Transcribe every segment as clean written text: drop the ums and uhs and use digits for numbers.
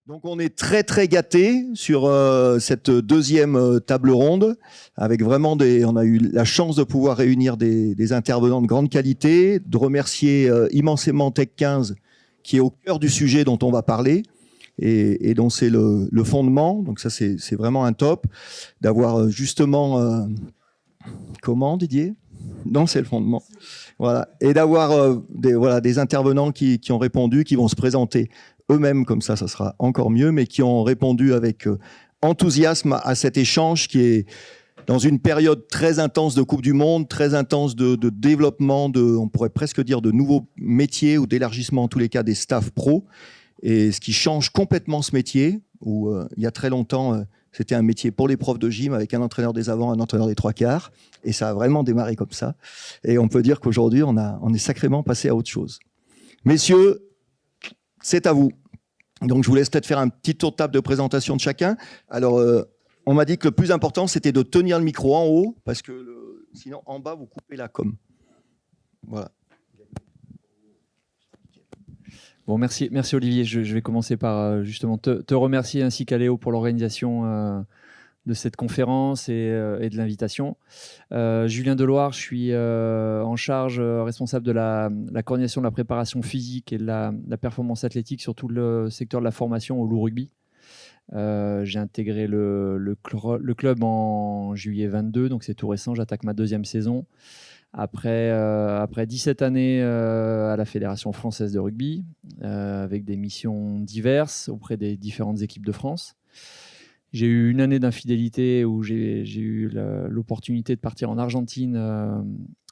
Donc on est très très gâtés sur cette deuxième table ronde avec vraiment on a eu la chance de pouvoir réunir des intervenants de grande qualité, de remercier immensément Tech 15 qui est au cœur du sujet dont on va parler et dont c'est le fondement. Donc ça c'est vraiment un top d'avoir justement comment Didier? Non, c'est le fondement. Voilà. Et d'avoir des intervenants qui ont répondu, qui vont se présenter eux-mêmes, comme ça sera encore mieux, mais qui ont répondu avec enthousiasme à cet échange qui est dans une période très intense de Coupe du Monde, très intense de développement, on pourrait presque dire de nouveaux métiers ou d'élargissement en tous les cas des staffs pro. Et ce qui change complètement ce métier, où il y a très longtemps, c'était un métier pour les profs de gym avec un entraîneur des avants, un entraîneur des trois quarts. Et ça a vraiment démarré comme ça. Et on peut dire qu'aujourd'hui, on est sacrément passé à autre chose. Messieurs, c'est à vous. Donc, je vous laisse peut-être faire un petit tour de table de présentation de chacun. Alors, on m'a dit que le plus important, c'était de tenir le micro en haut, parce que sinon, en bas, vous coupez la com. Voilà. Bon, merci Olivier. Je vais commencer par justement te remercier ainsi qu'à Léo pour l'organisation de cette conférence et de l'invitation. Julien Deloire, je suis en charge, responsable de la coordination de la préparation physique et de la performance athlétique sur tout le secteur de la formation au Loup Rugby. J'ai intégré le club en juillet 22, donc c'est tout récent, j'attaque ma deuxième saison. Après 17 années à la Fédération française de rugby, avec des missions diverses auprès des différentes équipes de France. J'ai eu une année d'infidélité où j'ai eu l'opportunité de partir en Argentine,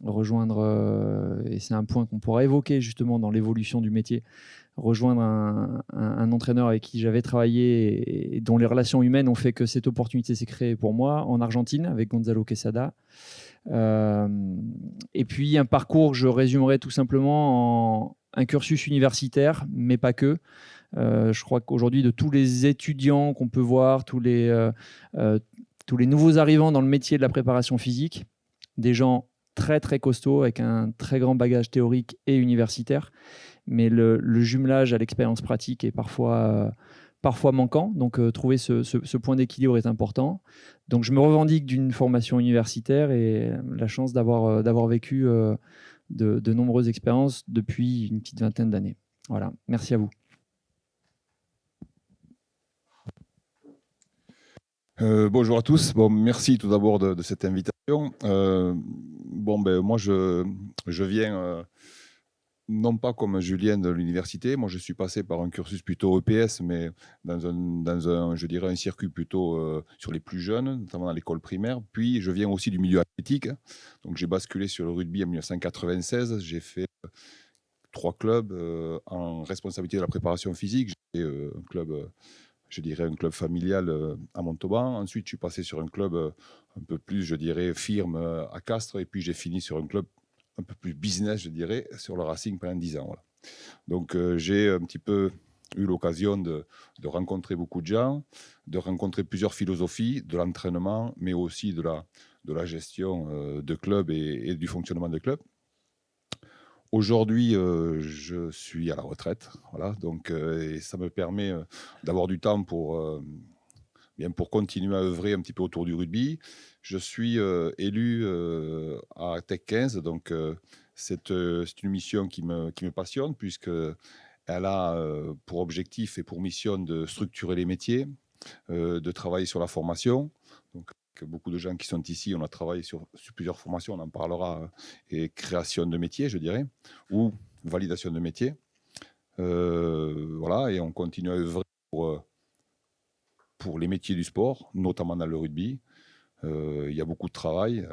rejoindre, et c'est un point qu'on pourra évoquer justement dans l'évolution du métier, rejoindre un entraîneur avec qui j'avais travaillé et dont les relations humaines ont fait que cette opportunité s'est créée pour moi en Argentine avec Gonzalo Quesada. Et puis un parcours que je résumerai tout simplement en un cursus universitaire, mais pas que. Je crois qu'aujourd'hui, de tous les étudiants qu'on peut voir, tous les nouveaux arrivants dans le métier de la préparation physique, des gens très très costauds avec un très grand bagage théorique et universitaire, mais le jumelage à l'expérience pratique est parfois manquant. Donc trouver ce point d'équilibre est important. Donc je me revendique d'une formation universitaire et la chance d'avoir vécu de nombreuses expériences depuis une petite vingtaine d'années. Voilà, merci à vous. Bonjour à tous. Bon, merci tout d'abord de cette invitation. Moi, je viens non pas comme Julien de l'université. Moi, je suis passé par un cursus plutôt EPS, mais dans un je dirais, un circuit plutôt sur les plus jeunes, notamment dans l'école primaire. Puis, je viens aussi du milieu athlétique. Donc, j'ai basculé sur le rugby en 1996. J'ai fait 3 clubs en responsabilité de la préparation physique. J'ai fait un club... je dirais un club familial à Montauban. Ensuite, je suis passé sur un club un peu plus, je dirais, firme à Castres. Et puis, j'ai fini sur un club un peu plus business, je dirais, sur le Racing pendant 10 ans. Voilà. Donc, j'ai un petit peu eu l'occasion de rencontrer beaucoup de gens, de rencontrer plusieurs philosophies de l'entraînement, mais aussi de la gestion de club et du fonctionnement de club. Aujourd'hui, je suis à la retraite, voilà, donc et ça me permet d'avoir du temps pour continuer à œuvrer un petit peu autour du rugby. Je suis élu à Tech 15, donc c'est une mission qui me passionne, puisqu'elle a pour objectif et pour mission de structurer les métiers, de travailler sur la formation. Donc, beaucoup de gens qui sont ici, on a travaillé sur plusieurs formations, on en parlera, et création de métiers, je dirais, ou validation de métiers. Voilà, et on continue à œuvrer pour les métiers du sport, notamment dans le rugby. Il y a beaucoup de travail,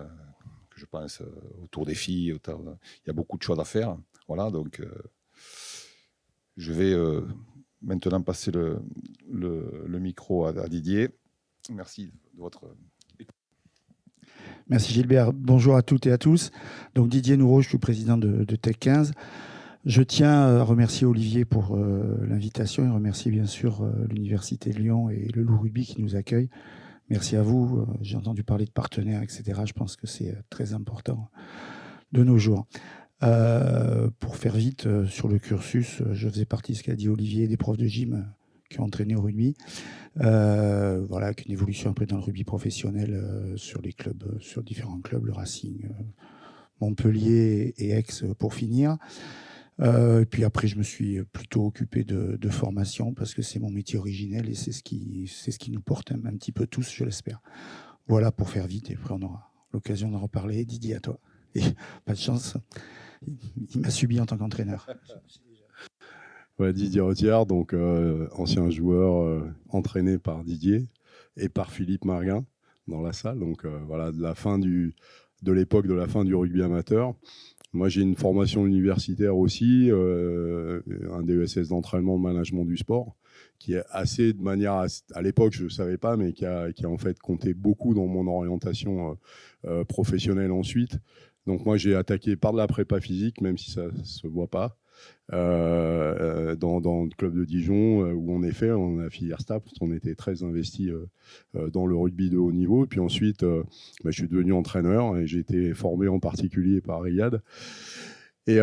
je pense, autour des filles, il y a beaucoup de choses à faire. Voilà, donc je vais maintenant passer le micro à Didier. Merci de votre... Merci Gilbert. Bonjour à toutes et à tous. Donc Didier Noureau, je suis président de Tech 15. Je tiens à remercier Olivier pour l'invitation et remercier bien sûr l'Université de Lyon et le Loup Rugby qui nous accueillent. Merci à vous. J'ai entendu parler de partenaires, etc. Je pense que c'est très important de nos jours. Pour faire vite sur le cursus, je faisais partie, ce qu'a dit Olivier, des profs de gym qui ont entraîné au rugby. Voilà, avec une évolution après dans le rugby professionnel sur les clubs, sur différents clubs, le Racing, Montpellier et Aix pour finir. Et puis après, je me suis plutôt occupé de formation parce que c'est mon métier originel et c'est ce qui nous porte un petit peu tous, je l'espère. Voilà, pour faire vite, et après on aura l'occasion d'en reparler. Didier, à toi. Et pas de chance, il m'a subi en tant qu'entraîneur. Ouais, Didier Retière, donc ancien joueur entraîné par Didier et par Philippe Marguin dans la salle. Donc voilà, de l'époque de la fin du rugby amateur. Moi, j'ai une formation universitaire aussi, un DESS d'entraînement de management du sport, qui est assez de manière, à l'époque, je ne savais pas, mais qui a en fait compté beaucoup dans mon orientation professionnelle ensuite. Donc moi, j'ai attaqué par de la prépa physique, même si ça ne se voit pas, dans le club de Dijon, où en effet, on a filière STAPS, on était très investi dans le rugby de haut niveau. Et puis ensuite, je suis devenu entraîneur et j'ai été formé en particulier par Riyad. Et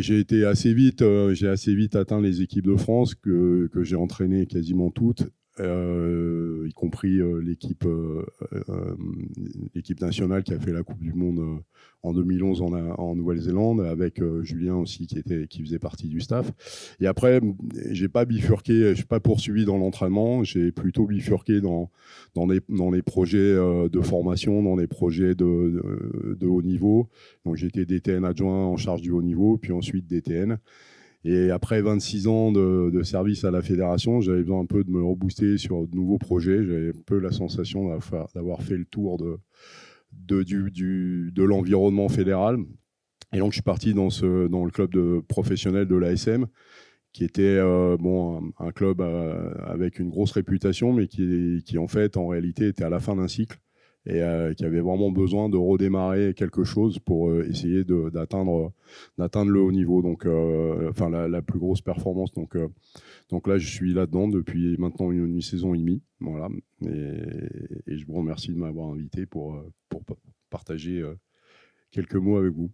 j'ai assez vite atteint les équipes de France que j'ai entraînées quasiment toutes, y compris l'équipe nationale qui a fait la Coupe du Monde en 2011 en Nouvelle-Zélande, avec Julien aussi qui faisait partie du staff. Et après, j'ai pas bifurqué, je suis pas poursuivi dans l'entraînement, j'ai plutôt bifurqué dans les projets de formation, dans les projets de haut niveau. Donc j'étais DTN adjoint en charge du haut niveau, puis ensuite DTN. Et après 26 ans de service à la fédération, j'avais besoin un peu de me rebooster sur de nouveaux projets. J'avais un peu la sensation d'avoir fait le tour de l'environnement fédéral. Et donc, je suis parti dans le club professionnel de l'ASM, qui était un club avec une grosse réputation, mais qui en fait, en réalité, était à la fin d'un cycle et qui avait vraiment besoin de redémarrer quelque chose pour essayer d'atteindre le haut niveau, donc la plus grosse performance. Donc là, je suis là-dedans depuis maintenant une saison et demie. Voilà. Et je vous remercie de m'avoir invité pour partager quelques mots avec vous.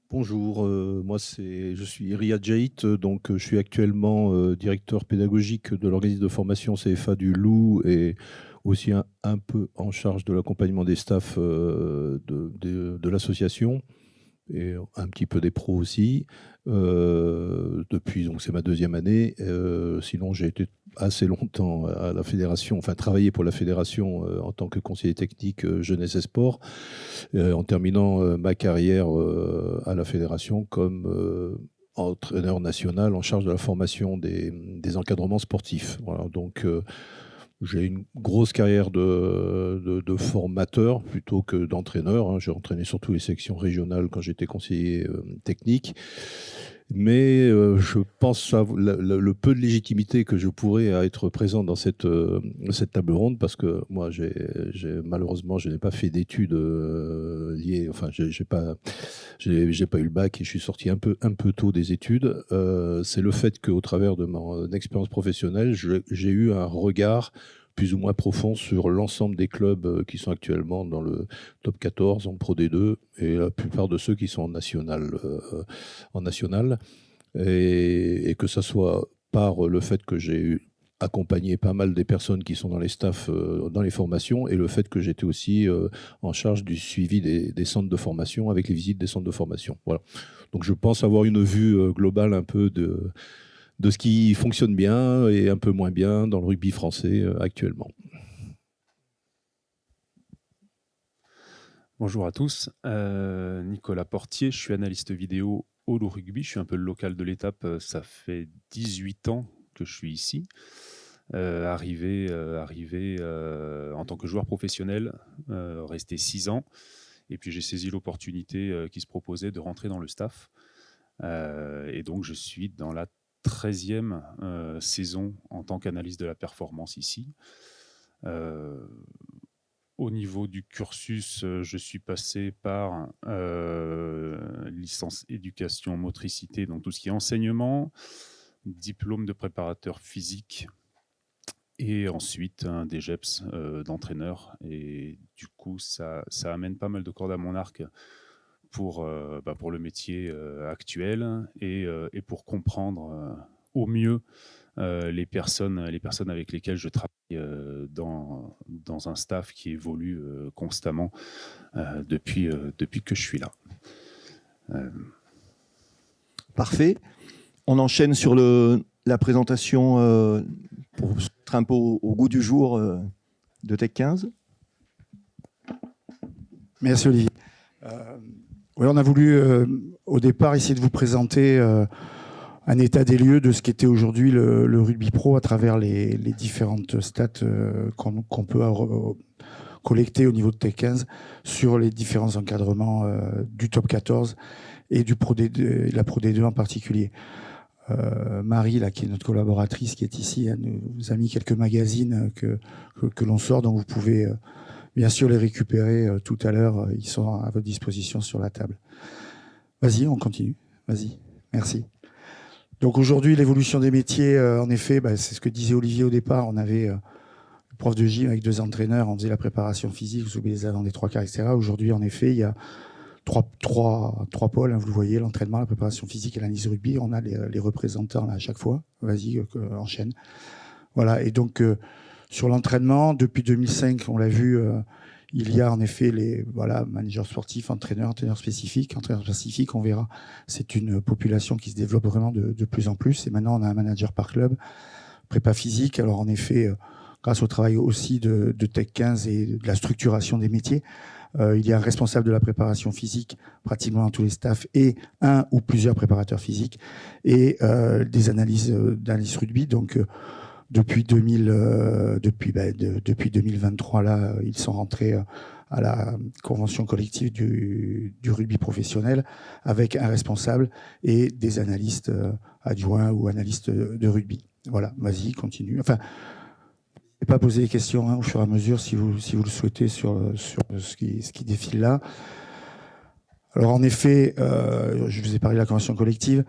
Bonjour, je suis Riyad Jaït, donc je suis actuellement directeur pédagogique de l'organisme de formation CFA du Loup et aussi un peu en charge de l'accompagnement des staffs de l'association et un petit peu des pros aussi. Depuis, donc c'est ma deuxième année. Sinon, j'ai été assez longtemps à la fédération, enfin travaillé pour la fédération en tant que conseiller technique jeunesse et sport, en terminant ma carrière à la fédération comme entraîneur national en charge de la formation des encadrements sportifs. Voilà, donc j'ai une grosse carrière de formateur plutôt que d'entraîneur, hein. J'ai entraîné surtout les sections régionales quand j'étais conseiller technique. Mais je pense le peu de légitimité que je pourrais à être présent dans cette table ronde, parce que moi, malheureusement, je n'ai pas fait d'études liées. Enfin, j'ai pas eu le bac et je suis sorti un peu tôt des études. C'est le fait qu'au travers de mon expérience professionnelle, j'ai eu un regard plus ou moins profond sur l'ensemble des clubs qui sont actuellement dans le top 14, en Pro D2, et la plupart de ceux qui sont en national. Et que ça soit par le fait que j'ai accompagné pas mal des personnes qui sont dans les staffs, dans les formations, et le fait que j'étais aussi en charge du suivi des centres de formation avec les visites des centres de formation. Voilà. Donc je pense avoir une vue globale un peu de ce qui fonctionne bien et un peu moins bien dans le rugby français actuellement. Bonjour à tous, Nicolas Portier, je suis analyste vidéo au Loup Rugby, je suis un peu le local de l'étape, ça fait 18 ans que je suis ici, arrivé en tant que joueur professionnel, resté 6 ans, et puis j'ai saisi l'opportunité qui se proposait de rentrer dans le staff, et donc je suis dans la 13e saison en tant qu'analyste de la performance ici. Au niveau du cursus, je suis passé par licence éducation motricité, donc tout ce qui est enseignement, diplôme de préparateur physique et ensuite un DGEPS d'entraîneur. Et du coup, ça amène pas mal de cordes à mon arc pour le métier actuel et pour comprendre au mieux les personnes avec lesquelles je travaille dans un staff qui évolue constamment depuis que je suis là. Parfait. On enchaîne sur la présentation pour se mettre un peu au goût du jour de Tech 15. Merci Olivier. Oui, on a voulu au départ essayer de vous présenter un état des lieux de ce qu'était aujourd'hui le rugby pro à travers les différentes stats qu'on peut collecter au niveau de Tech 15 sur les différents encadrements du top 14 et du Pro D2, la Pro D2 en particulier. Marie, là, qui est notre collaboratrice, qui est ici, elle nous a mis quelques magazines que l'on sort, donc vous pouvez bien sûr les récupérer tout à l'heure. Ils sont à votre disposition sur la table. Vas-y, on continue. Vas-y, merci. Donc aujourd'hui, l'évolution des métiers, en effet, c'est ce que disait Olivier au départ. On avait le prof de gym avec 2 entraîneurs, on faisait la préparation physique, vous oubliez les avant des 3 quarts, etc. Aujourd'hui, en effet, il y a trois pôles, hein, vous le voyez, l'entraînement, la préparation physique et l'analyse rugby. On a les représentants là, à chaque fois. Vas-y, enchaîne. Voilà, et donc sur l'entraînement, depuis 2005, on l'a vu, il y a en effet les managers sportifs, entraîneurs spécifiques. Entraîneurs spécifiques, on verra, c'est une population qui se développe vraiment de plus en plus. Et maintenant, on a un manager par club, prépa physique. Alors en effet, grâce au travail aussi de Tech 15 et de la structuration des métiers, il y a un responsable de la préparation physique pratiquement dans tous les staffs et un ou plusieurs préparateurs physiques et des analyses rugby. Donc depuis 2023 là, ils sont rentrés à la convention collective du rugby professionnel avec un responsable et des analystes adjoints ou analystes de rugby. Voilà, vas-y, continue. Enfin, et pas poser des questions au fur et à mesure si vous le souhaitez sur ce qui défile là. Alors en effet, je vous ai parlé de la convention collective.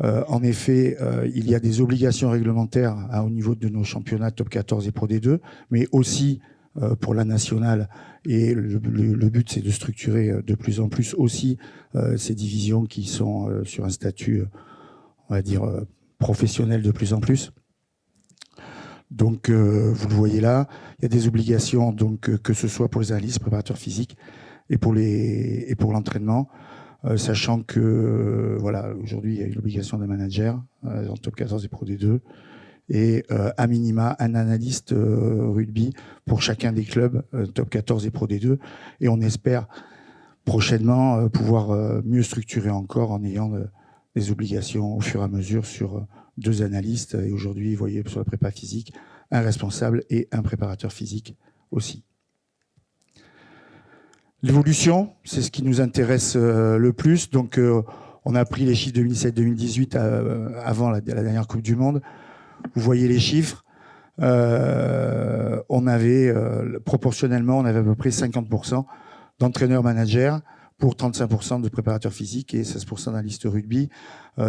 En effet, il y a des obligations réglementaires au niveau de nos championnats top 14 et Pro D2, mais aussi pour la nationale. Et le but, c'est de structurer de plus en plus aussi ces divisions qui sont sur un statut, on va dire, professionnel de plus en plus. Donc, vous le voyez là, il y a des obligations, donc que ce soit pour les analystes, préparateurs physiques et pour l'entraînement, sachant que voilà, aujourd'hui il y a une obligation d'un manager en top 14 et Pro D2 et à minima un analyste rugby pour chacun des clubs top 14 et Pro D2, et on espère prochainement pouvoir mieux structurer encore en ayant des obligations au fur et à mesure sur 2 analystes, et aujourd'hui, vous voyez, sur la prépa physique, un responsable et un préparateur physique aussi. L'évolution, c'est ce qui nous intéresse le plus. Donc, on a pris les chiffres 2017-2018 avant la dernière Coupe du Monde. Vous voyez les chiffres. On avait, proportionnellement, on avait à peu près 50% d'entraîneurs-managers pour 35% de préparateurs physiques et 16% d'analystes rugby,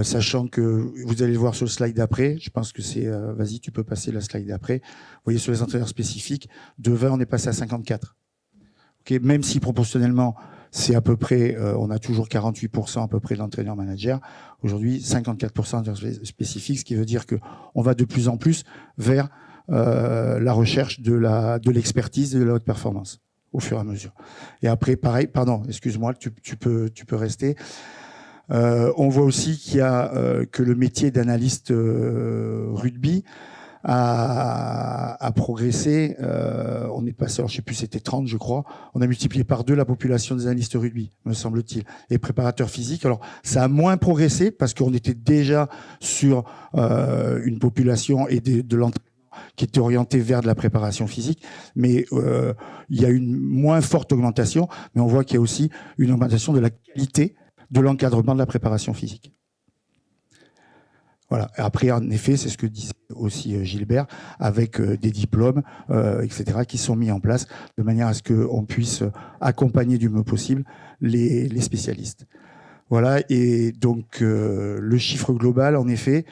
sachant que vous allez le voir sur le slide d'après, je pense que c'est... vas-y, tu peux passer la slide d'après. Vous voyez sur les entraîneurs spécifiques, de 20, on est passé à 54. Okay, même si proportionnellement, c'est à peu près... on a toujours 48% à peu près d'entraîneurs-managers. Aujourd'hui, 54% d'entraîneurs spécifiques, ce qui veut dire qu'on va de plus en plus vers la recherche de l'expertise et de la haute performance au fur et à mesure. Et après, pareil, pardon, excuse-moi, tu peux rester. On voit aussi qu'il y a que le métier d'analyste rugby a progressé. On est passé, alors je sais plus, c'était 30, je crois. On a multiplié par 2 la population des analystes rugby, me semble-t-il. Les préparateurs physiques, alors ça a moins progressé parce qu'on était déjà sur une population et de l'entraînement qui était orienté vers de la préparation physique, mais il y a une moins forte augmentation, mais on voit qu'il y a aussi une augmentation de la qualité de l'encadrement de la préparation physique. Voilà. Après, en effet, c'est ce que disait aussi Gilbert, avec des diplômes, etc., qui sont mis en place de manière à ce qu'on puisse accompagner du mieux possible les spécialistes. Voilà. Et donc, le chiffre global, en effet,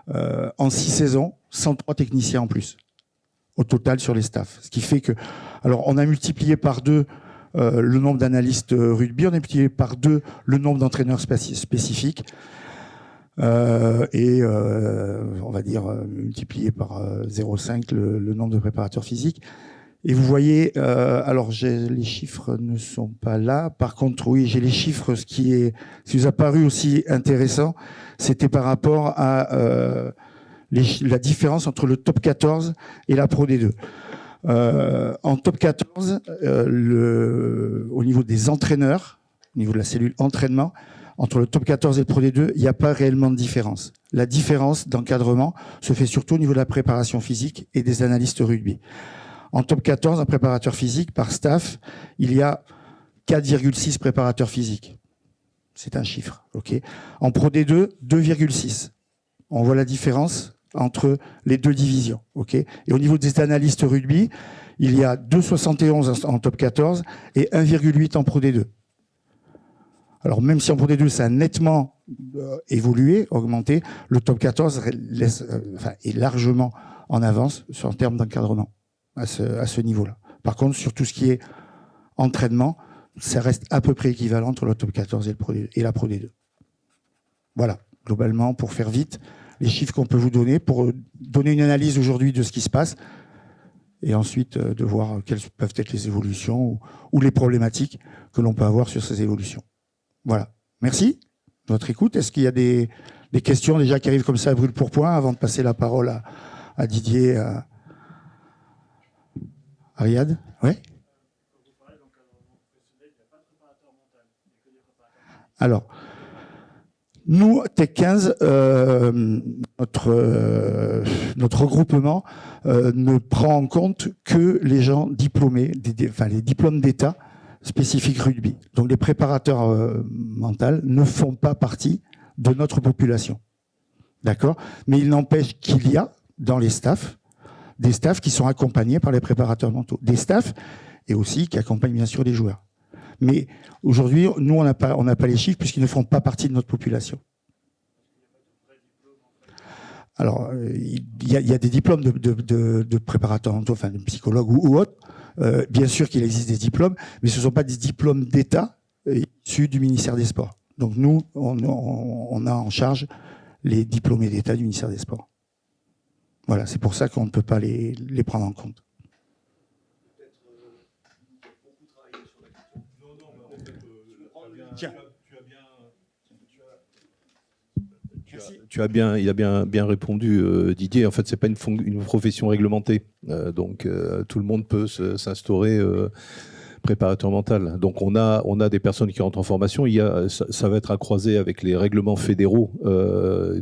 en 6 saisons, 103 techniciens en plus, au total sur les staffs. Ce qui fait que, alors, on a multiplié par 2 le nombre d'analystes rugby, on a multiplié par 2 le nombre d'entraîneurs spécifiques. on va dire multiplié par 0,5 le nombre de préparateurs physiques. Et vous voyez, alors les chiffres ne sont pas là. Par contre, oui, j'ai les chiffres. Ce qui vous a paru aussi intéressant, c'était par rapport à la différence entre le top 14 et la Pro D2. En top 14, au niveau des entraîneurs, au niveau de la cellule entraînement, entre le top 14 et le Pro D2, il n'y a pas réellement de différence. La différence d'encadrement se fait surtout au niveau de la préparation physique et des analystes rugby. En top 14, un préparateur physique, par staff, il y a 4,6 préparateurs physiques. C'est un chiffre, ok. En Pro D2, 2,6. On voit la différence entre les deux divisions, ok. Et au niveau des analystes rugby, il y a 2,71 en top 14 et 1,8 en Pro D2. Alors même si en Pro D2, ça a nettement évolué, augmenté, le top 14 est largement en avance en termes d'encadrement à ce niveau-là. Par contre, sur tout ce qui est entraînement, ça reste à peu près équivalent entre le top 14 et la Pro D2. Voilà, globalement, pour faire vite, les chiffres qu'on peut vous donner, pour donner une analyse aujourd'hui de ce qui se passe, et ensuite de voir quelles peuvent être les évolutions ou les problématiques que l'on peut avoir sur ces évolutions. Voilà. Merci de votre écoute. Est-ce qu'il y a des questions déjà qui arrivent comme ça à brûle pour point avant de passer la parole à Didier, à Riyad? Oui. Alors, nous, Tech 15, notre regroupement ne prend en compte que les gens diplômés, les diplômes d'État spécifiques rugby. Donc les préparateurs mentaux ne font pas partie de notre population. D'accord? Mais il n'empêche qu'il y a dans les staffs des staffs qui sont accompagnés par les préparateurs mentaux. Des staffs et aussi qui accompagnent bien sûr des joueurs. Mais aujourd'hui, nous, on n'a pas les chiffres puisqu'ils ne font pas partie de notre population. Alors, il y a des diplômes de préparateurs mentaux, enfin de psychologues ou autres. Bien sûr qu'il existe des diplômes, mais ce ne sont pas des diplômes d'État issus du ministère des Sports. Donc nous, on a en charge les diplômés d'État du ministère des Sports. Voilà, c'est pour ça qu'on ne peut pas les prendre en compte. Tiens. Il a bien répondu, Didier. En fait, c'est pas une profession réglementée, donc tout le monde peut s'instaurer préparateur mental. Donc on a des personnes qui rentrent en formation. Ça va être à croiser avec les règlements fédéraux,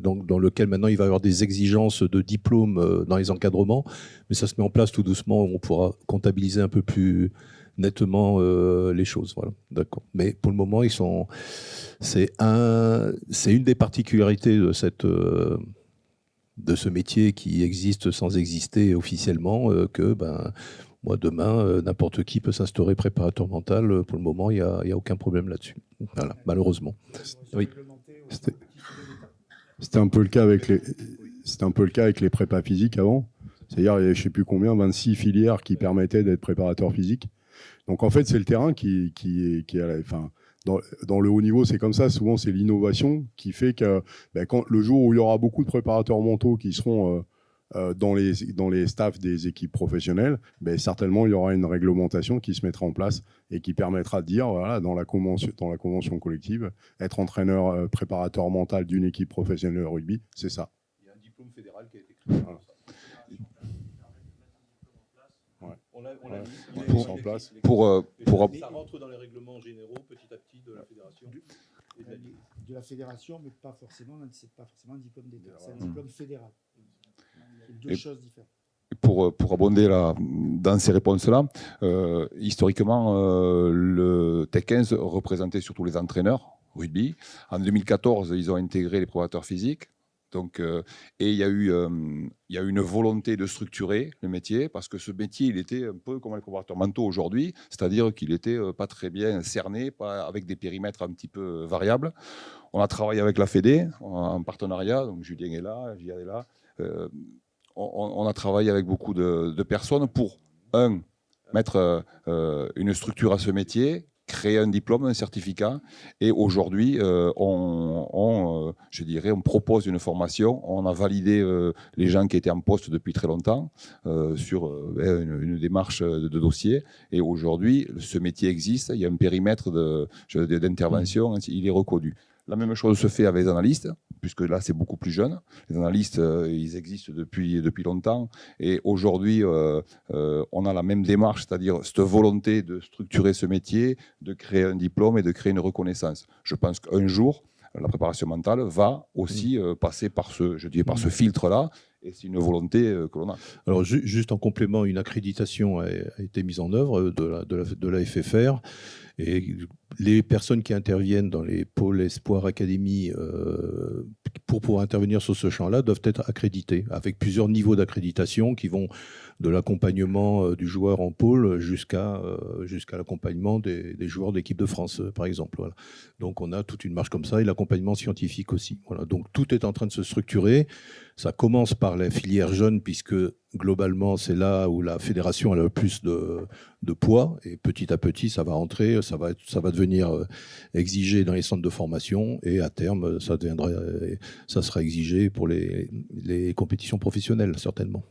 donc dans lequel maintenant il va y avoir des exigences de diplôme dans les encadrements, mais ça se met en place tout doucement. On pourra comptabiliser un peu plus nettement les choses. Voilà, d'accord. Mais pour le moment, c'est une des particularités de ce métier qui existe sans exister officiellement, que moi demain n'importe qui peut s'instaurer préparateur mental. Pour le moment, il y a aucun problème là-dessus. Voilà, malheureusement. Oui. C'était un peu le cas avec les prépas physiques avant. C'est-à-dire, il y a, je ne sais plus combien, 26 filières qui permettaient d'être préparateur physique. Donc en fait, c'est le terrain qui est dans le haut niveau, c'est comme ça. Souvent, c'est l'innovation qui fait que quand le jour où il y aura beaucoup de préparateurs mentaux qui seront dans les staffs des équipes professionnelles, certainement il y aura une réglementation qui se mettra en place et qui permettra de dire, voilà, dans la convention collective, être entraîneur préparateur mental d'une équipe professionnelle de rugby, c'est ça. Il y a un diplôme fédéral qui a été créé. Voilà. Ça rentre dans les règlements généraux petit à petit de la fédération. De la fédération, mais c'est pas forcément un diplôme d'État, c'est un diplôme fédéral. C'est deux choses différentes. Pour abonder dans ces réponses-là, historiquement, le Tech 15 représentait surtout les entraîneurs rugby. En 2014, ils ont intégré les préparateurs physiques. Donc, et il y a eu une volonté de structurer le métier, parce que ce métier, il était un peu comme les préparateurs mentaux aujourd'hui, c'est-à-dire qu'il n'était pas très bien cerné, avec des périmètres un petit peu variables. On a travaillé avec la Fédé en partenariat, donc Julien est là, Gia est là. On a travaillé avec beaucoup de personnes pour, mettre une structure à ce métier, créer un diplôme, un certificat. Et aujourd'hui, on propose une formation. On a validé les gens qui étaient en poste depuis très longtemps sur une démarche de dossier. Et aujourd'hui, ce métier existe. Il y a un périmètre d'intervention. Il est reconnu. La même chose se fait avec les analystes, puisque là, c'est beaucoup plus jeune. Les analystes, ils existent depuis longtemps. Et aujourd'hui, on a la même démarche, c'est-à-dire cette volonté de structurer ce métier, de créer un diplôme et de créer une reconnaissance. Je pense qu'un jour, la préparation mentale va aussi passer par ce filtre-là. Et c'est une volonté que l'on a. Alors, juste en complément, une accréditation a été mise en œuvre de la FFR. Et les personnes qui interviennent dans les pôles Espoir Académie pour pouvoir intervenir sur ce champ-là doivent être accréditées, avec plusieurs niveaux d'accréditation qui vont de l'accompagnement du joueur en pôle jusqu'à l'accompagnement des joueurs d'équipe de France, par exemple. Voilà. Donc on a toute une marche comme ça, et l'accompagnement scientifique aussi. Voilà. Donc tout est en train de se structurer. Ça commence par la filière jeune, puisque globalement, c'est là où la fédération a le plus de poids, et petit à petit, ça va rentrer, ça va devenir exigé dans les centres de formation, et à terme, ça sera exigé pour les compétitions professionnelles, certainement.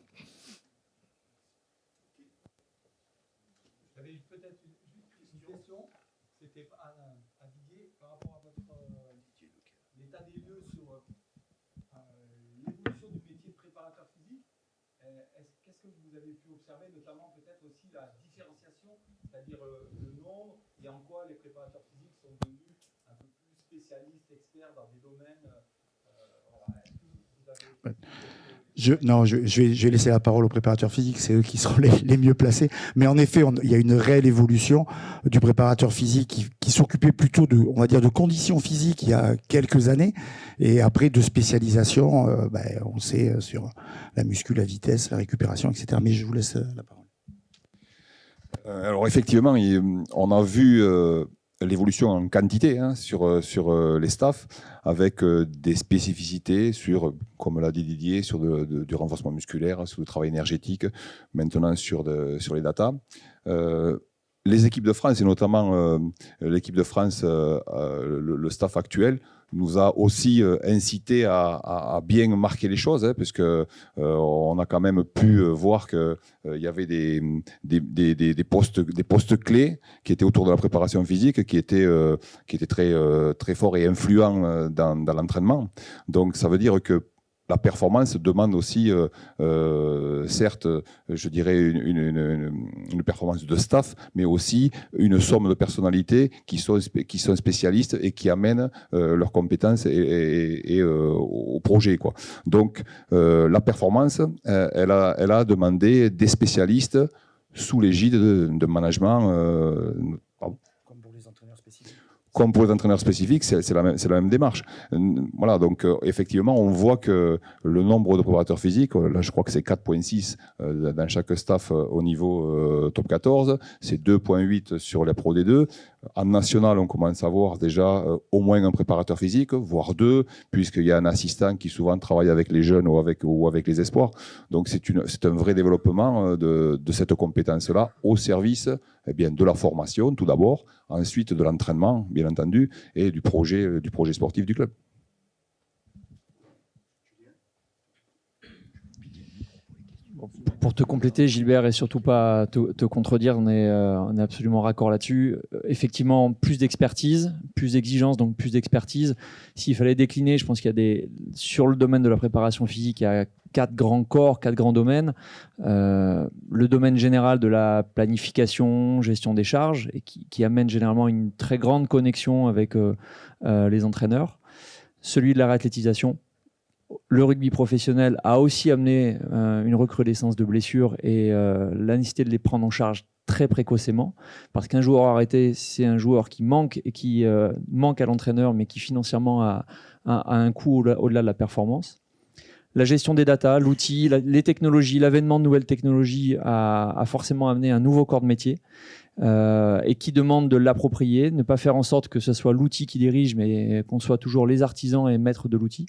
J'avais peut-être une question, c'était à Didier, par rapport à l'état des lieux sur l'évolution du métier de préparateur physique. Qu'est-ce que vous avez pu observer, notamment peut-être aussi la différenciation, c'est-à-dire le nombre et en quoi les préparateurs physiques sont devenus un peu plus spécialistes, experts dans des domaines. Je vais laisser la parole aux préparateurs physiques, c'est eux qui seront les mieux placés. Mais en effet, il y a une réelle évolution du préparateur physique qui s'occupait plutôt de conditions physiques il y a quelques années, et après de spécialisation, on sait, sur la muscu, la vitesse, la récupération, etc. Mais je vous laisse la parole. Alors effectivement, on a vu l'évolution en quantité sur les staffs, avec des spécificités sur, comme l'a dit Didier, sur du renforcement musculaire, sur le travail énergétique, maintenant sur les data. Les équipes de France, et notamment l'équipe de France, le staff actuel, nous a aussi incité à bien marquer les choses, puisque on a quand même pu voir qu'il y avait des postes clés qui étaient autour de la préparation physique, qui étaient très forts et influents dans l'entraînement. Donc ça veut dire que la performance demande aussi, certes, je dirais, une performance de staff, mais aussi une somme de personnalités qui sont spécialistes et qui amènent leurs compétences et au projet, quoi. Donc, la performance, elle a demandé des spécialistes sous l'égide de management. Comme pour les entraîneurs spécifiques. Comme pour les entraîneurs spécifiques, c'est la même démarche. Voilà, donc effectivement, on voit que le nombre de préparateurs physiques, là je crois que c'est 4,6 dans chaque staff au niveau top 14, c'est 2,8 sur les Pro D2. En national, on commence à voir déjà au moins un préparateur physique, voire deux, puisqu'il y a un assistant qui souvent travaille avec les jeunes ou avec les espoirs. Donc c'est un vrai développement de cette compétence-là au service de la formation tout d'abord, ensuite de l'entraînement, bien entendu, et du projet sportif du club. Pour te compléter, Gilbert, et surtout pas te contredire, on est absolument raccord là-dessus. Effectivement, plus d'expertise, plus d'exigence, donc plus d'expertise. S'il fallait décliner, je pense qu'il y a sur le domaine de la préparation physique, il y a 4 grands corps, 4 grands domaines. Le domaine général de la planification, gestion des charges, et qui amène généralement une très grande connexion avec les entraîneurs. Celui de la réathlétisation. Le rugby professionnel a aussi amené une recrudescence de blessures et la nécessité de les prendre en charge très précocement, parce qu'un joueur arrêté, c'est un joueur qui manque et qui manque à l'entraîneur, mais qui financièrement a un coût au-delà de la performance. La gestion des datas, l'outil, les technologies, l'avènement de nouvelles technologies a forcément amené un nouveau corps de métier et qui demande de l'approprier, ne pas faire en sorte que ce soit l'outil qui dirige, mais qu'on soit toujours les artisans et maîtres de l'outil.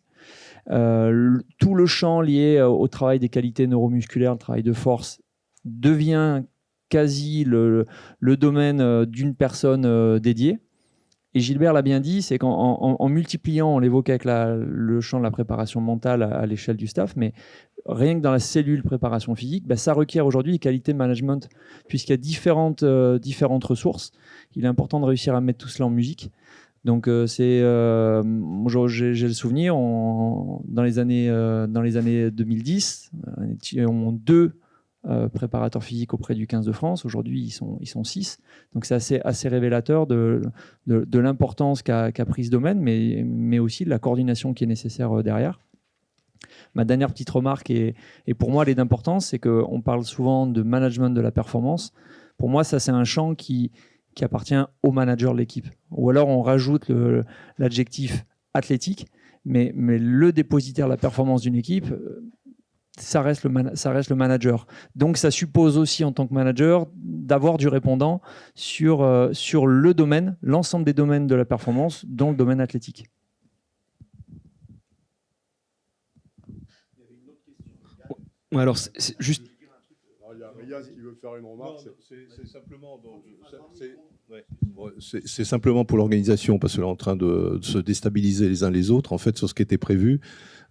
Tout le champ lié au travail des qualités neuromusculaires, le travail de force, devient quasi le domaine d'une personne dédiée. Et Gilbert l'a bien dit, c'est qu'en multipliant, on l'évoquait avec le champ de la préparation mentale à l'échelle du staff, mais rien que dans la cellule préparation physique, ça requiert aujourd'hui des qualités de management, puisqu'il y a différentes ressources. Il est important de réussir à mettre tout cela en musique. Donc j'ai le souvenir, dans les années 2010, on a 2 préparateurs physiques auprès du 15 de France. Aujourd'hui, ils sont 6. Donc c'est assez révélateur de l'importance qu'a pris ce domaine, mais aussi de la coordination qui est nécessaire derrière. Ma dernière petite remarque, et pour moi elle est d'importance, c'est qu'on parle souvent de management de la performance. Pour moi, ça c'est un champ qui appartient au manager de l'équipe. Ou alors on rajoute l'adjectif athlétique, mais le dépositaire de la performance d'une équipe, ça reste le manager. Donc ça suppose aussi en tant que manager d'avoir du répondant sur le domaine, l'ensemble des domaines de la performance, dont le domaine athlétique. Alors c'est juste... Il y a Riyaz qui veut faire une remarque. C'est simplement pour l'organisation, parce qu'on est en train de se déstabiliser les uns les autres, en fait, sur ce qui était prévu.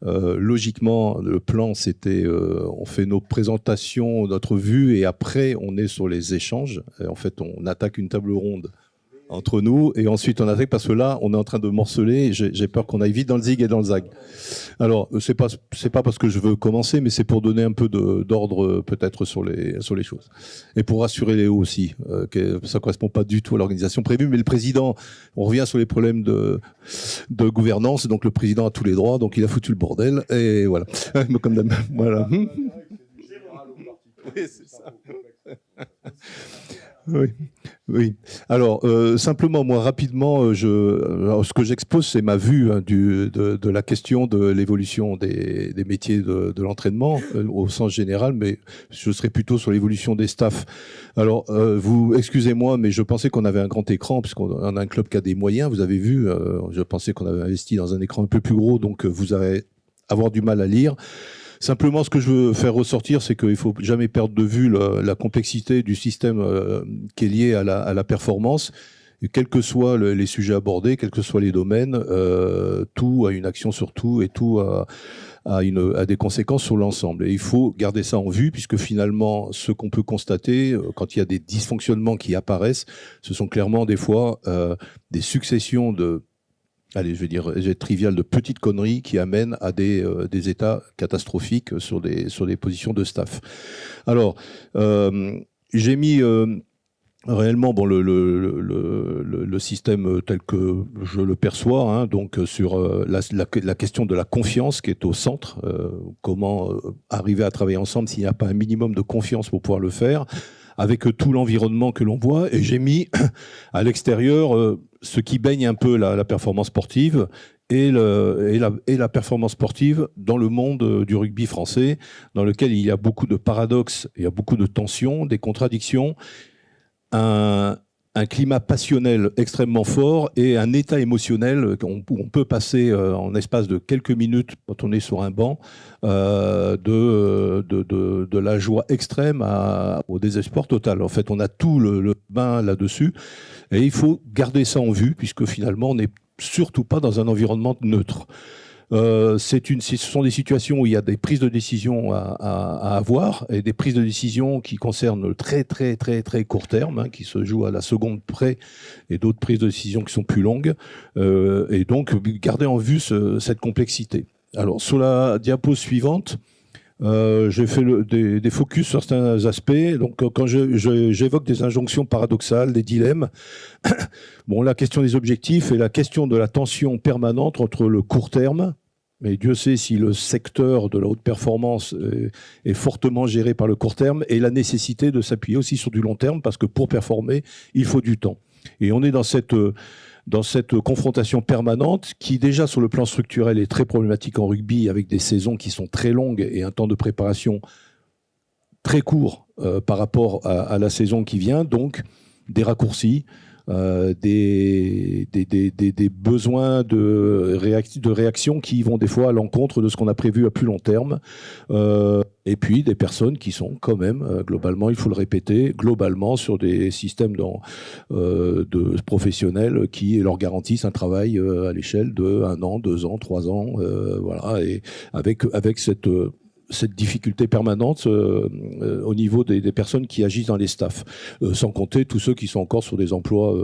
Logiquement, le plan, c'était on fait nos présentations, notre vue, et après, on est sur les échanges. Et en fait, on attaque une table ronde entre nous, et ensuite on attaque, parce que là, on est en train de morceler. J'ai peur qu'on aille vite dans le zig et dans le zag. Alors, c'est pas parce que je veux commencer, mais c'est pour donner un peu d'ordre peut-être sur les choses. Et pour rassurer Léo aussi, que ça correspond pas du tout à l'organisation prévue, mais le président, on revient sur les problèmes de gouvernance, donc le président a tous les droits, donc il a foutu le bordel, et voilà. Comme d'hab, voilà. Oui, c'est ça. Oui. Alors, simplement, moi, rapidement, ce que j'expose, c'est ma vue de la question de l'évolution des métiers de l'entraînement au sens général, mais je serai plutôt sur l'évolution des staffs. Alors, vous excusez-moi, mais je pensais qu'on avait un grand écran, puisqu'on a un club qui a des moyens, vous avez vu, je pensais qu'on avait investi dans un écran un peu plus gros, donc vous allez avoir du mal à lire. Simplement, ce que je veux faire ressortir, c'est qu'il ne faut jamais perdre de vue la complexité du système qui est lié à la performance. Et quels que soient les sujets abordés, quels que soient les domaines, tout a une action sur tout, et tout a des conséquences sur l'ensemble. Et il faut garder ça en vue, puisque finalement, ce qu'on peut constater, quand il y a des dysfonctionnements qui apparaissent, ce sont clairement des fois des successions je vais être trivial, de petites conneries qui amènent à des états catastrophiques sur des positions de staff. Alors, j'ai mis réellement le système tel que je le perçois, hein, donc sur la question de la confiance qui est au centre. Comment arriver à travailler ensemble s'il n'y a pas un minimum de confiance pour pouvoir le faire, avec tout l'environnement que l'on voit. Et j'ai mis à l'extérieur ce qui baigne un peu la performance sportive et la performance sportive dans le monde du rugby français, dans lequel il y a beaucoup de paradoxes, il y a beaucoup de tensions, des contradictions, un climat passionnel extrêmement fort et un état émotionnel où on peut passer en espace de quelques minutes, quand on est sur un banc, de la joie extrême au désespoir total. En fait, on a tout le bain là-dessus, et il faut garder ça en vue, puisque finalement, on n'est surtout pas dans un environnement neutre. Ce sont des situations où il y a des prises de décision à avoir, et des prises de décision qui concernent le très très très très court terme, hein, qui se jouent à la seconde près, et d'autres prises de décision qui sont plus longues, et donc garder en vue cette complexité. Alors sur la diapo suivante, j'ai fait des focus sur certains aspects. Donc quand j'évoque des injonctions paradoxales, des dilemmes, bon, la question des objectifs et la question de la tension permanente entre le court terme, mais Dieu sait si le secteur de la haute performance est fortement géré par le court terme, et la nécessité de s'appuyer aussi sur du long terme, parce que pour performer, il faut du temps. Et on est dans cette confrontation permanente qui, déjà sur le plan structurel, est très problématique en rugby, avec des saisons qui sont très longues et un temps de préparation très court par rapport à la saison qui vient, donc des raccourcis, des besoins de réaction qui vont des fois à l'encontre de ce qu'on a prévu à plus long terme. Et puis des personnes qui sont quand même, globalement, il faut le répéter, globalement sur des systèmes de professionnels qui leur garantissent un travail à l'échelle de 1 an, 2 ans, 3 ans, voilà, et avec cette difficulté permanente au niveau des personnes qui agissent dans les staffs, sans compter tous ceux qui sont encore sur des emplois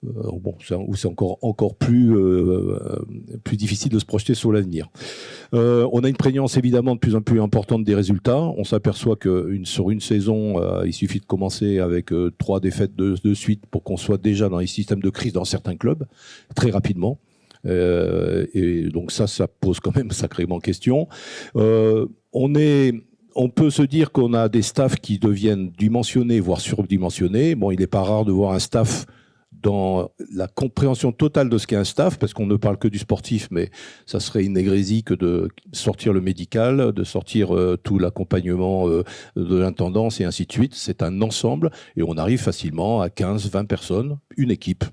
où c'est encore plus difficile de se projeter sur l'avenir. On a une prégnance évidemment de plus en plus importante des résultats. On s'aperçoit que sur une saison, il suffit de commencer avec 3 défaites de suite pour qu'on soit déjà dans les systèmes de crise dans certains clubs, très rapidement. Et donc ça pose quand même sacrément question. On peut se dire qu'on a des staffs qui deviennent dimensionnés, voire surdimensionnés. Bon, il n'est pas rare de voir un staff dans la compréhension totale de ce qu'est un staff, parce qu'on ne parle que du sportif, mais ça serait une hérésie que de sortir le médical, de sortir tout l'accompagnement de l'intendance et ainsi de suite. C'est un ensemble et on arrive facilement à 15, 20 personnes, une équipe,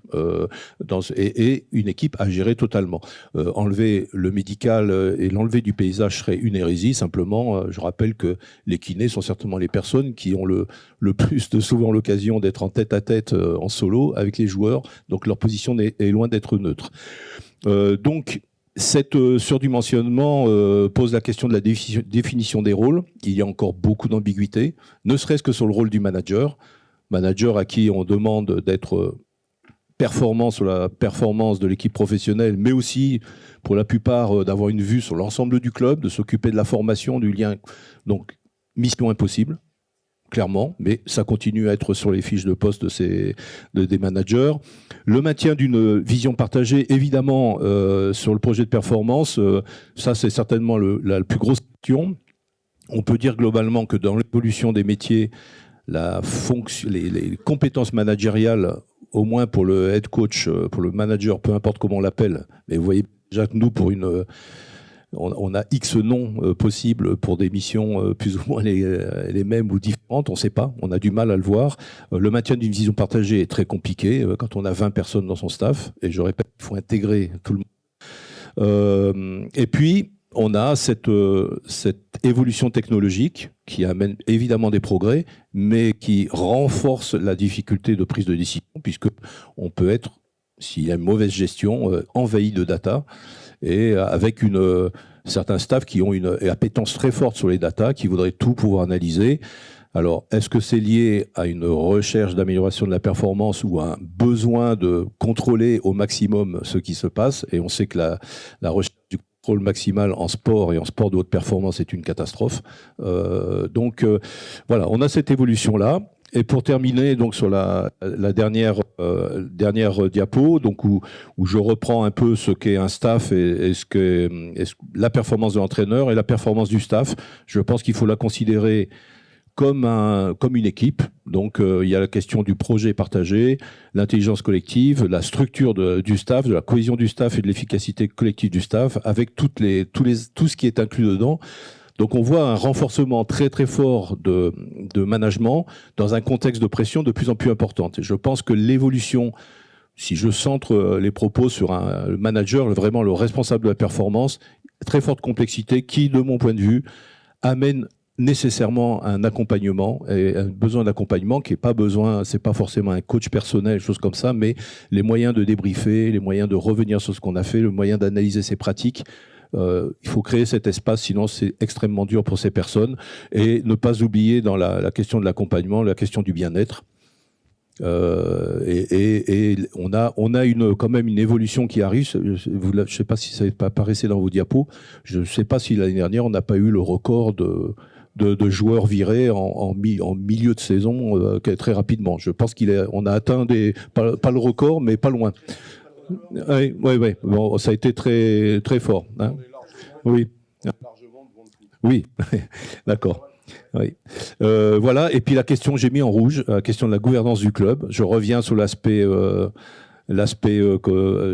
et une équipe à gérer totalement. Enlever le médical et l'enlever du paysage serait une hérésie. Simplement, je rappelle que les kinés sont certainement les personnes qui ont le plus de souvent l'occasion d'être en tête-à-tête en solo avec les joueurs, donc leur position est loin d'être neutre. Donc, cet surdimensionnement pose la question de la définition des rôles. Il y a encore beaucoup d'ambiguïté, ne serait-ce que sur le rôle du manager à qui on demande d'être performant sur la performance de l'équipe professionnelle, mais aussi, pour la plupart, d'avoir une vue sur l'ensemble du club, de s'occuper de la formation, du lien. Donc, mission impossible, clairement, mais ça continue à être sur les fiches de poste des managers. Le maintien d'une vision partagée, évidemment, sur le projet de performance, ça c'est certainement la plus grosse question. On peut dire globalement que dans l'évolution des métiers, les compétences managériales, au moins pour le head coach, pour le manager, peu importe comment on l'appelle, mais vous voyez déjà que nous, on a X noms possibles pour des missions plus ou moins les mêmes ou différentes, on ne sait pas, on a du mal à le voir. Le maintien d'une vision partagée est très compliqué quand on a 20 personnes dans son staff, et je répète, il faut intégrer tout le monde. Et puis, on a cette évolution technologique qui amène évidemment des progrès, mais qui renforce la difficulté de prise de décision, puisque on peut être, s'il y a une mauvaise gestion, envahi de data, et avec certains staffs qui ont une appétence très forte sur les data, qui voudraient tout pouvoir analyser. Alors, est-ce que c'est lié à une recherche d'amélioration de la performance ou à un besoin de contrôler au maximum ce qui se passe? Et on sait que la recherche du contrôle maximal en sport et en sport de haute performance est une catastrophe. Donc, voilà, on a cette évolution-là. Et pour terminer, donc sur la dernière diapo, donc où je reprends un peu ce qu'est un staff et la performance de l'entraîneur et la performance du staff, je pense qu'il faut la considérer comme une équipe. Donc il y a la question du projet partagé, l'intelligence collective, la structure du staff, de la cohésion du staff et de l'efficacité collective du staff, avec tout ce qui est inclus dedans. Donc on voit un renforcement très très fort de management dans un contexte de pression de plus en plus importante. Et je pense que l'évolution, si je centre les propos sur le manager, vraiment le responsable de la performance, très forte complexité qui, de mon point de vue, amène nécessairement un accompagnement et un besoin d'accompagnement qui est pas besoin, c'est pas forcément un coach personnel, chose comme ça, mais les moyens de débriefer, les moyens de revenir sur ce qu'on a fait, le moyen d'analyser ses pratiques. Il faut créer cet espace, sinon c'est extrêmement dur pour ces personnes. Et ne pas oublier dans la question de l'accompagnement, la question du bien-être. Et on a quand même une évolution qui arrive. Je ne sais pas si ça apparaissait dans vos diapos. Je ne sais pas si l'année dernière, on n'a pas eu le record de joueurs virés en milieu de saison très rapidement. Je pense qu'on a atteint pas le record, mais pas loin. Oui. Bon, ça a été très, très fort. Hein. Oui. Oui, d'accord. Oui. Voilà. Et puis la question que j'ai mis en rouge, la question de la gouvernance du club. Je reviens sur l'aspect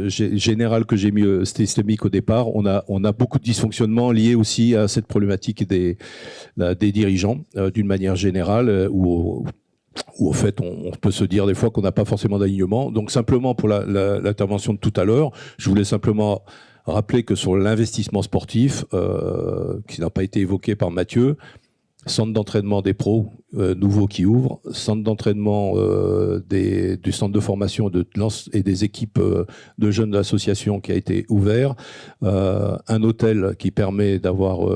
général que j'ai mis systémique au départ. On a beaucoup de dysfonctionnements liés aussi à cette problématique des dirigeants d'une manière générale, où où en fait on peut se dire des fois qu'on n'a pas forcément d'alignement. Donc simplement pour l'intervention de tout à l'heure, je voulais simplement rappeler que sur l'investissement sportif, qui n'a pas été évoqué par Mathieu, centre d'entraînement des pros nouveau qui ouvre, centre d'entraînement du centre de formation et des équipes de jeunes d'association qui a été ouvert, un hôtel qui permet d'avoir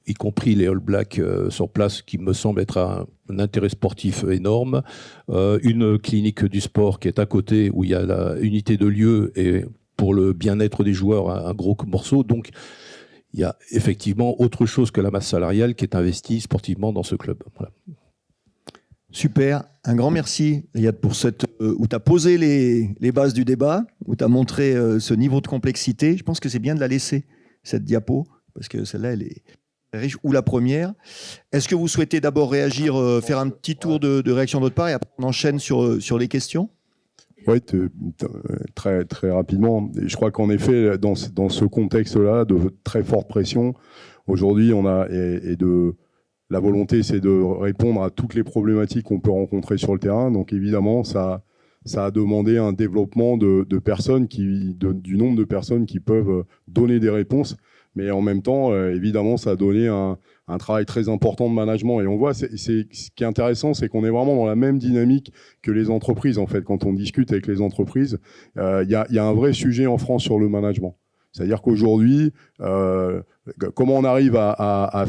y compris les All Blacks sur place, qui me semble être un intérêt sportif énorme, une clinique du sport qui est à côté, où il y a la unité de lieu et pour le bien-être des joueurs un gros morceau. Donc il y a effectivement autre chose que la masse salariale qui est investie sportivement dans ce club. Voilà. Super, un grand merci Riyad pour où tu as posé les bases du débat, où tu as montré ce niveau de complexité. Je pense que c'est bien de la laisser, cette diapo, parce que celle-là, elle est riche, ou la première. Est-ce que vous souhaitez d'abord réagir, faire un petit tour de réaction de votre part, et après on enchaîne sur les questions? Oui, très, très rapidement. Et je crois qu'en effet, dans ce contexte-là de très forte pression, aujourd'hui, on a la volonté, c'est de répondre à toutes les problématiques qu'on peut rencontrer sur le terrain. Donc évidemment, ça a demandé un développement du nombre de personnes qui peuvent donner des réponses. Mais en même temps, évidemment, ça a donné un travail très important de management. Et on voit, ce qui est intéressant, c'est qu'on est vraiment dans la même dynamique que les entreprises. En fait, quand on discute avec les entreprises, il y a un vrai sujet en France sur le management. C'est-à-dire qu'aujourd'hui, comment on arrive à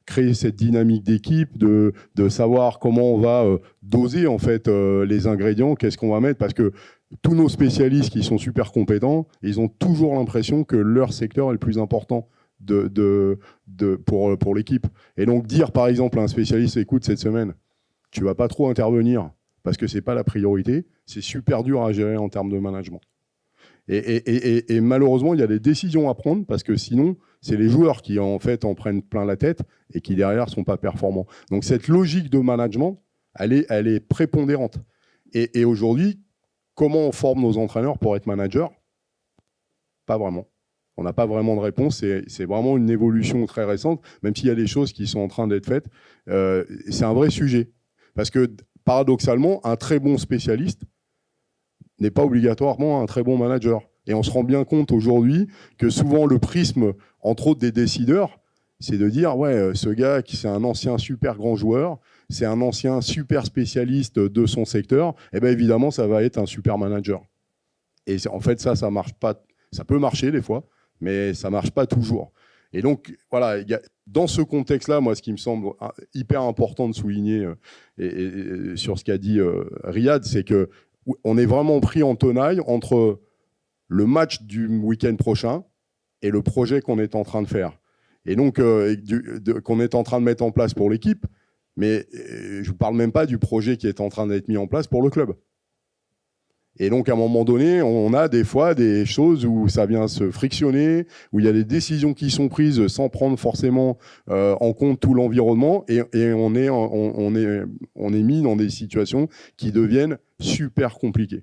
créer cette dynamique d'équipe, de savoir comment on va doser en fait les ingrédients, qu'est-ce qu'on va mettre, parce que tous nos spécialistes qui sont super compétents, ils ont toujours l'impression que leur secteur est le plus important pour l'équipe. Et donc dire par exemple à un spécialiste, écoute, cette semaine, tu vas pas trop intervenir parce que c'est pas la priorité, c'est super dur à gérer en termes de management. Et malheureusement, il y a des décisions à prendre parce que sinon, c'est les joueurs qui en fait en prennent plein la tête et qui derrière sont pas performants. Donc cette logique de management, elle est prépondérante. Et aujourd'hui, comment on forme nos entraîneurs pour être managers? Pas vraiment. On n'a pas vraiment de réponse. C'est vraiment une évolution très récente, même s'il y a des choses qui sont en train d'être faites. C'est un vrai sujet. Parce que paradoxalement, un très bon spécialiste n'est pas obligatoirement un très bon manager. Et on se rend bien compte aujourd'hui que souvent le prisme, entre autres des décideurs, c'est de dire, ouais, ce gars qui c'est un ancien super grand joueur, c'est un ancien super spécialiste de son secteur, et bien évidemment, ça va être un super manager. Et en fait, ça marche pas. Ça peut marcher des fois, mais ça marche pas toujours. Et donc, voilà, dans ce contexte-là, moi, ce qui me semble hyper important de souligner sur ce qu'a dit Riyad, c'est que on est vraiment pris en tenaille entre le match du week-end prochain et le projet qu'on est en train de faire. Et donc, qu'on est en train de mettre en place pour l'équipe, mais je ne vous parle même pas du projet qui est en train d'être mis en place pour le club. Et donc, à un moment donné, on a des fois des choses où ça vient se frictionner, où il y a des décisions qui sont prises sans prendre forcément en compte tout l'environnement, et on est mis dans des situations qui deviennent super compliquées.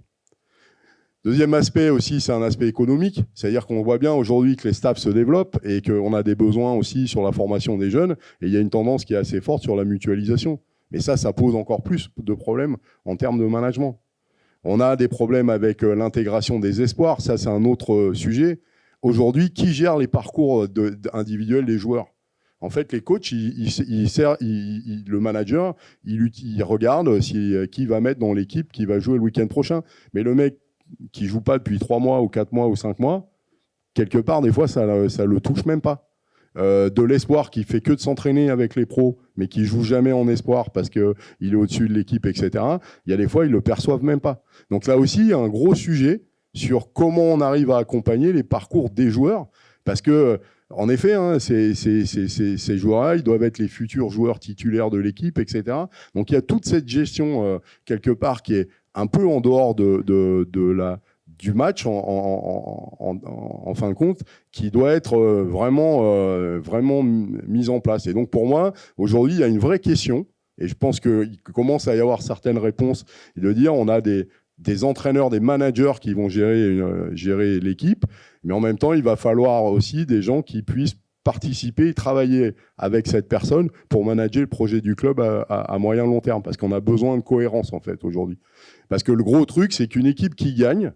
Deuxième aspect aussi, c'est un aspect économique, c'est-à-dire qu'on voit bien aujourd'hui que les staffs se développent et qu'on a des besoins aussi sur la formation des jeunes, et il y a une tendance qui est assez forte sur la mutualisation. Mais ça pose encore plus de problèmes en termes de management. On a des problèmes avec l'intégration des espoirs, ça c'est un autre sujet. Aujourd'hui, qui gère les parcours individuels des joueurs? En fait, les coachs, le manager, il regarde qui va mettre dans l'équipe qui va jouer le week-end prochain. Mais le mec qui joue pas depuis 3 mois ou 4 mois ou 5 mois, quelque part, des fois, ça le touche même pas. De l'espoir qui fait que de s'entraîner avec les pros, mais qui joue jamais en espoir parce qu'il est au-dessus de l'équipe, etc. Il y a des fois, ils le perçoivent même pas. Donc là aussi, il y a un gros sujet sur comment on arrive à accompagner les parcours des joueurs, parce que en effet, hein, ces joueurs-là, ils doivent être les futurs joueurs titulaires de l'équipe, etc. Donc il y a toute cette gestion quelque part qui est un peu en dehors du match en fin de compte, qui doit être vraiment mise en place. Et donc pour moi, aujourd'hui, il y a une vraie question, et je pense qu'il commence à y avoir certaines réponses, et de dire on a des entraîneurs, des managers qui vont gérer l'équipe, mais en même temps, il va falloir aussi des gens qui puissent participer, travailler avec cette personne pour manager le projet du club à moyen long terme, parce qu'on a besoin de cohérence en fait aujourd'hui. Parce que le gros truc, c'est qu'une équipe qui gagne,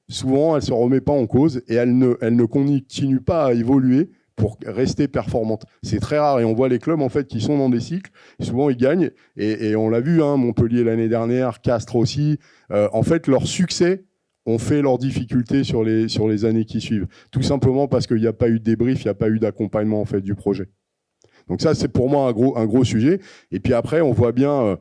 souvent elle se remet pas en cause et elle ne continue pas à évoluer pour rester performante. C'est très rare et on voit les clubs en fait qui sont dans des cycles, souvent ils gagnent et on l'a vu, hein, Montpellier l'année dernière, Castres aussi. En fait, leur succès ont fait leurs difficultés sur les années qui suivent. Tout simplement parce qu'il n'y a pas eu de débrief, il n'y a pas eu d'accompagnement en fait du projet. Donc ça, c'est pour moi un gros sujet. Et puis après, on voit bien,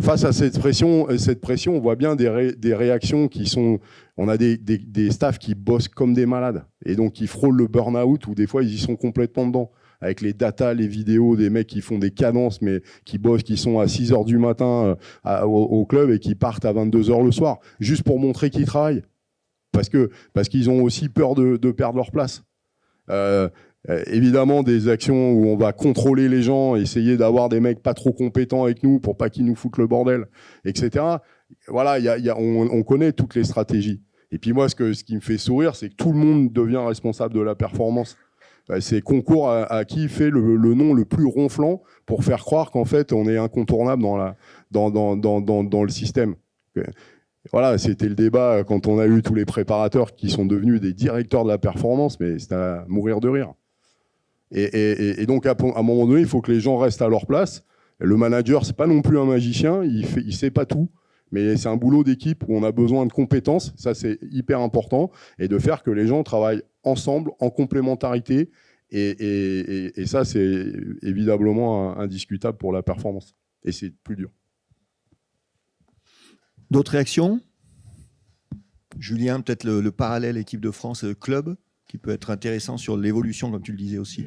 face à cette pression, on voit bien des réactions qui sont... On a des staffs qui bossent comme des malades et donc qui frôlent le burn-out ou des fois, ils y sont complètement dedans. Avec les datas, les vidéos, des mecs qui font des cadences, mais qui bossent, qui sont à 6h du matin au club et qui partent à 22h le soir, juste pour montrer qu'ils travaillent. Parce qu'ils ont aussi peur de perdre leur place. Évidemment, des actions où on va contrôler les gens, essayer d'avoir des mecs pas trop compétents avec nous pour pas qu'ils nous foutent le bordel, etc. Voilà, on connaît toutes les stratégies. Et puis moi, ce qui me fait sourire, c'est que tout le monde devient responsable de la performance. C'est concours à qui fait le nom le plus ronflant pour faire croire qu'en fait on est incontournable dans le système. Voilà, c'était le débat quand on a eu tous les préparateurs qui sont devenus des directeurs de la performance, mais c'était à mourir de rire. Et donc à un moment donné, il faut que les gens restent à leur place. Le manager, c'est pas non plus un magicien, il sait pas tout. Mais c'est un boulot d'équipe où on a besoin de compétences, ça c'est hyper important, et de faire que les gens travaillent ensemble, en complémentarité, et ça c'est évidemment indiscutable pour la performance. Et c'est plus dur. D'autres réactions? Julien, peut-être le parallèle équipe de France club, qui peut être intéressant sur l'évolution, comme tu le disais aussi,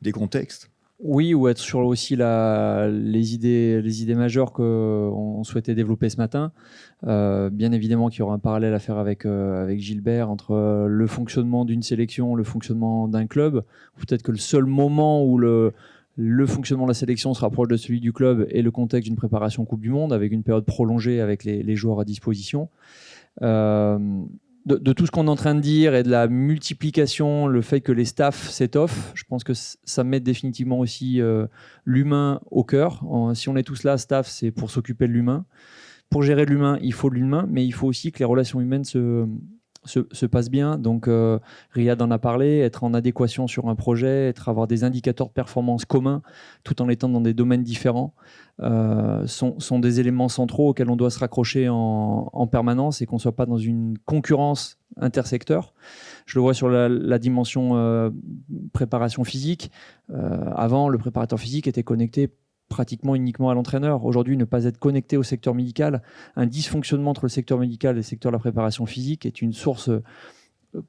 des contextes. Oui, ou être sur aussi les idées majeures qu'on souhaitait développer ce matin. Bien évidemment qu'il y aura un parallèle à faire avec Gilbert entre le fonctionnement d'une sélection, le fonctionnement d'un club. Peut-être que le seul moment où le fonctionnement de la sélection se rapproche de celui du club est le contexte d'une préparation Coupe du Monde, avec une période prolongée avec les joueurs à disposition. De tout ce qu'on est en train de dire et de la multiplication, le fait que les staffs s'étoffent, je pense que ça met définitivement aussi l'humain au cœur. Si on est tous là, staff, c'est pour s'occuper de l'humain. Pour gérer l'humain, il faut de l'humain, mais il faut aussi que les relations humaines se passent bien. Donc, Riyad en a parlé, être en adéquation sur un projet, avoir des indicateurs de performance communs, tout en étant dans des domaines différents, sont des éléments centraux auxquels on doit se raccrocher en permanence et qu'on ne soit pas dans une concurrence intersecteur. Je le vois sur la dimension préparation physique. Avant, le préparateur physique était connecté pratiquement uniquement à l'entraîneur. Aujourd'hui, ne pas être connecté au secteur médical, un dysfonctionnement entre le secteur médical et le secteur de la préparation physique est une source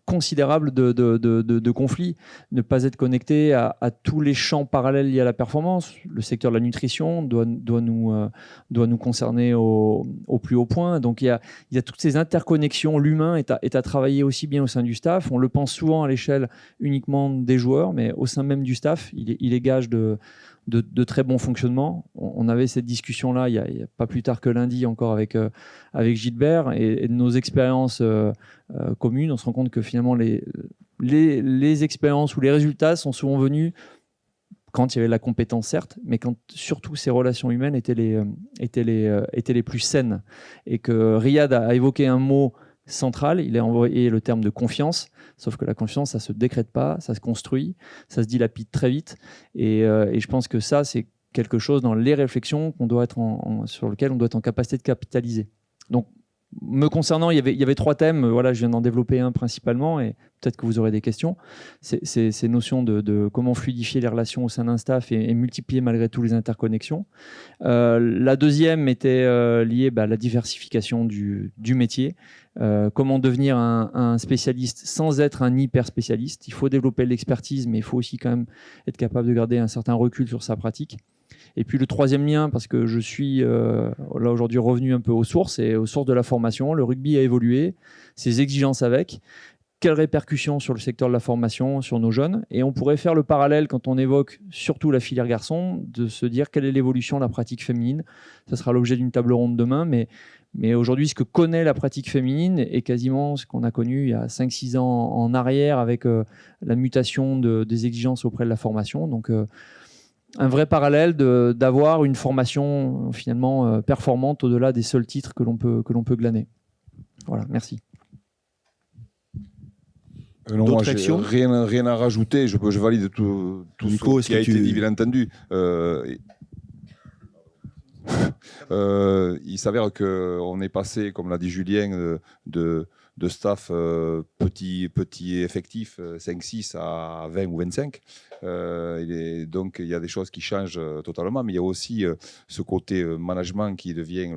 considérable de conflits. Ne pas être connecté à tous les champs parallèles liés à la performance. Le secteur de la nutrition doit nous concerner au plus haut point. Donc il y a toutes ces interconnexions. L'humain est à travailler aussi bien au sein du staff. On le pense souvent à l'échelle uniquement des joueurs, mais au sein même du staff, il est gage de très bon fonctionnement. On avait cette discussion-là il y a pas plus tard que lundi encore avec Gilbert et de nos expériences communes. On se rend compte que finalement les expériences ou les résultats sont souvent venus quand il y avait la compétence certes, mais quand surtout ces relations humaines étaient les plus saines. Et que Riyad a évoqué un mot central, il a envoyé le terme de confiance, sauf que la confiance, ça ne se décrète pas, ça se construit, ça se dilapide très vite, et je pense que ça, c'est quelque chose dans les réflexions qu'on doit être sur lequel on doit être en capacité de capitaliser. Donc, me concernant, il y avait 3 thèmes, voilà, je viens d'en développer un principalement, et peut-être que vous aurez des questions. C'est ces notions de comment fluidifier les relations au sein d'un staff et multiplier malgré tout les interconnexions. La deuxième était liée à la diversification du métier. Comment devenir un spécialiste sans être un hyper spécialiste. Il faut développer l'expertise, mais il faut aussi quand même être capable de garder un certain recul sur sa pratique. Et puis le troisième lien, parce que je suis là aujourd'hui revenu un peu aux sources et aux sources de la formation. Le rugby a évolué, ses exigences avec. quelles répercussions sur le secteur de la formation, sur nos jeunes. Et on pourrait faire le parallèle, quand on évoque surtout la filière garçon, de se dire quelle est l'évolution de la pratique féminine. Ça sera l'objet d'une table ronde demain, mais aujourd'hui, ce que connaît la pratique féminine est quasiment ce qu'on a connu il y a 5-6 ans en arrière avec la mutation des exigences auprès de la formation. Donc, un vrai parallèle d'avoir une formation finalement performante au-delà des seuls titres que l'on peut glaner. Voilà, merci. Non, moi, j'ai rien à rajouter. Je valide tout Nico, ce qui a été dit, bien entendu. Il s'avère qu'on est passé, comme l'a dit Julien, de staff petit effectif, 5-6 à 20 ou 25. Donc il y a des choses qui changent totalement, mais il y a aussi ce côté management qui devient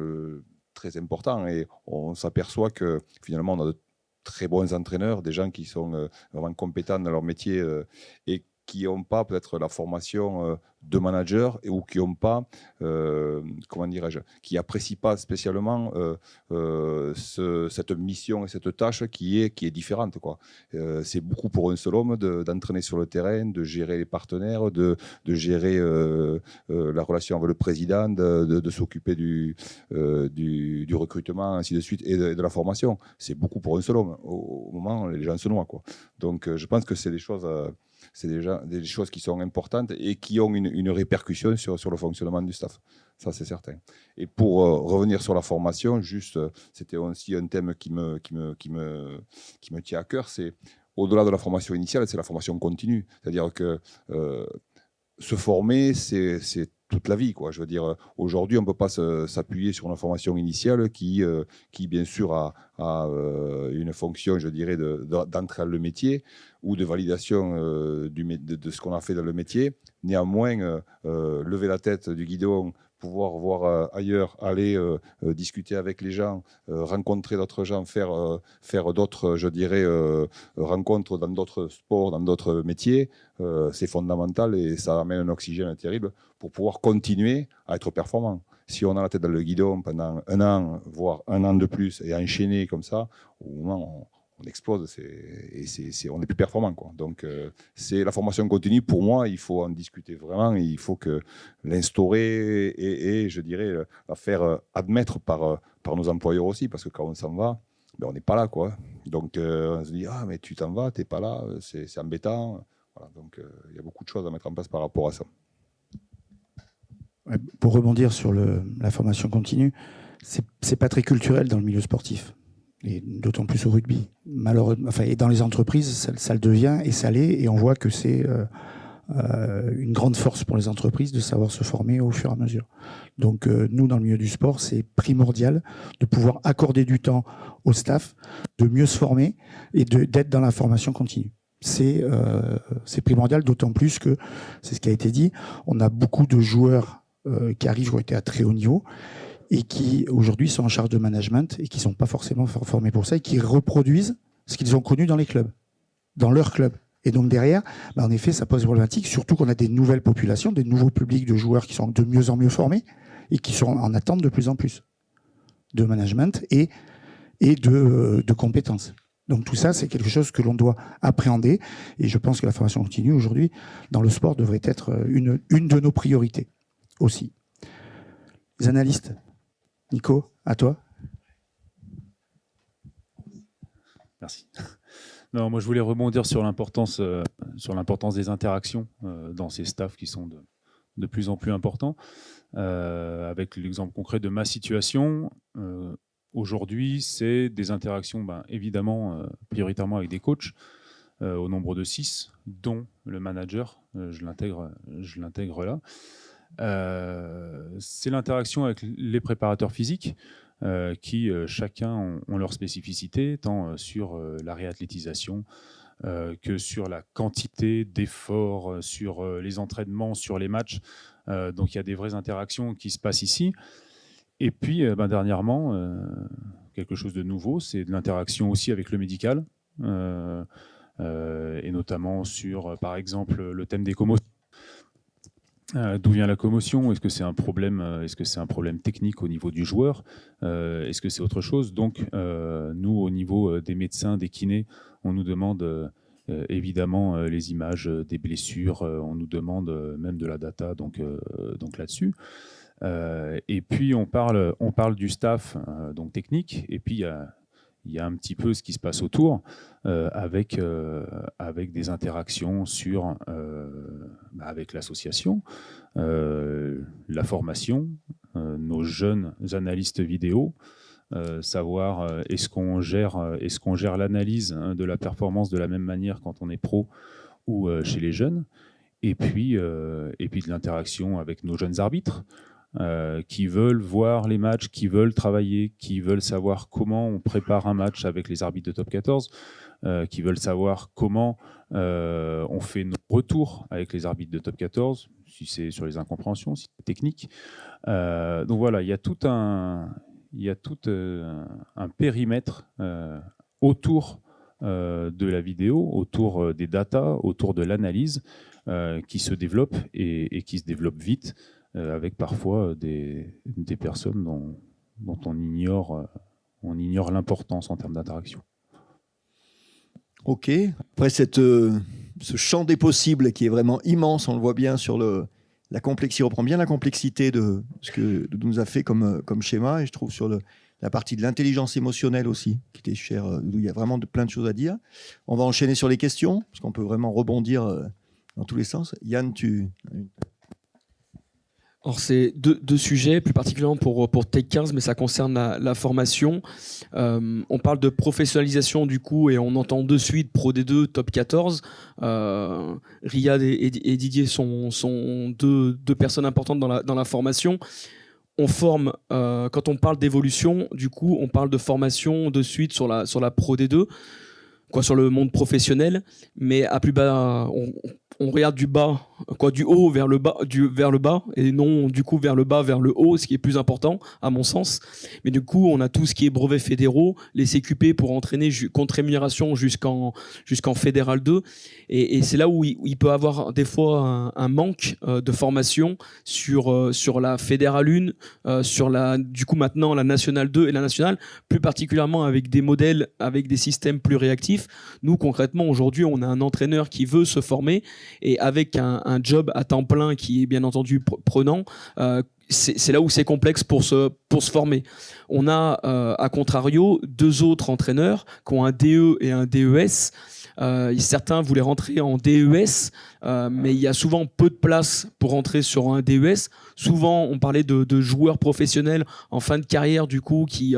très important, et on s'aperçoit que finalement on a de très bons entraîneurs, des gens qui sont vraiment compétents dans leur métier et qui n'ont pas peut-être la formation de manager ou qui n'ont pas, comment dirais-je, qui n'apprécient pas spécialement cette mission et cette tâche qui est différente, quoi. C'est beaucoup pour un seul homme d'entraîner sur le terrain, de gérer les partenaires, de gérer la relation avec le président, de s'occuper du recrutement, ainsi de suite, et de la formation. C'est beaucoup pour un seul homme. Au moment où les gens se noient, quoi. Donc je pense que c'est des choses... c'est déjà des choses qui sont importantes et qui ont une répercussion sur le fonctionnement du staff. Ça, c'est certain. Et pour revenir sur la formation, juste, c'était aussi un thème qui me tient à cœur, c'est au-delà de la formation initiale, c'est la formation continue. C'est-à-dire que se former, c'est toute la vie, quoi. Je veux dire, aujourd'hui, on ne peut pas s'appuyer sur une formation initiale qui bien sûr, a une fonction, je dirais, d'entrée dans le métier ou de validation de ce qu'on a fait dans le métier. Néanmoins, lever la tête du guidon, pouvoir voir ailleurs, aller discuter avec les gens, rencontrer d'autres gens, faire d'autres, je dirais, rencontres dans d'autres sports, dans d'autres métiers, c'est fondamental et ça amène un oxygène terrible pour pouvoir continuer à être performant. Si on a la tête dans le guidon pendant 1 an, voire 1 an de plus, et enchaîner comme ça, au moment on explose on n'est plus performant, quoi. Donc c'est la formation continue. Pour moi, il faut en discuter vraiment. Il faut que l'instaurer et je dirais la faire admettre par nos employeurs aussi, parce que quand on s'en va, ben, on n'est pas là, quoi. Donc on se dit mais tu t'en vas, t'es pas là, c'est embêtant. Voilà, donc il y a beaucoup de choses à mettre en place par rapport à ça. Pour rebondir sur la formation continue, c'est pas très culturel dans le milieu sportif. Et d'autant plus au rugby. Malheureusement, et dans les entreprises, ça le devient et ça l'est, et on voit que c'est une grande force pour les entreprises de savoir se former au fur et à mesure. Donc nous, dans le milieu du sport, c'est primordial de pouvoir accorder du temps au staff, de mieux se former et d'être dans la formation continue. C'est primordial, d'autant plus que, c'est ce qui a été dit, on a beaucoup de joueurs qui arrivent, qui ont été à très haut niveau, et qui aujourd'hui sont en charge de management et qui ne sont pas forcément formés pour ça et qui reproduisent ce qu'ils ont connu dans les clubs, dans leur club. Et donc derrière, en effet, ça pose problématique, surtout qu'on a des nouvelles populations, des nouveaux publics de joueurs qui sont de mieux en mieux formés et qui sont en attente de plus en plus de management et de compétences. Donc tout ça, c'est quelque chose que l'on doit appréhender, et je pense que la formation continue aujourd'hui dans le sport devrait être une de nos priorités aussi. Les analystes, Nico, à toi. Merci. Non, moi je voulais rebondir sur l'importance des interactions dans ces staffs qui sont de plus en plus importants. Avec l'exemple concret de ma situation, aujourd'hui, c'est des interactions, évidemment, prioritairement avec des coachs, au nombre de 6, dont le manager, je l'intègre là. C'est l'interaction avec les préparateurs physiques qui chacun ont leur spécificité, tant sur la réathlétisation que sur la quantité d'efforts, sur les entraînements, sur les matchs. Donc il y a des vraies interactions qui se passent ici. Et puis dernièrement, quelque chose de nouveau, c'est de l'interaction aussi avec le médical, et notamment sur, par exemple, le thème des commotions. D'où vient la commotion? Est-ce que c'est un problème, technique au niveau du joueur? Est-ce que c'est autre chose? Donc, nous, au niveau des médecins, des kinés, on nous demande évidemment les images des blessures, on nous demande même de la data, donc là-dessus. Et puis, on parle du staff donc technique, et puis il y a un petit peu ce qui se passe autour, avec des interactions avec l'association, la formation, nos jeunes analystes vidéo, savoir est-ce qu'on gère l'analyse de la performance de la même manière quand on est pro ou chez les jeunes, et puis de l'interaction avec nos jeunes arbitres, qui veulent voir les matchs, qui veulent travailler, qui veulent savoir comment on prépare un match avec les arbitres de top 14, qui veulent savoir comment on fait nos retours avec les arbitres de top 14, si c'est sur les incompréhensions, si c'est technique. Donc voilà, il y a tout un périmètre autour de la vidéo, autour des datas, autour de l'analyse, qui se développe et qui se développe vite, avec parfois des personnes dont on ignore l'importance en termes d'interaction. Ok. Après ce champ des possibles qui est vraiment immense, on le voit bien sur la complexité, on reprend bien la complexité de ce que nous a fait comme schéma, et je trouve sur la partie de l'intelligence émotionnelle aussi, qui était chère, où il y a vraiment plein de choses à dire. On va enchaîner sur les questions, parce qu'on peut vraiment rebondir dans tous les sens. Yann, Alors c'est deux sujets, plus particulièrement pour Tech 15, mais ça concerne la formation. On parle de professionnalisation du coup, et on entend de suite Pro D2, Top 14. Riyad et Didier sont deux personnes importantes dans la formation. On forme, quand on parle d'évolution, du coup, on parle de formation de suite sur la Pro D2, sur le monde professionnel, mais à plus bas, on regarde du bas, du haut vers le bas, et non du coup vers le bas vers le haut, ce qui est plus important à mon sens. Mais du coup, on a tout ce qui est brevets fédéraux, les CQP pour entraîner contre rémunération jusqu'en fédéral 2, et c'est là où il peut avoir des fois un manque de formation sur la fédérale 1, sur du coup maintenant la nationale 2 et la nationale, plus particulièrement avec des modèles, avec des systèmes plus réactifs. Nous concrètement aujourd'hui, on a un entraîneur qui veut se former, et avec un job à temps plein qui est bien entendu prenant, c'est là où c'est complexe pour se former. On a, à contrario, deux autres entraîneurs qui ont un DE et un DES. Certains voulaient rentrer en DES, mais il y a souvent peu de place pour rentrer sur un DES. Souvent, on parlait de joueurs professionnels en fin de carrière, du coup, qui,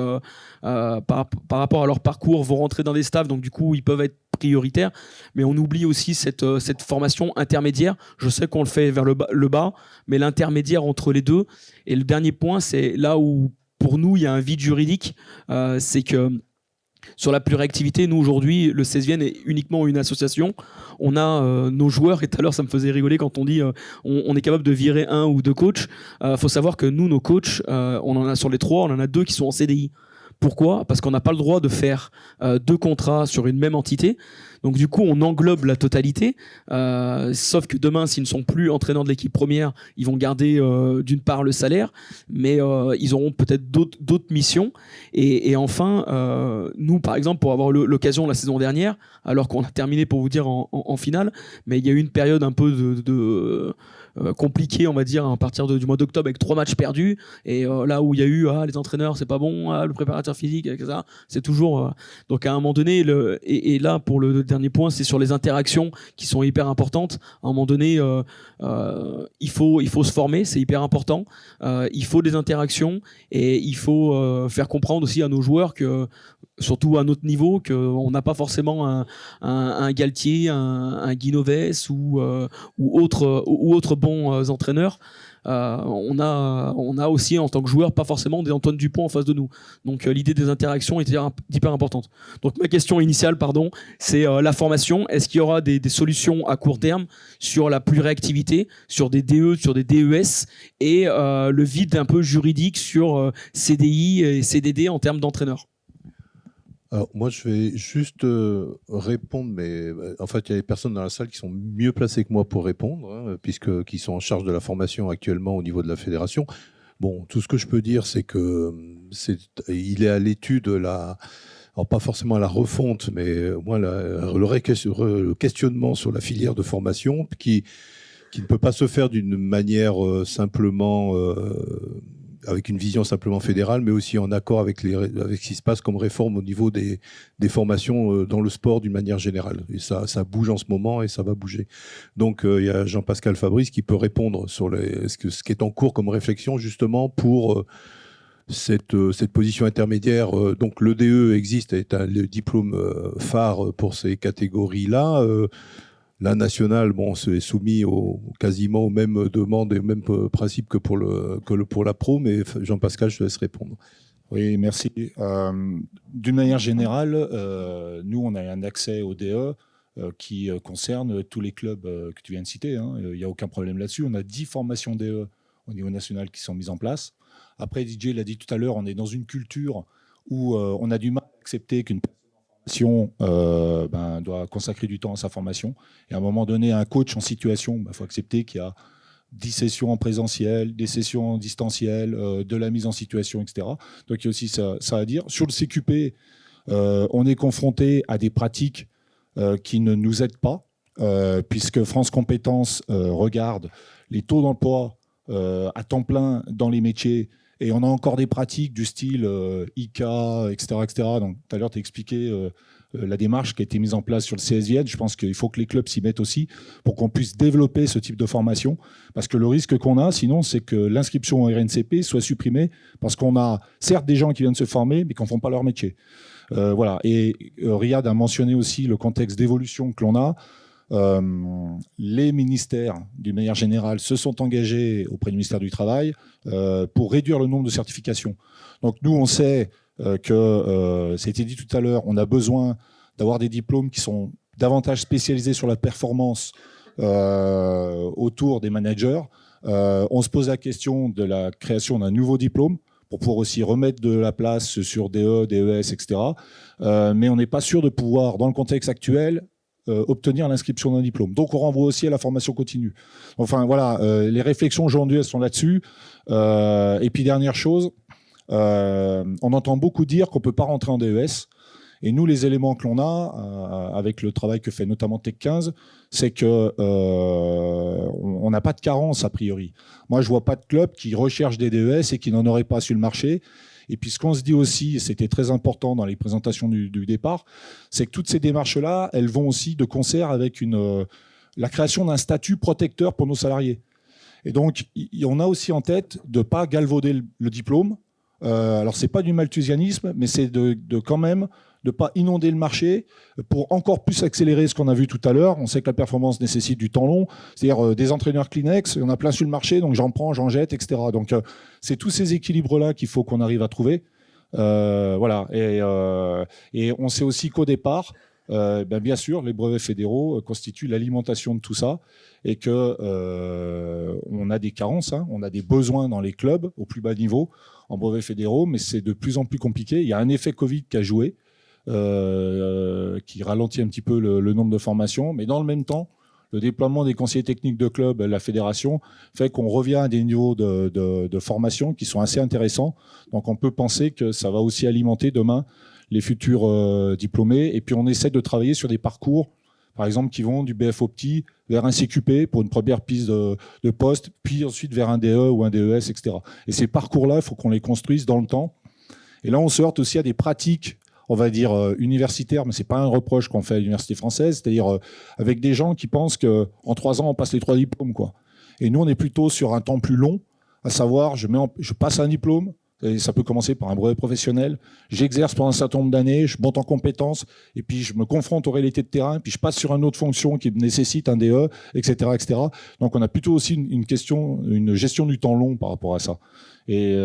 par rapport à leur parcours, vont rentrer dans des staffs, donc du coup, ils peuvent être prioritaires. Mais on oublie aussi cette formation intermédiaire. Je sais qu'on le fait vers le bas, mais l'intermédiaire entre les deux. Et le dernier point, c'est là où, pour nous, il y a un vide juridique, c'est que sur la pluriactivité, nous aujourd'hui, le 16e est uniquement une association. On a nos joueurs, et tout à l'heure ça me faisait rigoler quand on dit on est capable de virer un ou deux coachs. Faut savoir que nous, nos coachs, on en a sur les 3, on en a 2 qui sont en CDI. Pourquoi ? Parce qu'on n'a pas le droit de faire 2 contrats sur une même entité. Donc du coup, on englobe la totalité. Sauf que demain, s'ils ne sont plus entraîneurs de l'équipe première, ils vont garder d'une part le salaire, mais ils auront peut-être d'autres missions. Et enfin, nous, par exemple, pour avoir l'occasion la saison dernière, alors qu'on a terminé, pour vous dire, en finale, mais il y a eu une période un peu compliquée, on va dire, à partir du mois d'octobre, avec 3 matchs perdus. Et là où il y a eu les entraîneurs, c'est pas bon, le préparateur physique, etc. C'est toujours... donc à un moment donné, et là, pour le dernier point, c'est sur les interactions qui sont hyper importantes. À un moment donné, il faut se former, c'est hyper important. Il faut des interactions, et il faut faire comprendre aussi à nos joueurs que, surtout à notre niveau, qu'on n'a pas forcément un Galtier, un Guinoves ou autres bons entraîneurs. On a aussi, en tant que joueur, pas forcément des Antoine Dupont en face de nous. Donc l'idée des interactions est hyper importante. Donc ma question initiale, c'est la formation. Est-ce qu'il y aura des solutions à court terme sur la pluriactivité, sur des DE, sur des DES, et le vide un peu juridique sur CDI et CDD en termes d'entraîneurs? Alors, moi, je vais juste répondre, mais en fait, il y a des personnes dans la salle qui sont mieux placées que moi pour répondre, hein, qui sont en charge de la formation actuellement au niveau de la fédération. Bon, tout ce que je peux dire, c'est que il est à l'étude alors pas forcément à la refonte, mais moi, le questionnement sur la filière de formation qui ne peut pas se faire d'une manière simplement avec une vision simplement fédérale, mais aussi en accord avec ce qui se passe comme réforme au niveau des formations dans le sport d'une manière générale. Et ça bouge en ce moment et ça va bouger. Donc il y a Jean-Pascal Fabrice qui peut répondre sur ce qui est en cours comme réflexion justement pour cette position intermédiaire. Donc le DE existe, est le diplôme phare pour ces catégories-là. La nationale, bon, c'est soumis quasiment aux mêmes demandes et aux mêmes principes que pour la pro, mais Jean-Pascal, je te laisse répondre. Oui, merci. D'une manière générale, nous, on a un accès au DE qui concerne tous les clubs que tu viens de citer. Il n'y a aucun problème là-dessus. On a 10 formations DE au niveau national qui sont mises en place. Après, DJ l'a dit tout à l'heure, on est dans une culture où on a du mal à accepter qu'une doit consacrer du temps à sa formation. Et à un moment donné, un coach en situation, faut accepter qu'il y a 10 sessions en présentiel, des sessions en distanciel, de la mise en situation, etc. Donc il y a aussi ça à dire. Sur le CQP, on est confronté à des pratiques qui ne nous aident pas, puisque France Compétences regarde les taux d'emploi à temps plein dans les métiers. Et on a encore des pratiques du style ICA, etc., etc. Donc, tout à l'heure, tu as expliqué la démarche qui a été mise en place sur le CSVN. Je pense qu'il faut que les clubs s'y mettent aussi pour qu'on puisse développer ce type de formation. Parce que le risque qu'on a, sinon, c'est que l'inscription au RNCP soit supprimée parce qu'on a certes des gens qui viennent se former, mais qui n'en font pas leur métier. Voilà. Et Riyad a mentionné aussi le contexte d'évolution que l'on a. Les ministères, d'une manière générale, se sont engagés auprès du ministère du Travail pour réduire le nombre de certifications. Donc nous, on sait que, ça a été dit tout à l'heure, on a besoin d'avoir des diplômes qui sont davantage spécialisés sur la performance autour des managers. On se pose la question de la création d'un nouveau diplôme pour pouvoir aussi remettre de la place sur DE, DES, etc. Mais on n'est pas sûr de pouvoir, dans le contexte actuel, obtenir l'inscription d'un diplôme. Donc on renvoie aussi à la formation continue. Enfin voilà, les réflexions aujourd'hui, elles sont là-dessus. Et puis dernière chose, on entend beaucoup dire qu'on ne peut pas rentrer en DES. Et nous, les éléments que l'on a, avec le travail que fait notamment Tech 15, c'est qu'on n'a pas de carence a priori. Moi, je ne vois pas de club qui recherche des DES et qui n'en aurait pas sur le marché. Et puis ce qu'on se dit aussi, et c'était très important dans les présentations du départ, c'est que toutes ces démarches-là, elles vont aussi de concert avec la création d'un statut protecteur pour nos salariés. Et donc, on a aussi en tête de ne pas galvauder le diplôme. Alors, ce n'est pas du malthusianisme, mais c'est de quand même de ne pas inonder le marché pour encore plus accélérer ce qu'on a vu tout à l'heure. On sait que la performance nécessite du temps long, c'est-à-dire des entraîneurs Kleenex, il y en a plein sur le marché, donc j'en prends, j'en jette, etc. Donc c'est tous ces équilibres-là qu'il faut qu'on arrive à trouver. Voilà. Et on sait aussi qu'au départ, bien sûr, les brevets fédéraux constituent l'alimentation de tout ça et que on a des carences, on a des besoins dans les clubs au plus bas niveau en brevets fédéraux, mais c'est de plus en plus compliqué. Il y a un effet Covid qui a joué, qui ralentit un petit peu le nombre de formations, mais dans le même temps, le déploiement des conseillers techniques de club, la fédération, fait qu'on revient à des niveaux de formation qui sont assez intéressants. Donc on peut penser que ça va aussi alimenter demain les futurs diplômés. Et puis on essaie de travailler sur des parcours, par exemple, qui vont du BF Opti vers un CQP pour une première piste de poste, puis ensuite vers un DE ou un DES, etc. Et ces parcours-là, il faut qu'on les construise dans le temps. Et là, on se heurte aussi à des pratiques, on va dire, universitaires, mais ce n'est pas un reproche qu'on fait à l'université française, c'est-à-dire avec des gens qui pensent qu'en 3 ans, on passe les 3 diplômes, quoi. Et nous, on est plutôt sur un temps plus long, à savoir, je passe un diplôme, et ça peut commencer par un brevet professionnel, j'exerce pendant un certain nombre d'années, je monte en compétences, et puis je me confronte aux réalités de terrain, puis je passe sur une autre fonction qui nécessite un DE, etc., etc. Donc on a plutôt aussi une gestion du temps long par rapport à ça. Et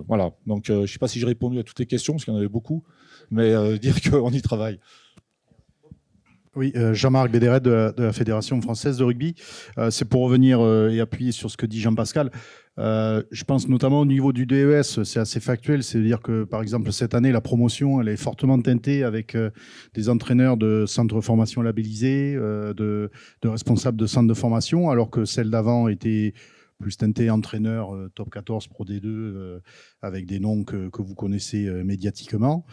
voilà, donc je ne sais pas si j'ai répondu à toutes les questions, parce qu'il y en avait beaucoup, mais dire qu'on y travaille. Oui, Jean-Marc Bédéret de la Fédération française de rugby. C'est pour revenir et appuyer sur ce que dit Jean-Pascal. Je pense notamment au niveau du DES, c'est assez factuel. C'est-à-dire que, par exemple, cette année, la promotion, elle est fortement teintée avec des entraîneurs de centres de formation labellisés, de responsables de centres de formation, alors que celle d'avant était plus teintée entraîneur top 14 Pro D2 avec des noms que vous connaissez médiatiquement.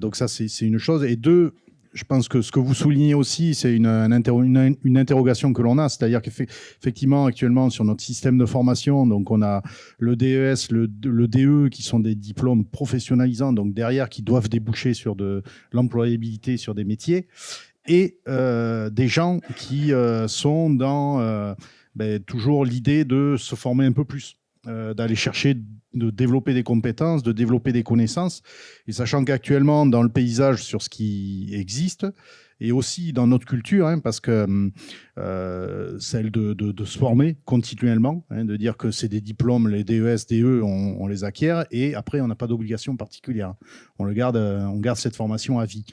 Donc ça, c'est une chose. Et deux, je pense que ce que vous soulignez aussi, c'est une interrogation que l'on a, c'est-à-dire qu'effectivement, actuellement, sur notre système de formation, donc on a le DES, le DE, qui sont des diplômes professionnalisants, donc derrière, qui doivent déboucher sur de l'employabilité sur des métiers, et des gens qui sont dans toujours l'idée de se former un peu plus, d'aller chercher, de développer des compétences, de développer des connaissances. Et sachant qu'actuellement, dans le paysage sur ce qui existe, et aussi dans notre culture, parce que celle de se former continuellement, de dire que c'est des diplômes, les DES, DE, on les acquiert, et après, on n'a pas d'obligation particulière. On garde cette formation à vie.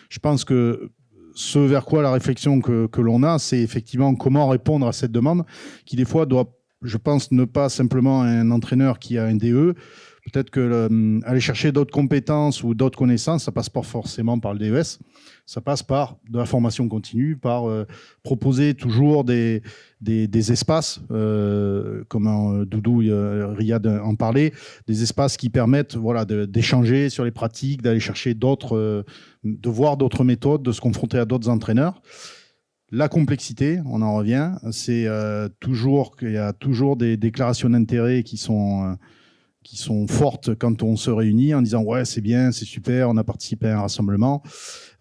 Je pense que ce vers quoi la réflexion que l'on a, c'est effectivement comment répondre à cette demande qui, des fois, doit, je pense, ne pas simplement un entraîneur qui a un DE. Peut-être que aller chercher d'autres compétences ou d'autres connaissances, ça passe pas forcément par le DES. Ça passe par de la formation continue, par proposer toujours des espaces, comme Doudou, Riyad en parlait, des espaces qui permettent d'échanger sur les pratiques, d'aller chercher d'autres, de voir d'autres méthodes, de se confronter à d'autres entraîneurs. La complexité, on en revient, c'est toujours qu'il y a toujours des déclarations d'intérêt qui sont fortes quand on se réunit en disant ouais, c'est bien, c'est super, on a participé à un rassemblement.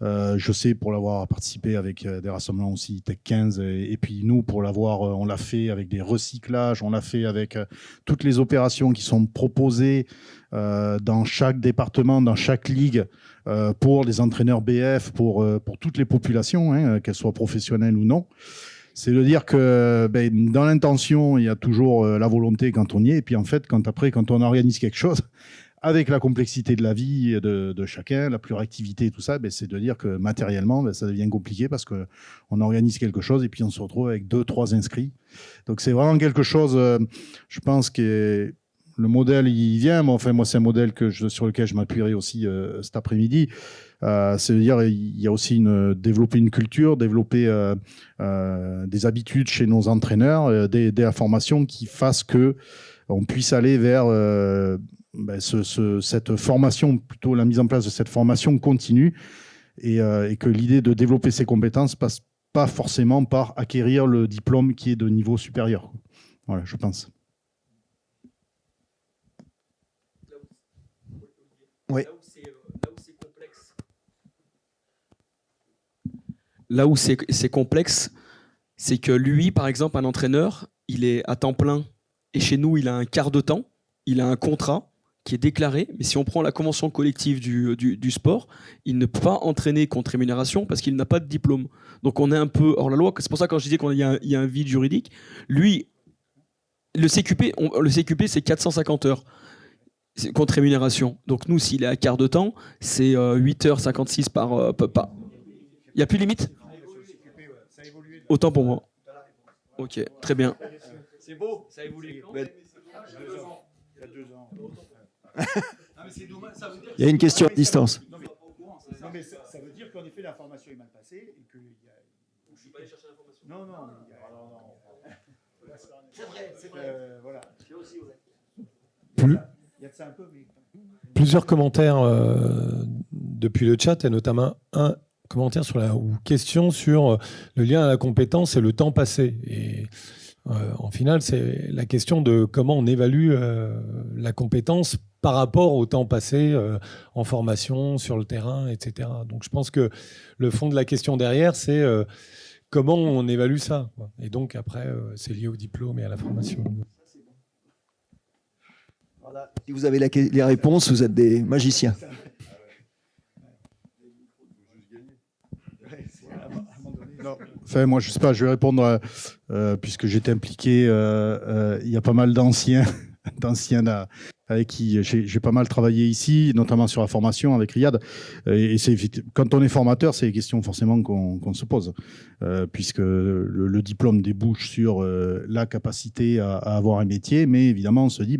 Je sais, pour l'avoir participé avec des rassemblements aussi Tech 15, et puis nous, pour l'avoir, on l'a fait avec des recyclages, on l'a fait avec toutes les opérations qui sont proposées dans chaque département, dans chaque ligue, pour les entraîneurs BF, pour toutes les populations, qu'elles soient professionnelles ou non. C'est de dire que dans l'intention, il y a toujours la volonté quand on y est. Et puis en fait, quand on organise quelque chose, avec la complexité de la vie de chacun, la pluriactivité, tout ça, c'est de dire que matériellement, ça devient compliqué parce qu'on organise quelque chose et puis on se retrouve avec 2-3 inscrits. Donc c'est vraiment quelque chose, je pense que le modèle, il vient. Moi, c'est un modèle sur lequel je m'appuierai aussi cet après-midi. C'est-à-dire, il y a aussi développer une culture, développer des habitudes chez nos entraîneurs, des formation qui fassent que on puisse aller vers cette formation, plutôt la mise en place de cette formation continue, et que l'idée de développer ces compétences passe pas forcément par acquérir le diplôme qui est de niveau supérieur. Voilà, je pense. Oui. Là où c'est complexe, c'est que lui, par exemple, un entraîneur, il est à temps plein et chez nous, il a un quart de temps, il a un contrat qui est déclaré, mais si on prend la convention collective du sport, il ne peut pas entraîner contre rémunération parce qu'il n'a pas de diplôme. Donc on est un peu hors la loi. C'est pour ça que quand je disais qu'il y a un vide juridique, lui, le CQP c'est 450 heures. Contre rémunération. Donc nous, s'il est à quart de temps, c'est 8h56 par... Il n'y a plus de limite ? Autant pour moi. Ok, très bien. C'est beau. Ça a évolué. Il y a 2 ans. Il y a une question à distance. Non, mais ça veut dire qu'en effet, l'information est mal passée et qu'il y a... Je ne suis pas allé chercher l'information. Non. C'est vrai. Voilà. Il y a de ça un peu, mais... Plusieurs commentaires depuis le chat, et notamment un commentaire ou question sur le lien à la compétence et le temps passé. Et en final, c'est la question de comment on évalue la compétence par rapport au temps passé en formation, sur le terrain, etc. Donc je pense que le fond de la question derrière, c'est comment on évalue ça, quoi. Et donc après, c'est lié au diplôme et à la formation. Voilà. Si vous avez les réponses, vous êtes des magiciens. Non. Enfin, moi, je sais pas, je vais répondre, puisque j'étais impliqué, il y a pas mal d'anciens d'anciens avec qui j'ai pas mal travaillé ici, notamment sur la formation avec Riyad. Et quand on est formateur, c'est des questions forcément qu'on se pose, puisque le diplôme débouche sur la capacité à avoir un métier, mais évidemment on se dit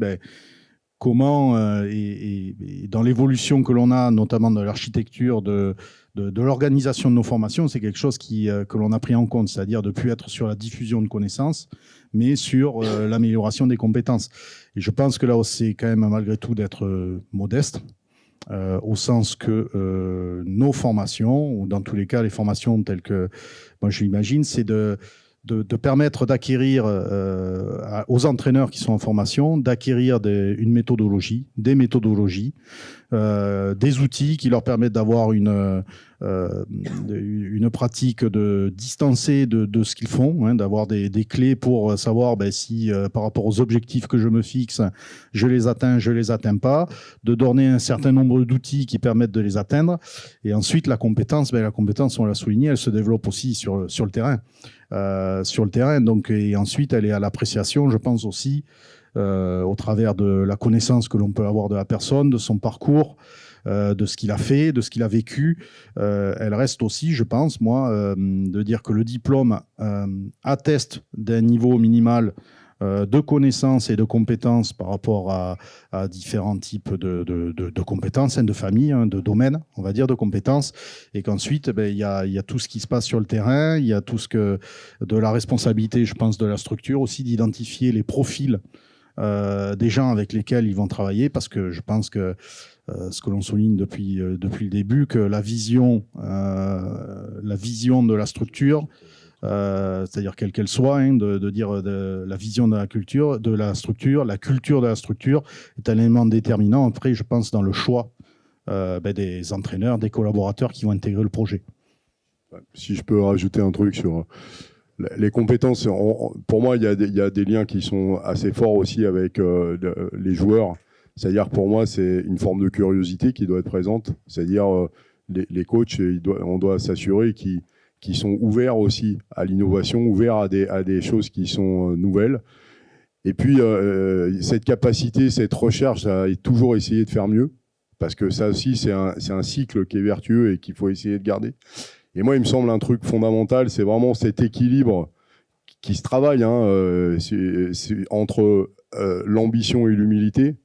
comment, et dans l'évolution que l'on a, notamment dans l'architecture de l'organisation de nos formations, c'est quelque chose que l'on a pris en compte, c'est-à-dire de ne plus être sur la diffusion de connaissances, mais sur l'amélioration des compétences. Et je pense que là, c'est quand même malgré tout d'être modeste, au sens que nos formations, ou dans tous les cas les formations telles que moi je l'imagine, c'est de permettre d'acquérir aux entraîneurs qui sont en formation, d'acquérir une méthodologie, des méthodologies, des outils qui leur permettent d'avoir une pratique distancée de ce qu'ils font, hein, d'avoir des clés pour savoir si par rapport aux objectifs que je me fixe, je les atteins pas, de donner un certain nombre d'outils qui permettent de les atteindre. Et ensuite, la compétence, on l'a souligné, elle se développe aussi sur le terrain. Donc, et ensuite, elle est à l'appréciation, je pense aussi, au travers de la connaissance que l'on peut avoir de la personne, de son parcours, de ce qu'il a fait, de ce qu'il a vécu. Elle reste aussi, je pense, moi, de dire que le diplôme atteste d'un niveau minimal de connaissances et de compétences par rapport à différents types de compétences, de familles, de domaines, on va dire, de compétences, et qu'ensuite, il y a tout ce qui se passe sur le terrain, il y a tout de la responsabilité, je pense, de la structure, aussi d'identifier les profils des gens avec lesquels ils vont travailler, parce que je pense que ce que l'on souligne depuis le début, que la vision de la structure, c'est-à-dire quelle qu'elle soit, hein, de dire la vision de la culture, de la structure, la culture de la structure est un élément déterminant, après, je pense, dans le choix des entraîneurs, des collaborateurs qui vont intégrer le projet. Si je peux rajouter un truc sur les compétences, pour moi, il y a des liens qui sont assez forts aussi avec les joueurs. C'est-à-dire, pour moi, c'est une forme de curiosité qui doit être présente. C'est-à-dire, les coachs, on doit s'assurer qu'ils sont ouverts aussi à l'innovation, ouverts à des choses qui sont nouvelles. Et puis, cette capacité, cette recherche à toujours essayer de faire mieux, parce que ça aussi, c'est un cycle qui est vertueux et qu'il faut essayer de garder. Et moi, il me semble un truc fondamental, c'est vraiment cet équilibre qui se travaille entre l'ambition et l'humilité,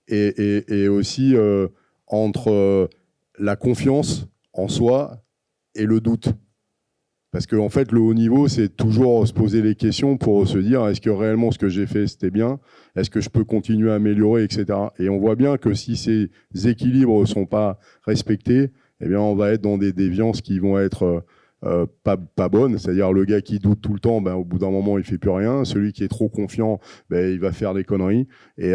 et aussi entre la confiance en soi et le doute. Parce qu'en fait, le haut niveau, c'est toujours se poser les questions pour se dire, est-ce que réellement ce que j'ai fait, c'était bien? Est-ce que je peux continuer à améliorer, etc. Et on voit bien que si ces équilibres ne sont pas respectés, eh bien, on va être dans des déviances qui vont être pas bonnes. C'est-à-dire le gars qui doute tout le temps, au bout d'un moment, il ne fait plus rien. Celui qui est trop confiant, il va faire des conneries. Et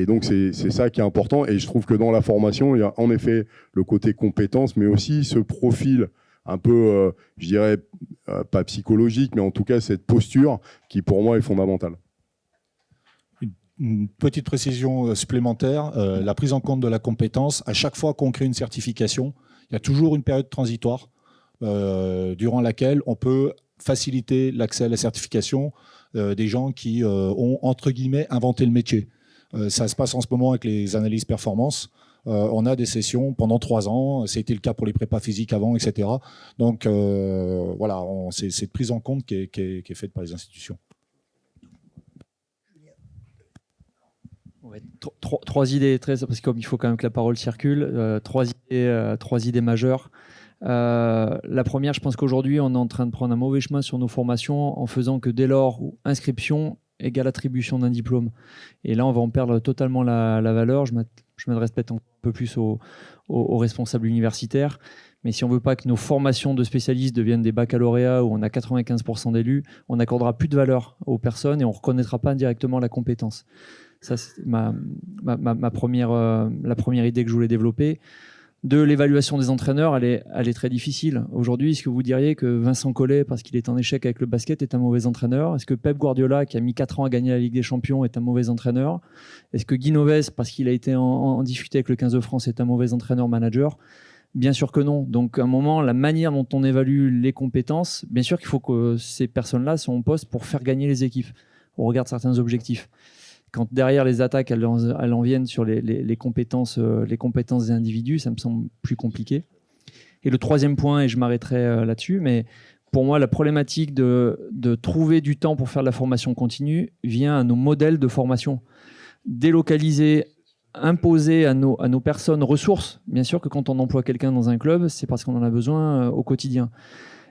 donc, c'est ça qui est important. Et je trouve que dans la formation, il y a en effet le côté compétence, mais aussi ce profil un peu, je dirais, pas psychologique, mais en tout cas cette posture qui pour moi est fondamentale. Une petite précision supplémentaire, la prise en compte de la compétence, à chaque fois qu'on crée une certification, il y a toujours une période transitoire durant laquelle on peut faciliter l'accès à la certification des gens qui ont, entre guillemets, inventé le métier. Ça se passe en ce moment avec les analyses performance. On a des sessions pendant 3 ans, c'était le cas pour les prépas physiques avant, etc. Donc voilà, c'est cette prise en compte qui est faite par les institutions. Ouais, trois idées, parce que comme il faut quand même que la parole circule, trois idées majeures. La première, je pense qu'aujourd'hui, on est en train de prendre un mauvais chemin sur nos formations en faisant que dès lors où inscription égale attribution d'un diplôme. Et là, on va en perdre totalement la valeur. Je m'adresse peut-être un peu plus aux responsables universitaires. Mais si on ne veut pas que nos formations de spécialistes deviennent des baccalauréats où on a 95% d'élus, on n'accordera plus de valeur aux personnes et on ne reconnaîtra pas indirectement la compétence. Ça, c'est la première idée que je voulais développer. L'évaluation des entraîneurs, elle est très difficile. Aujourd'hui, est-ce que vous diriez que Vincent Collet, parce qu'il est en échec avec le basket, est un mauvais entraîneur? Est-ce que Pep Guardiola, qui a mis 4 ans à gagner la Ligue des Champions, est un mauvais entraîneur? Est-ce que Guy Novès, parce qu'il a été en difficulté avec le 15 de France, est un mauvais entraîneur-manager? Bien sûr que non. Donc, à un moment, la manière dont on évalue les compétences, bien sûr qu'il faut que ces personnes-là soient en poste pour faire gagner les équipes au regard de certains objectifs. Quand derrière les attaques, elles en viennent sur les compétences des individus, ça me semble plus compliqué. Et le troisième point, et je m'arrêterai là-dessus, mais pour moi, la problématique de trouver du temps pour faire de la formation continue vient à nos modèles de formation. Délocaliser, imposer à nos personnes ressources. Bien sûr que quand on emploie quelqu'un dans un club, c'est parce qu'on en a besoin au quotidien.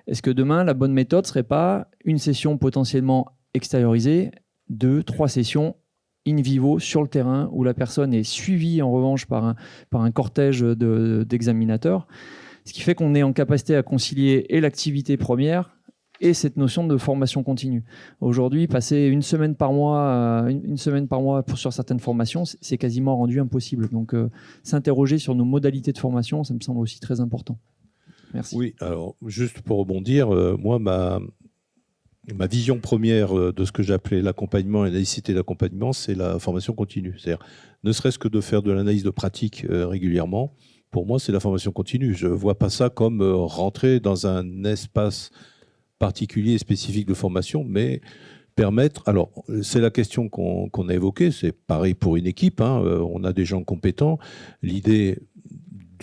Est-ce que demain, la bonne méthode ne serait pas une session potentiellement extériorisée, 2, 3 sessions in vivo sur le terrain où la personne est suivie en revanche par un cortège d'examinateurs, ce qui fait qu'on est en capacité à concilier et l'activité première et cette notion de formation continue. Aujourd'hui, passer une semaine par mois sur certaines formations, c'est quasiment rendu impossible. Donc, s'interroger sur nos modalités de formation, ça me semble aussi très important. Merci. Oui, alors juste pour rebondir, moi, ma vision première de ce que j'appelais l'accompagnement et la nécessité d'accompagnement, c'est la formation continue. C'est-à-dire, ne serait-ce que de faire de l'analyse de pratique régulièrement, pour moi, c'est la formation continue. Je ne vois pas ça comme rentrer dans un espace particulier et spécifique de formation, mais permettre... Alors, c'est la question qu'on a évoquée, c'est pareil pour une équipe, hein, on a des gens compétents. L'idée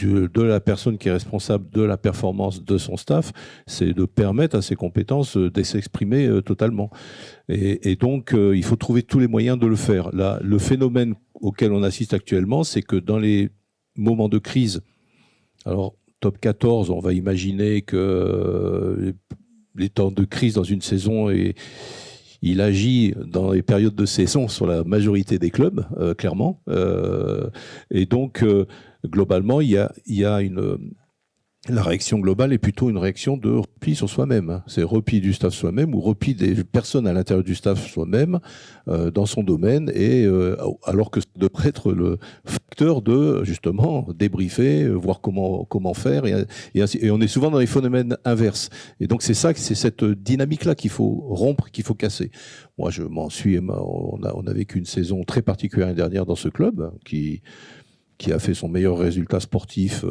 de la personne qui est responsable de la performance de son staff, c'est de permettre à ses compétences de s'exprimer totalement. Et donc, il faut trouver tous les moyens de le faire. Là, le phénomène auquel on assiste actuellement, c'est que dans les moments de crise, alors top 14, on va imaginer que les temps de crise dans une saison, il agit dans les périodes de saison sur la majorité des clubs, clairement. Et donc, globalement, il y a la réaction globale est plutôt une réaction de repli sur soi-même. C'est repli du staff soi-même ou repli des personnes à l'intérieur du staff soi-même dans son domaine, et alors que ça devrait être le facteur de justement débriefer, voir comment faire, et on est souvent dans les phénomènes inverses. Et donc c'est cette dynamique-là qu'il faut rompre, qu'il faut casser. Moi, je m'en suis. On a vécu une saison très particulière l'année dernière dans ce club qui a fait son meilleur résultat sportif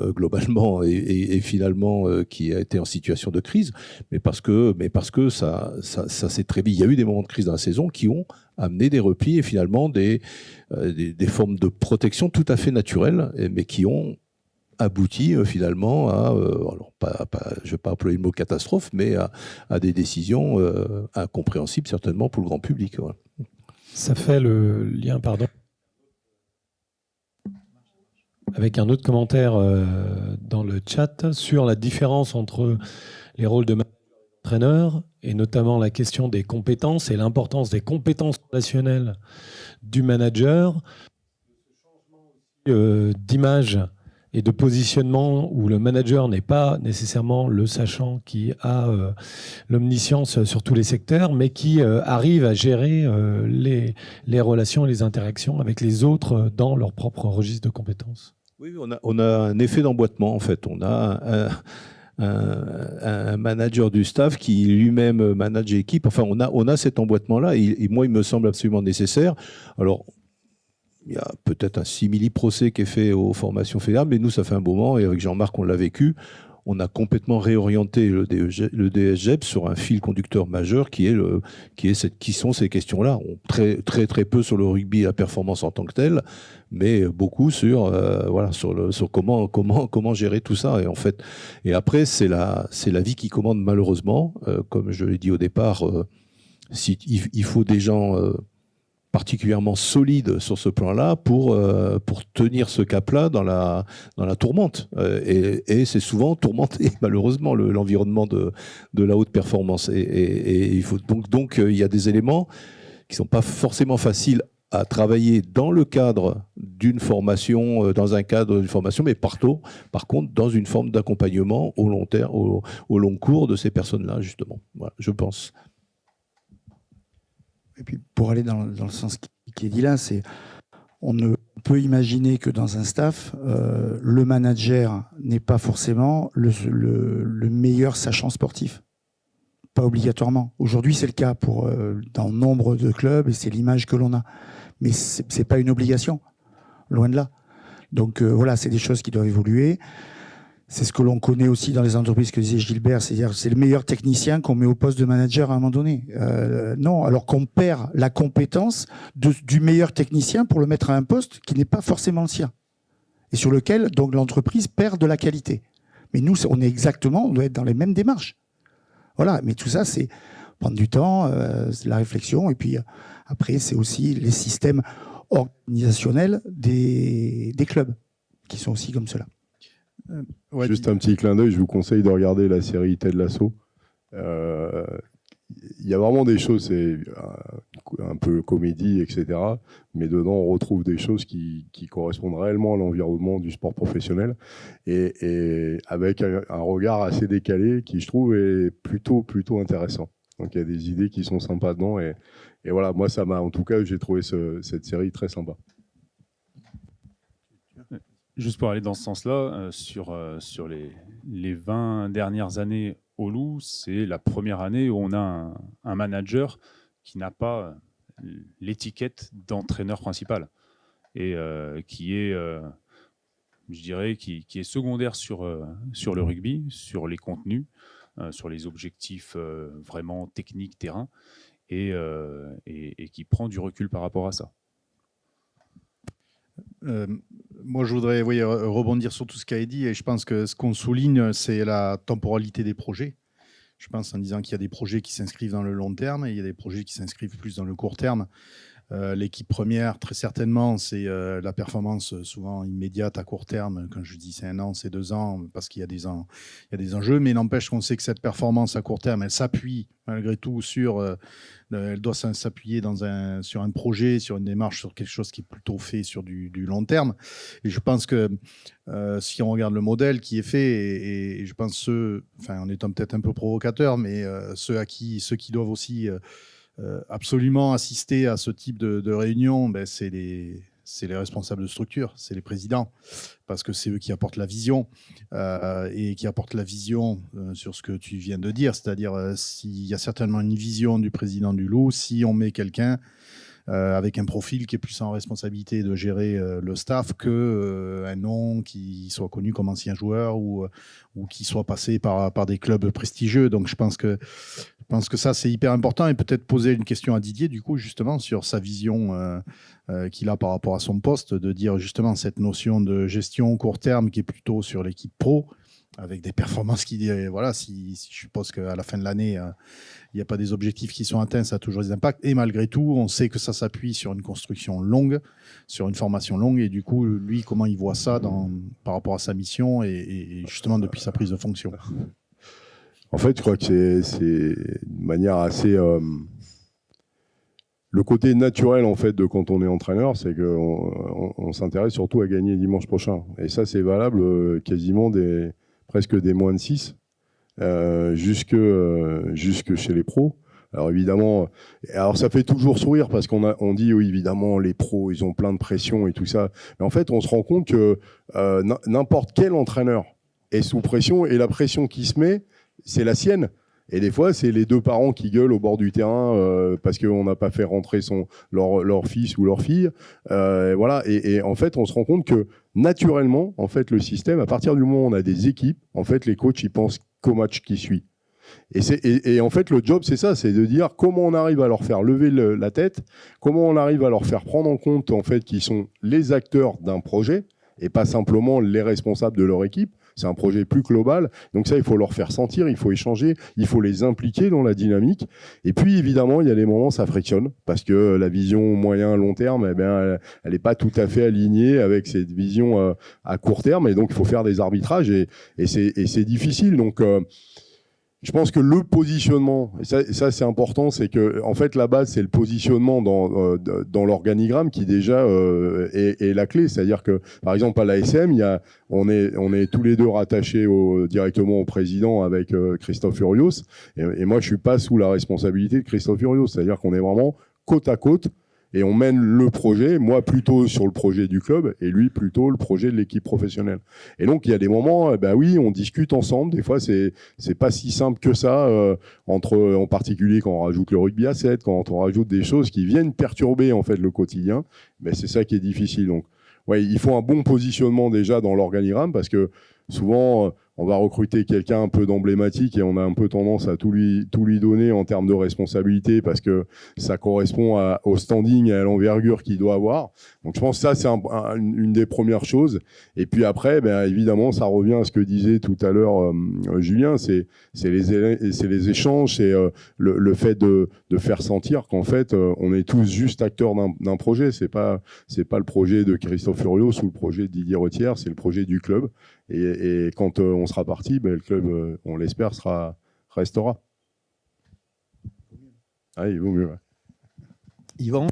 globalement et finalement qui a été en situation de crise, mais parce que ça s'est très vite. Il y a eu des moments de crise dans la saison qui ont amené des replis et finalement des formes de protection tout à fait naturelles, mais qui ont abouti finalement à, alors je ne vais pas employer le mot catastrophe, mais à des décisions incompréhensibles certainement pour le grand public. Voilà. Ça fait le lien, pardon, avec un autre commentaire dans le chat sur la différence entre les rôles de entraîneur et notamment la question des compétences et l'importance des compétences relationnelles du manager, d'image et de positionnement où le manager n'est pas nécessairement le sachant qui a l'omniscience sur tous les secteurs, mais qui arrive à gérer les relations et les interactions avec les autres dans leur propre registre de compétences. Oui, on a un effet d'emboîtement en fait. On a un manager du staff qui lui-même manage l'équipe. Enfin, on a cet emboîtement-là et moi, il me semble absolument nécessaire. Alors, il y a peut-être un simili-procès qui est fait aux formations fédérales, mais nous, ça fait un moment, et avec Jean-Marc, on l'a vécu. On a complètement réorienté le DSGEP sur un fil conducteur majeur qui sont ces questions-là. Très, très, très peu sur le rugby et la performance en tant que telle, mais beaucoup sur comment gérer tout ça. Et en fait, et après, c'est la vie qui commande malheureusement. Comme je l'ai dit au départ, il faut des gens particulièrement solide sur ce plan-là pour tenir ce cap-là dans la tourmente. Et c'est souvent tourmenté, malheureusement, l'environnement de la haute performance. Et il faut donc il y a des éléments qui ne sont pas forcément faciles à travailler dans le cadre d'une formation, mais par contre, dans une forme d'accompagnement au long terme, au long cours de ces personnes-là, justement. Voilà, je pense. Et puis, pour aller dans le sens qui est dit là, on ne peut imaginer que dans un staff, le manager n'est pas forcément le meilleur sachant sportif. Pas obligatoirement. Aujourd'hui, c'est le cas dans nombre de clubs et c'est l'image que l'on a. Mais c'est pas une obligation, loin de là. Donc voilà, c'est des choses qui doivent évoluer. C'est ce que l'on connaît aussi dans les entreprises que disait Gilbert, c'est-à-dire c'est le meilleur technicien qu'on met au poste de manager à un moment donné. Non, alors qu'on perd la compétence du meilleur technicien pour le mettre à un poste qui n'est pas forcément le sien et sur lequel donc l'entreprise perd de la qualité. Mais nous, on doit être dans les mêmes démarches. Voilà, mais tout ça, c'est prendre du temps, c'est la réflexion, et puis après, c'est aussi les systèmes organisationnels des clubs qui sont aussi comme cela. Ouais, juste un petit clin d'œil, je vous conseille de regarder la série Ted Lasso. Il y a vraiment des choses, c'est un peu comédie, etc. Mais dedans, on retrouve des choses qui correspondent réellement à l'environnement du sport professionnel et avec un regard assez décalé qui, je trouve, est plutôt intéressant. Donc, il y a des idées qui sont sympas dedans. Et voilà, moi, en tout cas, j'ai trouvé cette série très sympa. Juste pour aller dans ce sens-là, sur les 20 dernières années au Loup, c'est la première année où on a un manager qui n'a pas l'étiquette d'entraîneur principal et qui est, je dirais, qui est secondaire sur le rugby, sur les contenus, sur les objectifs vraiment techniques, terrain, et qui prend du recul par rapport à ça. Moi, je voudrais rebondir sur tout ce qui a été dit, et je pense que ce qu'on souligne, c'est la temporalité des projets. Je pense en disant qu'il y a des projets qui s'inscrivent dans le long terme et il y a des projets qui s'inscrivent plus dans le court terme. L'équipe première, très certainement, c'est la performance souvent immédiate à court terme. Quand je dis c'est 1 an, c'est 2 ans, parce qu'il y a des enjeux, mais n'empêche qu'on sait que cette performance à court terme, elle s'appuie malgré tout elle doit s'appuyer sur un projet, sur une démarche, sur quelque chose qui est plutôt fait sur du long terme. Et je pense que si on regarde le modèle qui est fait, et je pense en étant peut-être un peu provocateur, mais ceux qui doivent aussi absolument assister à ce type de réunion, c'est les responsables de structure, c'est les présidents, parce que c'est eux qui apportent la vision et qui apportent la vision sur ce que tu viens de dire, c'est-à-dire s'il y a certainement une vision du président du Loup, si on met quelqu'un avec un profil qui est plus en responsabilité de gérer le staff que un nom qui soit connu comme ancien joueur ou qui soit passé par des clubs prestigieux. Donc je pense que ça, c'est hyper important, et peut-être poser une question à Didier, du coup, justement, sur sa vision qu'il a par rapport à son poste, de dire justement cette notion de gestion court terme qui est plutôt sur l'équipe pro, avec des performances qui, si je suppose qu'à la fin de l'année, il n'y a pas des objectifs qui sont atteints, ça a toujours des impacts. Et malgré tout, on sait que ça s'appuie sur une construction longue, sur une formation longue, et du coup, lui, comment il voit ça par rapport à sa mission et justement depuis sa prise de fonction. En fait, je crois que c'est une manière assez... Le côté naturel, en fait, de quand on est entraîneur, c'est qu'on s'intéresse surtout à gagner dimanche prochain. Et ça, c'est valable quasiment presque des moins de 6 jusque chez les pros. Alors évidemment, ça fait toujours sourire parce qu'on dit oui, évidemment, les pros, ils ont plein de pression et tout ça. Mais en fait, on se rend compte que n'importe quel entraîneur est sous pression, et la pression qui se met, c'est la sienne. Et des fois, c'est les 2 parents qui gueulent au bord du terrain parce qu'on n'a pas fait rentrer leur fils ou leur fille. Voilà. Et en fait, on se rend compte que naturellement, en fait, le système, à partir du moment où on a des équipes, en fait, les coachs, ils pensent qu'au match qui suit. Et en fait, le job, c'est ça, c'est de dire comment on arrive à leur faire lever la tête, comment on arrive à leur faire prendre en compte, en fait, qu'ils sont les acteurs d'un projet et pas simplement les responsables de leur équipe. C'est un projet plus global. Donc ça, il faut leur faire sentir, il faut échanger, il faut les impliquer dans la dynamique. Et puis, évidemment, il y a des moments où ça frictionne parce que la vision moyen, long terme, elle n'est pas tout à fait alignée avec cette vision à court terme. Et donc, il faut faire des arbitrages et c'est difficile. Donc, je pense que le positionnement, et ça c'est important, c'est que en fait la base c'est le positionnement dans l'organigramme qui déjà est la clé. C'est-à-dire que par exemple à l'ASM, on est tous les deux rattachés directement au président avec Christophe Urios, et moi je suis pas sous la responsabilité de Christophe Urios. C'est-à-dire qu'on est vraiment côte à côte. Et on mène le projet, moi plutôt sur le projet du club et lui plutôt le projet de l'équipe professionnelle. Et donc il y a des moments, oui, on discute ensemble. Des fois c'est pas si simple que ça, en particulier quand on rajoute le rugby à 7, quand on rajoute des choses qui viennent perturber en fait le quotidien. C'est ça qui est difficile. Donc ouais, il faut un bon positionnement déjà dans l'organigramme parce que souvent, on va recruter quelqu'un un peu d'emblématique et on a un peu tendance à tout lui donner en termes de responsabilité parce que ça correspond au standing et à l'envergure qu'il doit avoir. Donc je pense que ça, c'est une des premières choses. Et puis après, ben, évidemment, ça revient à ce que disait tout à l'heure Julien, c'est les échanges, c'est le fait de faire sentir qu'en fait, on est tous juste acteurs d'un projet. C'est pas le projet de Christophe Furios ou le projet de Didier Retière, c'est le projet du club. Et quand on sera parti, ben, le club, on l'espère, restera. Ah, il vaut mieux. Ouais. Yvan ?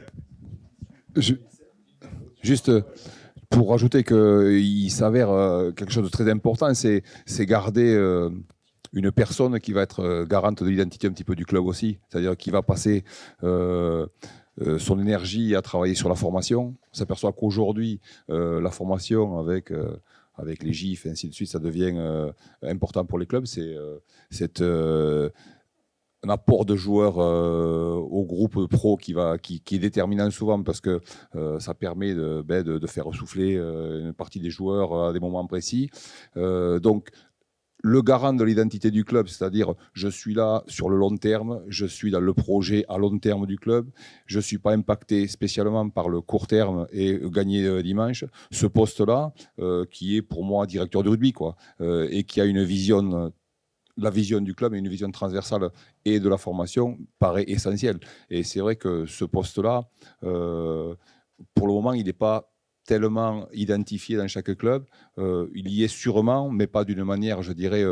Juste pour rajouter qu'il s'avère quelque chose de très important, c'est garder une personne qui va être garante de l'identité un petit peu du club aussi, c'est-à-dire qui va passer son énergie à travailler sur la formation. On s'aperçoit qu'aujourd'hui, la formation avec les GIF et ainsi de suite, ça devient important pour les clubs. C'est un apport de joueurs au groupe pro qui est déterminant souvent parce que ça permet de faire souffler une partie des joueurs à des moments précis. Donc, le garant de l'identité du club, c'est-à-dire je suis là sur le long terme, je suis dans le projet à long terme du club, je ne suis pas impacté spécialement par le court terme et gagner dimanche. Ce poste-là, qui est pour moi directeur de rugby, quoi, et qui a une vision, la vision du club et une vision transversale et de la formation, paraît essentiel. Et c'est vrai que ce poste-là, pour le moment, il n'est pas tellement identifié dans chaque club. Il y est sûrement, mais pas d'une manière, je dirais,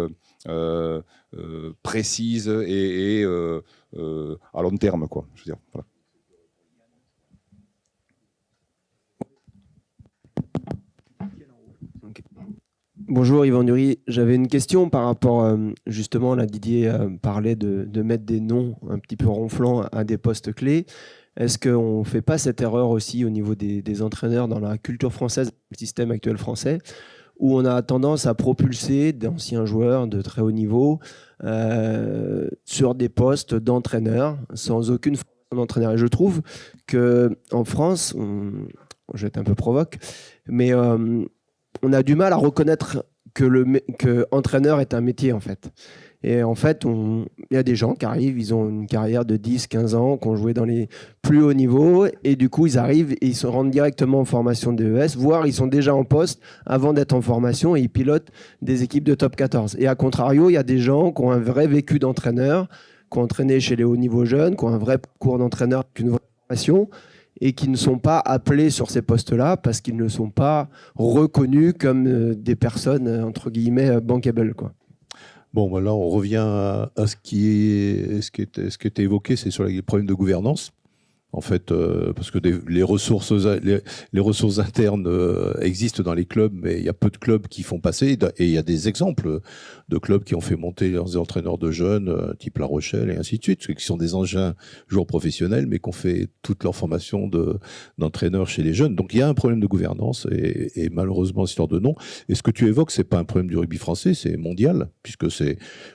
précise et à long terme, quoi. Je veux dire, voilà. Bonjour Yvan Dury, j'avais une question par rapport, justement, là Didier parlait de mettre des noms un petit peu ronflants à des postes clés. Est-ce qu'on ne fait pas cette erreur aussi au niveau des entraîneurs dans la culture française, le système actuel français, où on a tendance à propulser d'anciens joueurs de très haut niveau sur des postes d'entraîneurs sans aucune formation d'entraîneur. Et je trouve qu'en France, je vais être un peu provoque, mais on a du mal à reconnaître que entraîneur est un métier en fait. Et en fait, il y a des gens qui arrivent, ils ont une carrière de 10, 15 ans, qui ont joué dans les plus hauts niveaux, et du coup, ils arrivent et ils se rendent directement en formation DES, voire ils sont déjà en poste avant d'être en formation et ils pilotent des équipes de top 14. Et à contrario, il y a des gens qui ont un vrai vécu d'entraîneur, qui ont entraîné chez les hauts niveaux jeunes, qui ont un vrai parcours d'entraîneur avec une vraie formation, et qui ne sont pas appelés sur ces postes-là parce qu'ils ne sont pas reconnus comme des personnes, entre guillemets, bankable, quoi. Bon, voilà, on revient à ce qui était évoqué, c'est sur les problèmes de gouvernance. En fait, parce que les ressources internes existent dans les clubs, mais il y a peu de clubs qui font passer. Et il y a des exemples de clubs qui ont fait monter leurs entraîneurs de jeunes, type La Rochelle et ainsi de suite, qui sont des engins joueurs professionnels, mais qui ont fait toute leur formation d'entraîneurs chez les jeunes. Donc il y a un problème de gouvernance et malheureusement, histoire de nom. Et ce que tu évoques, c'est pas un problème du rugby français, c'est mondial, puisque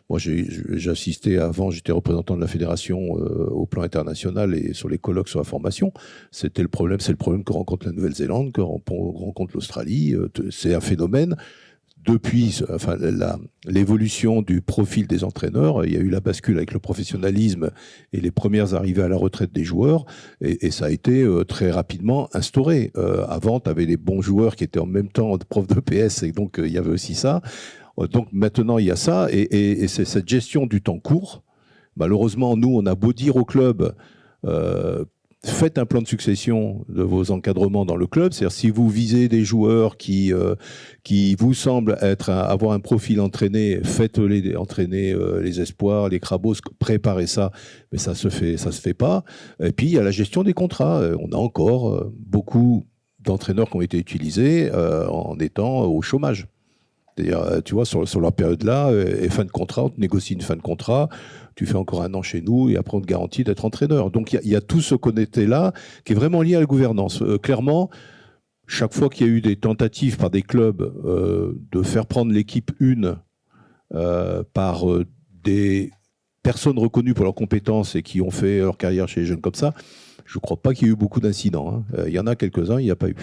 moi j'ai assisté avant, j'étais représentant de la fédération au plan international et sur les colloques sur la formation. C'est le problème que rencontre la Nouvelle-Zélande, que rencontre l'Australie. C'est un phénomène. Depuis l'évolution du profil des entraîneurs, il y a eu la bascule avec le professionnalisme et les premières arrivées à la retraite des joueurs, et ça a été très rapidement instauré. Avant, tu avais les bons joueurs qui étaient en même temps profs de PS, et donc il y avait aussi ça. Donc maintenant, il y a ça, et c'est cette gestion du temps court. Malheureusement, nous, on a beau dire au club, faites un plan de succession de vos encadrements dans le club. C'est-à-dire, si vous visez des joueurs qui vous semblent avoir un profil entraîné, faites-les entraîner les espoirs, les crabos, préparez ça. Mais ça se fait pas. Et puis, il y a la gestion des contrats. On a encore beaucoup d'entraîneurs qui ont été utilisés en étant au chômage. C'est-à-dire, tu vois, sur leur période-là, et fin de contrat, on te négocie une fin de contrat, tu fais encore un an chez nous et après on te garantit d'être entraîneur. Donc il y a tout ce connecté-là qui est vraiment lié à la gouvernance. Clairement, chaque fois qu'il y a eu des tentatives par des clubs de faire prendre l'équipe une par des personnes reconnues pour leurs compétences et qui ont fait leur carrière chez les jeunes comme ça, je ne crois pas qu'il y ait eu beaucoup d'incidents. Il y en a quelques-uns, il n'y a pas eu.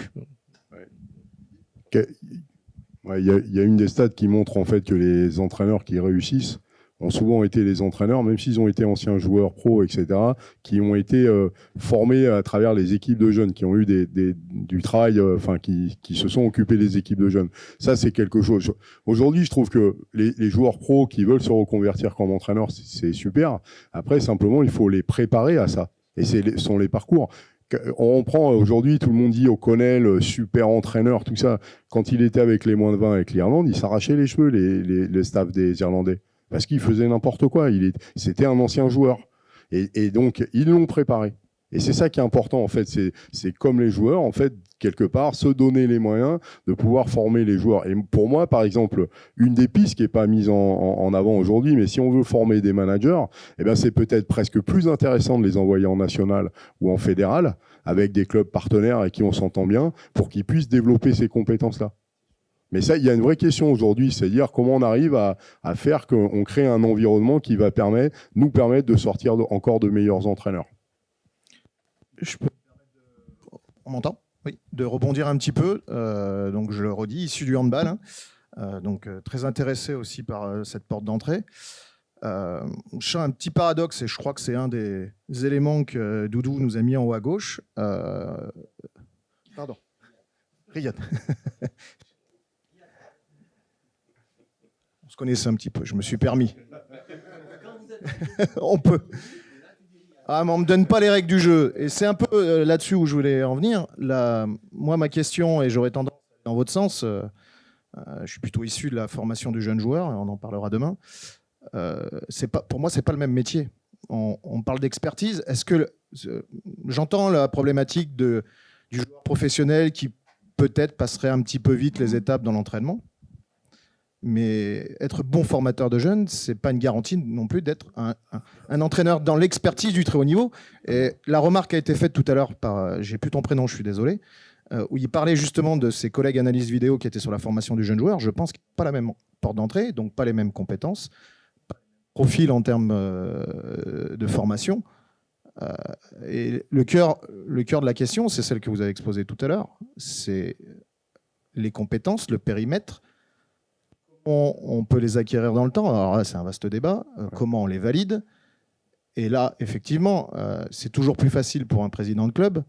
Ouais, y a une des stats qui montre en fait que les entraîneurs qui réussissent ont souvent été les entraîneurs, même s'ils ont été anciens joueurs pro, etc., qui ont été formés à travers les équipes de jeunes, qui ont eu du travail, qui se sont occupés des équipes de jeunes. Ça, c'est quelque chose. Aujourd'hui, je trouve que les joueurs pro qui veulent se reconvertir comme entraîneurs, c'est super. Après, simplement, il faut les préparer à ça. Et ce sont les parcours. On prend aujourd'hui, tout le monde dit O'Connell, super entraîneur, tout ça. Quand il était avec les moins de 20 avec l'Irlande, il s'arrachait les cheveux, les staffs des Irlandais. Parce qu'il faisait n'importe quoi. C'était un ancien joueur. Et donc, ils l'ont préparé. Et c'est ça qui est important, en fait. C'est comme les joueurs, en fait, quelque part, se donner les moyens de pouvoir former les joueurs. Et pour moi, par exemple, une des pistes qui n'est pas mise en avant aujourd'hui, mais si on veut former des managers, eh ben, c'est peut-être presque plus intéressant de les envoyer en national ou en fédéral, avec des clubs partenaires avec qui on s'entend bien, pour qu'ils puissent développer ces compétences-là. Mais ça, il y a une vraie question aujourd'hui, c'est-à-dire comment on arrive à faire qu'on crée un environnement qui va nous permettre de sortir encore de meilleurs entraîneurs. On m'entend ? Oui, de rebondir un petit peu. Donc je le redis, issu du handball, donc très intéressé aussi par cette porte d'entrée. Je sens un petit paradoxe et je crois que c'est un des éléments que Doudou nous a mis en haut à gauche. Pardon, Riyad. On se connaissait un petit peu, je me suis permis. On peut. Ah, mais on ne me donne pas les règles du jeu. Et c'est un peu là-dessus où je voulais en venir. Moi, ma question, et j'aurais tendance dans votre sens, je suis plutôt issu de la formation du jeune joueur, et on en parlera demain. Pour moi, ce n'est pas le même métier. On parle d'expertise. Est-ce que j'entends la problématique du joueur professionnel qui peut-être passerait un petit peu vite les étapes dans l'entraînement? Mais être bon formateur de jeunes, ce n'est pas une garantie non plus d'être un entraîneur dans l'expertise du très haut niveau. Et la remarque a été faite tout à l'heure par, j'ai plus ton prénom, je suis désolé, où il parlait justement de ses collègues analystes vidéo qui étaient sur la formation du jeune joueur. Je pense qu'il n'y a pas la même porte d'entrée, donc pas les mêmes compétences, pas le même profil en termes de formation. Et le cœur de la question, c'est celle que vous avez exposée tout à l'heure, c'est les compétences, le périmètre. On peut les acquérir dans le temps. Alors là, c'est un vaste débat. Comment on les valide? Et là, effectivement, c'est toujours plus facile pour un président de club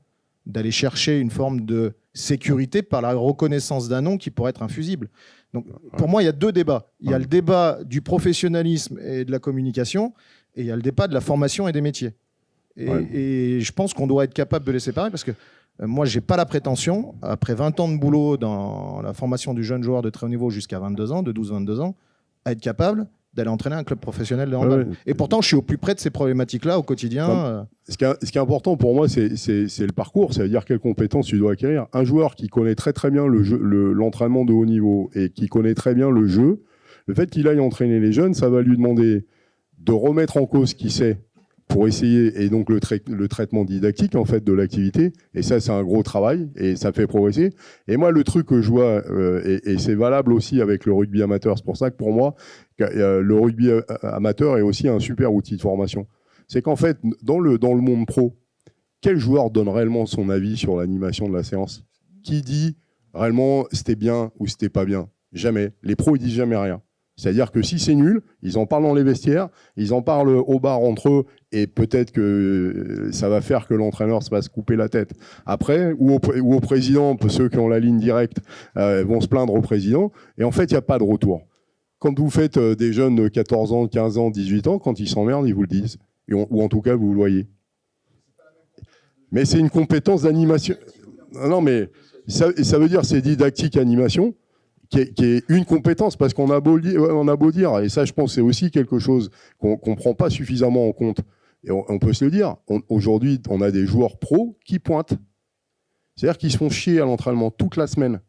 d'aller chercher une forme de sécurité par la reconnaissance d'un nom qui pourrait être infusible. Donc, pour moi, il y a deux débats. Il y a le débat du professionnalisme et de la communication, et il y a le débat de la formation et des métiers. Et je pense qu'on doit être capable de les séparer parce que moi, je n'ai pas la prétention, après 20 ans de boulot dans la formation du jeune joueur de très haut niveau jusqu'à 22 ans, de 12-22 ans, à être capable d'aller entraîner un club professionnel de handball. Ouais. Et pourtant, je suis au plus près de ces problématiques-là au quotidien. Ce qui est important pour moi, c'est le parcours, c'est-à-dire quelles compétences tu dois acquérir. Un joueur qui connaît très très bien l'entraînement de haut niveau et qui connaît très bien le jeu, le fait qu'il aille entraîner les jeunes, ça va lui demander de remettre en cause ce qu'il sait pour essayer, et donc le traitement didactique en fait de l'activité, et ça c'est un gros travail, et ça fait progresser. Et moi le truc que je vois, et c'est valable aussi avec le rugby amateur, c'est pour ça que pour moi, le rugby amateur est aussi un super outil de formation. C'est qu'en fait, dans le monde pro, quel joueur donne réellement son avis sur l'animation de la séance? Qui dit réellement c'était bien ou c'était pas bien? Jamais. Les pros ils disent jamais rien. C'est-à-dire que si c'est nul, ils en parlent dans les vestiaires, ils en parlent au bar entre eux, et peut-être que ça va faire que l'entraîneur se va se couper la tête. Après, ou au président, ceux qui ont la ligne directe vont se plaindre au président, et en fait, il n'y a pas de retour. Quand vous faites des jeunes de 14 ans, 15 ans, 18 ans, quand ils s'emmerdent, ils vous le disent. Ou en tout cas, vous le voyez. Mais c'est une compétence d'animation. Non, mais ça veut dire c'est didactique animation, qui est une compétence, parce qu'on a beau dire, et ça je pense c'est aussi quelque chose qu'on ne prend pas suffisamment en compte, et on peut se le dire, aujourd'hui on a des joueurs pros qui pointent, c'est-à-dire qu'ils se font chier à l'entraînement toute la semaine,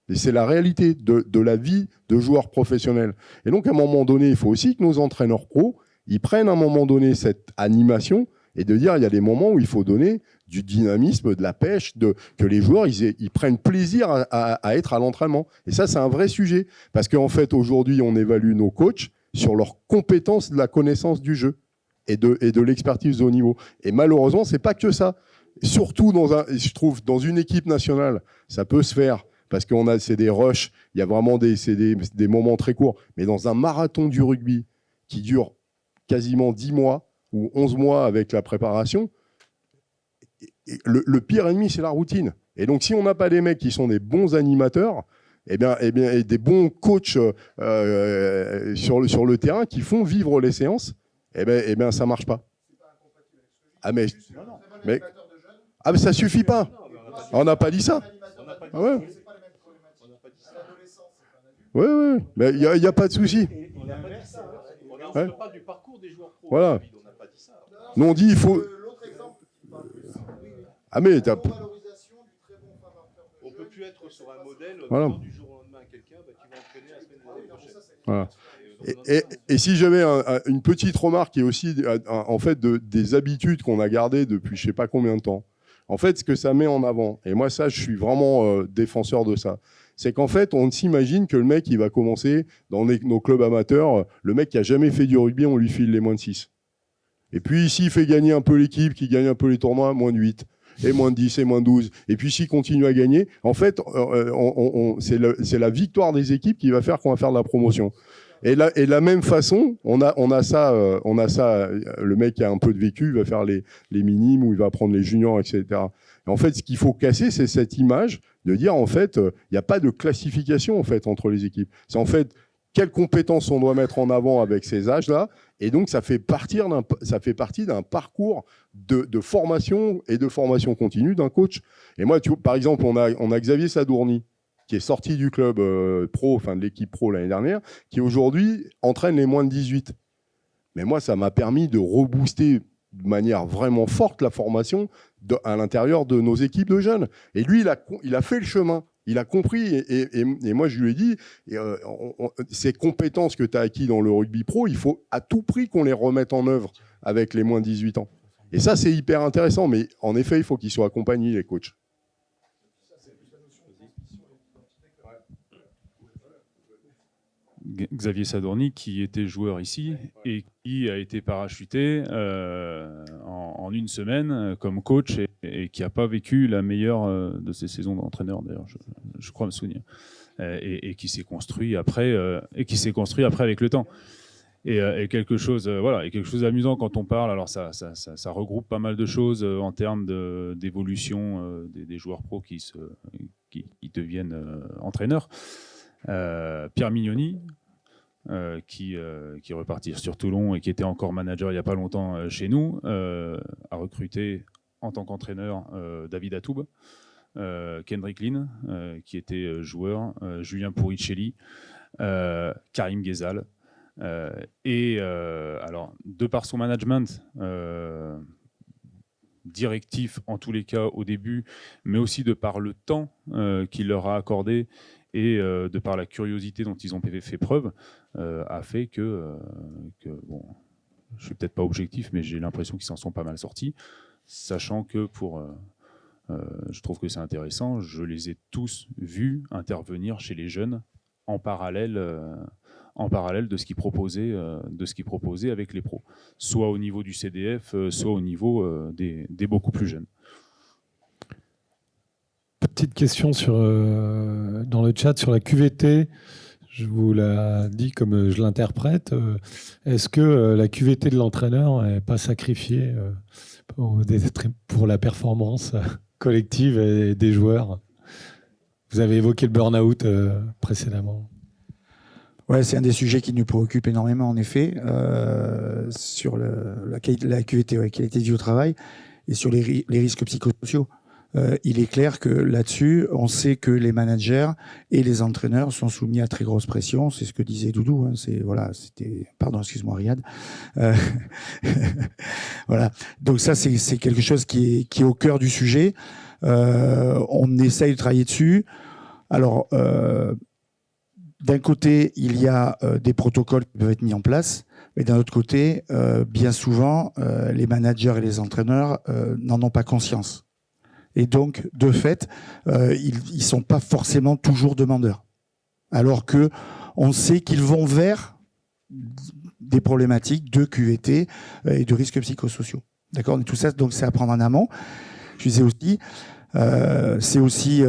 et c'est la réalité de la vie de joueurs professionnels. Et donc à un moment donné, il faut aussi que nos entraîneurs pros, ils prennent à un moment donné cette animation, et de dire il y a des moments où il faut donner du dynamisme, de la pêche, que les joueurs ils prennent plaisir à être à l'entraînement. Et ça, c'est un vrai sujet. Parce qu'en fait, aujourd'hui, on évalue nos coachs sur leur compétence de la connaissance du jeu et de l'expertise de haut niveau. Et malheureusement, c'est pas que ça. Surtout, je trouve, dans une équipe nationale, ça peut se faire parce que c'est des rushs, il y a vraiment des moments très courts. Mais dans un marathon du rugby qui dure quasiment 10 mois ou 11 mois avec la préparation, le pire ennemi, c'est la routine. Et donc, si on n'a pas des mecs qui sont des bons animateurs, et des bons coachs sur le terrain qui font vivre les séances, ça ne marche pas. Mais ça suffit pas. On n'a pas dit ça. Ah ouais. Oui, mais il n'y a pas de souci. Ouais. Voilà. Nous, on dit il faut. Ah, mais on peut plus être sur un modèle voilà. Du jour au lendemain quelqu'un qui va entraîner la semaine prochaine. Voilà. Et si j'avais une petite remarque qui est aussi en fait des habitudes qu'on a gardées depuis je ne sais pas combien de temps. En fait, ce que ça met en avant, et moi ça je suis vraiment défenseur de ça, c'est qu'en fait on s'imagine que le mec il va commencer dans nos clubs amateurs, le mec qui n'a jamais fait du rugby, on lui file les moins de 6. Et puis s'il fait gagner un peu l'équipe, qui gagne un peu les tournois, moins de 8. Et moins de 10, et moins de 12. Et puis s'il continue à gagner, en fait, c'est la victoire des équipes qui va faire qu'on va faire de la promotion. Et de la même façon, on a ça, le mec qui a un peu de vécu, il va faire les minimes ou il va prendre les juniors, etc. Et en fait, ce qu'il faut casser, c'est cette image de dire, en fait, il n'y a pas de classification en fait, entre les équipes. C'est en fait quelles compétences on doit mettre en avant avec ces âges-là. Et donc, ça fait partie d'un parcours de formation et de formation continue d'un coach. Et moi, par exemple, on a Xavier Sadourny, qui est sorti du club pro, enfin de l'équipe pro l'année dernière, qui aujourd'hui entraîne les moins de 18. Mais moi, ça m'a permis de rebooster de manière vraiment forte la formation à l'intérieur de nos équipes de jeunes. Et lui, il a fait le chemin. Il a compris, et moi je lui ai dit, ces compétences que tu as acquises dans le rugby pro, il faut à tout prix qu'on les remette en œuvre avec les moins de 18 ans. Et ça, c'est hyper intéressant, mais en effet, il faut qu'ils soient accompagnés, les coachs. Xavier Sadourny, qui était joueur ici et qui a été parachuté en une semaine comme coach et qui n'a pas vécu la meilleure de ses saisons d'entraîneur, d'ailleurs, je crois me souvenir, et qui s'est construit après, avec le temps. Et quelque chose d'amusant quand on parle. Alors ça regroupe pas mal de choses en termes d'évolution des joueurs pros qui deviennent entraîneurs. Pierre Mignoni, qui est reparti sur Toulon et qui était encore manager il n'y a pas longtemps chez nous, a recruté en tant qu'entraîneur David Atoub, Kendrick Lynn, qui était joueur, Julien Puricelli, Karim Ghezal. Alors, de par son management directif en tous les cas au début, mais aussi de par le temps qu'il leur a accordé et de par la curiosité dont ils ont fait preuve, a fait que bon, je suis peut-être pas objectif, mais j'ai l'impression qu'ils s'en sont pas mal sortis, sachant que je trouve que c'est intéressant, je les ai tous vus intervenir chez les jeunes en parallèle de ce qu'ils proposaient avec les pros, soit au niveau du CDF, soit au niveau des beaucoup plus jeunes. Petite question dans le chat sur la QVT. Je vous la dis comme je l'interprète. Est-ce que la QVT de l'entraîneur n'est pas sacrifiée pour la performance collective des joueurs? Vous avez évoqué le burn-out précédemment. Ouais, c'est un des sujets qui nous préoccupe énormément, en effet, sur la QVT, qualité de vie au travail, et sur les risques psychosociaux. Il est clair que là-dessus, on sait que les managers et les entraîneurs sont soumis à très grosse pression. C'est ce que disait Doudou. Hein. Pardon, excuse-moi, Riyad. Voilà. Donc ça, c'est quelque chose qui est au cœur du sujet. On essaye de travailler dessus. Alors, d'un côté, il y a des protocoles qui peuvent être mis en place, mais d'un autre côté, bien souvent, les managers et les entraîneurs n'en ont pas conscience. Et donc, de fait, ils ne sont pas forcément toujours demandeurs. Alors qu'on sait qu'ils vont vers des problématiques de QVT et de risques psychosociaux. D'accord ? Tout ça, donc, c'est à prendre en amont. Je disais aussi, c'est aussi,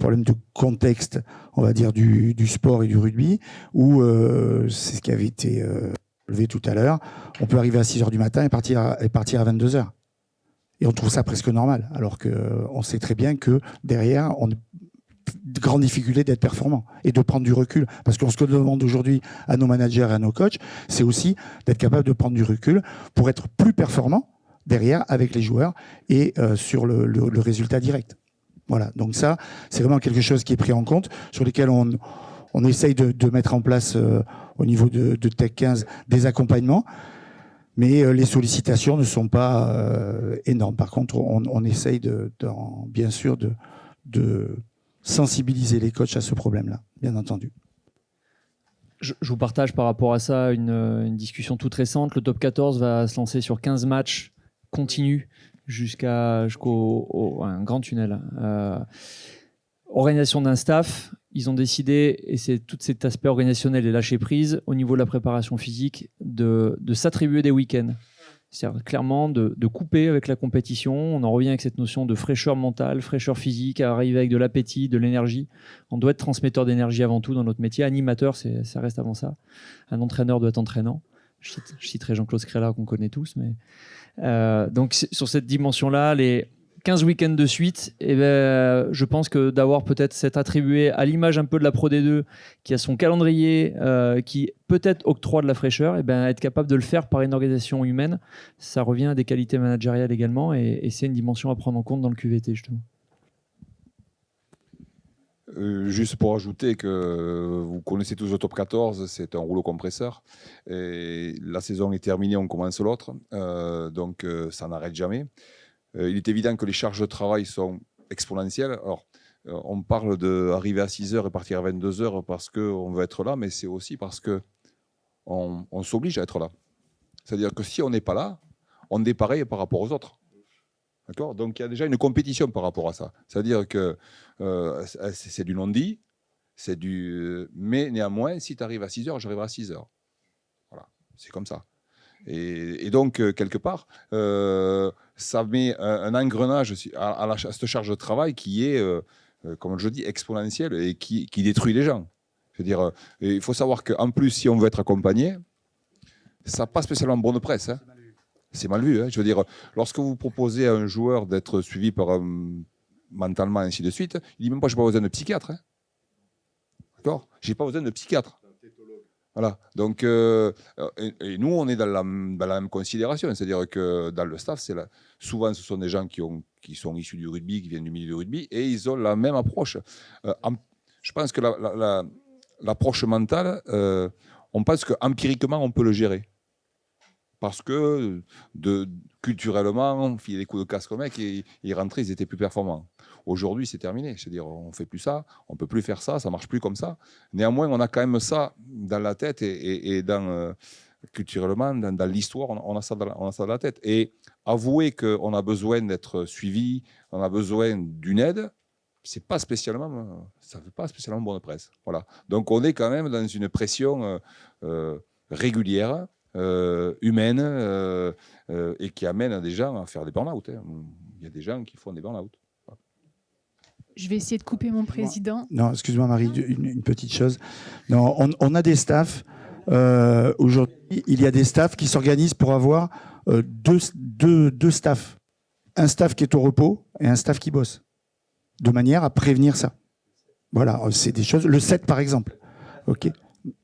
problème de contexte, on va dire, du sport et du rugby, où c'est ce qui avait été levé tout à l'heure, on peut arriver à 6h du matin et partir à 22h. Et on trouve ça presque normal, alors qu'on sait très bien que derrière, on a de grandes difficultés d'être performant et de prendre du recul. Parce qu'on se demande aujourd'hui à nos managers et à nos coachs, c'est aussi d'être capable de prendre du recul pour être plus performant derrière avec les joueurs et sur le résultat direct. Voilà, donc ça, c'est vraiment quelque chose qui est pris en compte, sur lequel on essaye de mettre en place au niveau de Tech 15 des accompagnements, mais les sollicitations ne sont pas énormes. Par contre, on essaye bien sûr de sensibiliser les coachs à ce problème-là, bien entendu. Je vous partage par rapport à ça une discussion toute récente. Le top 14 va se lancer sur 15 matchs continus jusqu'au un grand tunnel. Organisation d'un staff, ils ont décidé, et c'est tout cet aspect organisationnel et lâcher prise, au niveau de la préparation physique, de s'attribuer des week-ends. C'est-à-dire clairement de couper avec la compétition. On en revient avec cette notion de fraîcheur mentale, fraîcheur physique, à arriver avec de l'appétit, de l'énergie. On doit être transmetteur d'énergie avant tout dans notre métier. Animateur, ça reste avant ça. Un entraîneur doit être entraînant. Je citerai Jean-Claude Scrella qu'on connaît tous. Mais donc sur cette dimension-là, les 15 week-ends de suite, je pense que d'avoir peut-être cet attribué à l'image un peu de la Pro D2, qui a son calendrier, qui peut-être octroie de la fraîcheur, être capable de le faire par une organisation humaine, ça revient à des qualités managériales également, et c'est une dimension à prendre en compte dans le QVT, justement. Juste pour ajouter que vous connaissez tous le top 14, c'est un rouleau compresseur. Et la saison est terminée, on commence l'autre, donc ça n'arrête jamais. Il est évident que les charges de travail sont exponentielles. Alors, on parle d'arriver à 6h et partir à 22h parce qu'on veut être là, mais c'est aussi parce qu'on s'oblige à être là. C'est-à-dire que si on n'est pas là, on est pareil par rapport aux autres. D'accord ? Donc, il y a déjà une compétition par rapport à ça. C'est-à-dire que c'est du non-dit, mais néanmoins, si tu arrives à 6h, j'arriverai à 6h. Voilà, c'est comme ça. Et donc, quelque part, ça met un engrenage à cette charge de travail qui est, comme je dis, exponentielle et qui détruit les gens. Je veux dire, il faut savoir qu'en plus, si on veut être accompagné, ça n'a pas spécialement bonne presse. Hein. C'est mal vu. Hein. Je veux dire, lorsque vous proposez à un joueur d'être suivi par mentalement, ainsi de suite, il dit même pas, je n'ai pas besoin de psychiatre. Hein. D'accord ? Je n'ai pas besoin de psychiatre. Voilà. Donc, et nous, on est dans la même considération. C'est-à-dire que dans le staff, souvent, ce sont des gens qui sont issus du rugby, qui viennent du milieu du rugby, et ils ont la même approche. Je pense que l'approche mentale, on pense qu'empiriquement, on peut le gérer. Parce que culturellement, on filait des coups de casque au mec et ils rentraient, ils étaient plus performants. Aujourd'hui, c'est terminé. C'est-à-dire, on ne fait plus ça, on ne peut plus faire ça, ça ne marche plus comme ça. Néanmoins, on a quand même ça dans la tête et culturellement, dans l'histoire, on a ça dans la tête. Et avouer qu'on a besoin d'être suivi, on a besoin d'une aide, ça ne fait pas spécialement bonne presse. Voilà. Donc, on est quand même dans une pression régulière, humaine, et qui amène des gens à faire des burn-out. Hein. Il y a des gens qui font des burn-out. Je vais essayer de couper mon président. Non, excuse-moi Marie, une petite chose. Non, on a des staffs. Aujourd'hui, il y a des staffs qui s'organisent pour avoir deux staffs. Un staff qui est au repos et un staff qui bosse. De manière à prévenir ça. Voilà, c'est des choses. Le 7 par exemple. OK.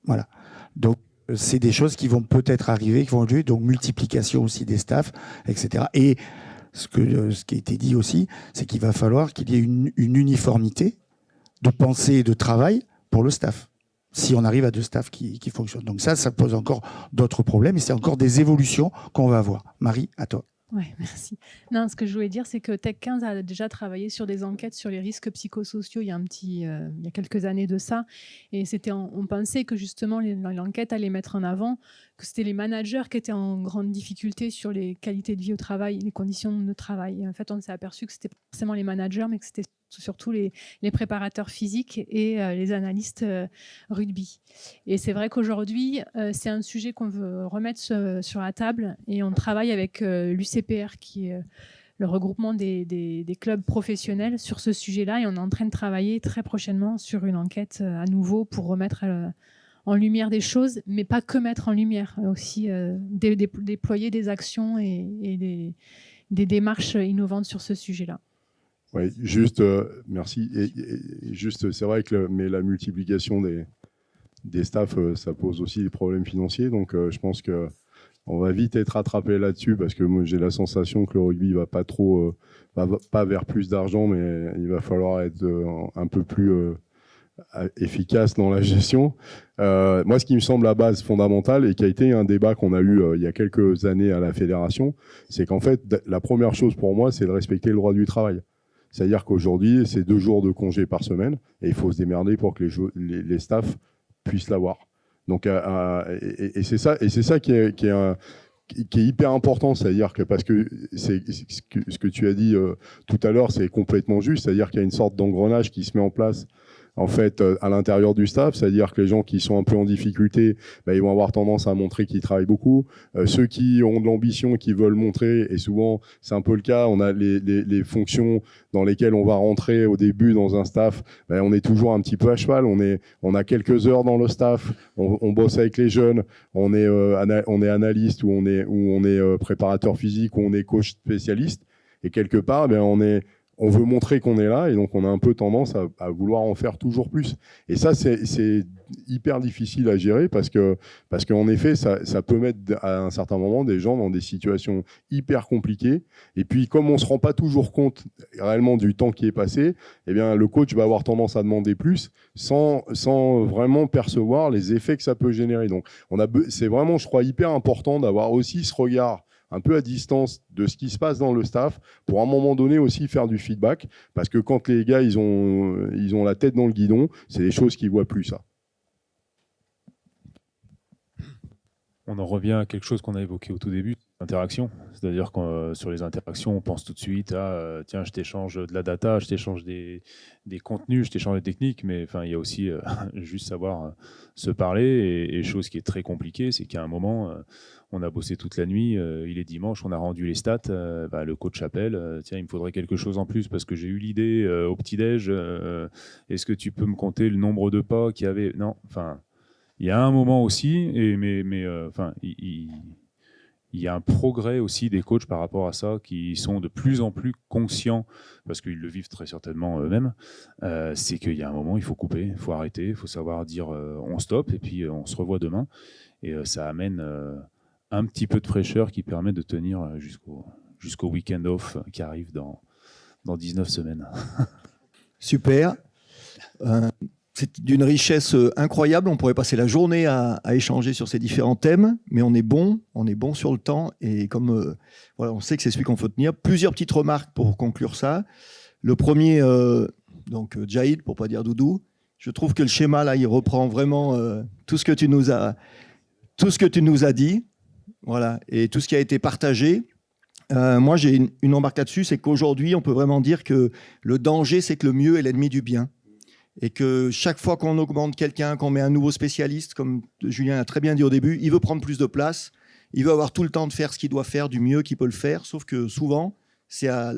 Voilà. Donc, c'est des choses qui vont peut-être arriver, qui vont jouer. Donc, multiplication aussi des staffs, etc. Et ce qui a été dit aussi, c'est qu'il va falloir qu'il y ait une uniformité de pensée et de travail pour le staff, si on arrive à deux staffs qui fonctionnent. Donc ça pose encore d'autres problèmes et c'est encore des évolutions qu'on va avoir. Marie, à toi. Oui, merci. Non, ce que je voulais dire, c'est que Tech 15 a déjà travaillé sur des enquêtes sur les risques psychosociaux il y a quelques années de ça. Et on pensait que justement l'enquête allait mettre en avant que c'était les managers qui étaient en grande difficulté sur les qualités de vie au travail, les conditions de travail. Et en fait, on s'est aperçu que c'était pas forcément les managers, mais que c'était surtout les préparateurs physiques et les analystes rugby. Et c'est vrai qu'aujourd'hui, c'est un sujet qu'on veut remettre sur la table et on travaille avec l'UCPR qui est le regroupement des clubs professionnels sur ce sujet-là. Et on est en train de travailler très prochainement sur une enquête à nouveau pour remettre en lumière des choses, mais pas que mettre en lumière, aussi déployer des actions et des démarches innovantes sur ce sujet-là. Oui, juste, merci. Et juste, c'est vrai que mais la multiplication des staffs, ça pose aussi des problèmes financiers. Donc, je pense qu'on va vite être rattrapé là-dessus parce que moi, j'ai la sensation que le rugby va pas trop, va pas vers plus d'argent, mais il va falloir être un peu plus efficace dans la gestion. Moi, ce qui me semble la base fondamentale et qui a été un débat qu'on a eu il y a quelques années à la fédération, c'est qu'en fait, la première chose pour moi, c'est de respecter le droit du travail. C'est-à-dire qu'aujourd'hui, c'est 2 jours de congé par semaine et il faut se démerder pour que les staffs puissent l'avoir. Donc, et c'est ça qui est hyper important, c'est-à-dire que parce que ce que tu as dit tout à l'heure, c'est complètement juste, c'est-à-dire qu'il y a une sorte d'engrenage qui se met en place en fait à l'intérieur du staff, c'est-à-dire que les gens qui sont un peu en difficulté, ils vont avoir tendance à montrer qu'ils travaillent beaucoup. Ceux qui ont de l'ambition et qui veulent montrer, et souvent c'est un peu le cas, on a les fonctions dans lesquelles on va rentrer au début dans un staff, on est toujours un petit peu à cheval, on a quelques heures dans le staff, on bosse avec les jeunes, on est analyste ou on est préparateur physique ou on est coach spécialiste, et quelque part on veut montrer qu'on est là et donc on a un peu tendance à vouloir en faire toujours plus. Et ça, c'est hyper difficile à gérer parce qu'en effet, ça peut mettre à un certain moment des gens dans des situations hyper compliquées. Et puis, comme on ne se rend pas toujours compte réellement du temps qui est passé, eh bien, le coach va avoir tendance à demander plus sans vraiment percevoir les effets que ça peut générer. Donc, c'est vraiment, je crois, hyper important d'avoir aussi ce regard un peu à distance de ce qui se passe dans le staff, pour à un moment donné aussi faire du feedback, parce que quand les gars ils ont la tête dans le guidon, c'est des choses qu'ils ne voient plus, ça. On en revient à quelque chose qu'on a évoqué au tout début, l'interaction. C'est-à-dire que sur les interactions, on pense tout de suite à tiens, je t'échange de la data, je t'échange des contenus, je t'échange des techniques, mais il y a aussi juste savoir se parler. Et chose qui est très compliquée, c'est qu'à un moment, on a bossé toute la nuit, il est dimanche, on a rendu les stats, le coach appelle, tiens, il me faudrait quelque chose en plus parce que j'ai eu l'idée au petit-déj, est-ce que tu peux me compter le nombre de pas qu'il y avait ? Non, il y a un moment aussi, il y a un progrès aussi des coachs par rapport à ça, qui sont de plus en plus conscients, parce qu'ils le vivent très certainement eux-mêmes, c'est qu'il y a un moment, il faut couper, il faut arrêter, il faut savoir dire on stoppe et puis on se revoit demain. Et ça amène un petit peu de fraîcheur qui permet de tenir jusqu'au week-end off qui arrive dans 19 semaines. Super. C'est d'une richesse incroyable. On pourrait passer la journée à échanger sur ces différents thèmes, mais on est bon sur le temps. Et comme on sait que c'est celui qu'on faut tenir. Plusieurs petites remarques pour conclure ça. Le premier, Jaïd, pour pas dire Doudou, je trouve que le schéma là, il reprend vraiment tout ce que tu nous as dit. Voilà, et tout ce qui a été partagé. Moi, j'ai une remarque là-dessus, c'est qu'aujourd'hui, on peut vraiment dire que le danger, c'est que le mieux est l'ennemi du bien. Et que chaque fois qu'on augmente quelqu'un, qu'on met un nouveau spécialiste, comme Julien a très bien dit au début, il veut prendre plus de place, il veut avoir tout le temps de faire ce qu'il doit faire, du mieux qu'il peut le faire, sauf que souvent, ça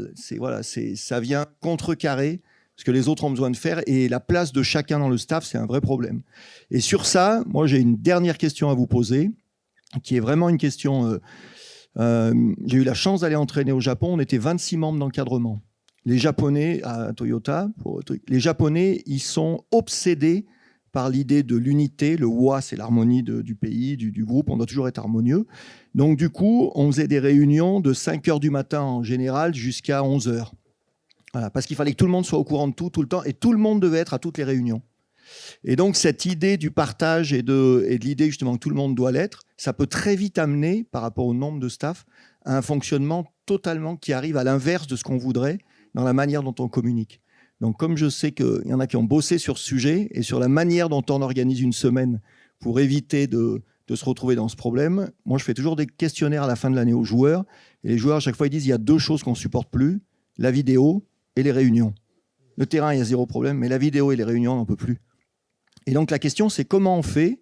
vient contrecarrer ce que les autres ont besoin de faire, et la place de chacun dans le staff, c'est un vrai problème. Et sur ça, moi, j'ai une dernière question à vous poser, qui est vraiment une question... j'ai eu la chance d'aller entraîner au Japon, on était 26 membres d'encadrement. Les Japonais, à Toyota, les Japonais, ils sont obsédés par l'idée de l'unité. Le wa, c'est l'harmonie du pays, du groupe, on doit toujours être harmonieux. Donc du coup, on faisait des réunions de 5h du matin en général jusqu'à 11h. Voilà, parce qu'il fallait que tout le monde soit au courant de tout le temps, et tout le monde devait être à toutes les réunions. Et donc, cette idée du partage et de l'idée justement que tout le monde doit l'être, ça peut très vite amener, par rapport au nombre de staff, à un fonctionnement totalement qui arrive à l'inverse de ce qu'on voudrait dans la manière dont on communique. Donc, comme je sais qu'il y en a qui ont bossé sur ce sujet et sur la manière dont on organise une semaine pour éviter de se retrouver dans ce problème, moi, je fais toujours des questionnaires à la fin de l'année aux joueurs. Et les joueurs, à chaque fois, ils disent il y a 2 choses qu'on ne supporte plus, la vidéo et les réunions. Le terrain, il y a 0 problème, mais la vidéo et les réunions, on n'en peut plus. Et donc la question, c'est comment on fait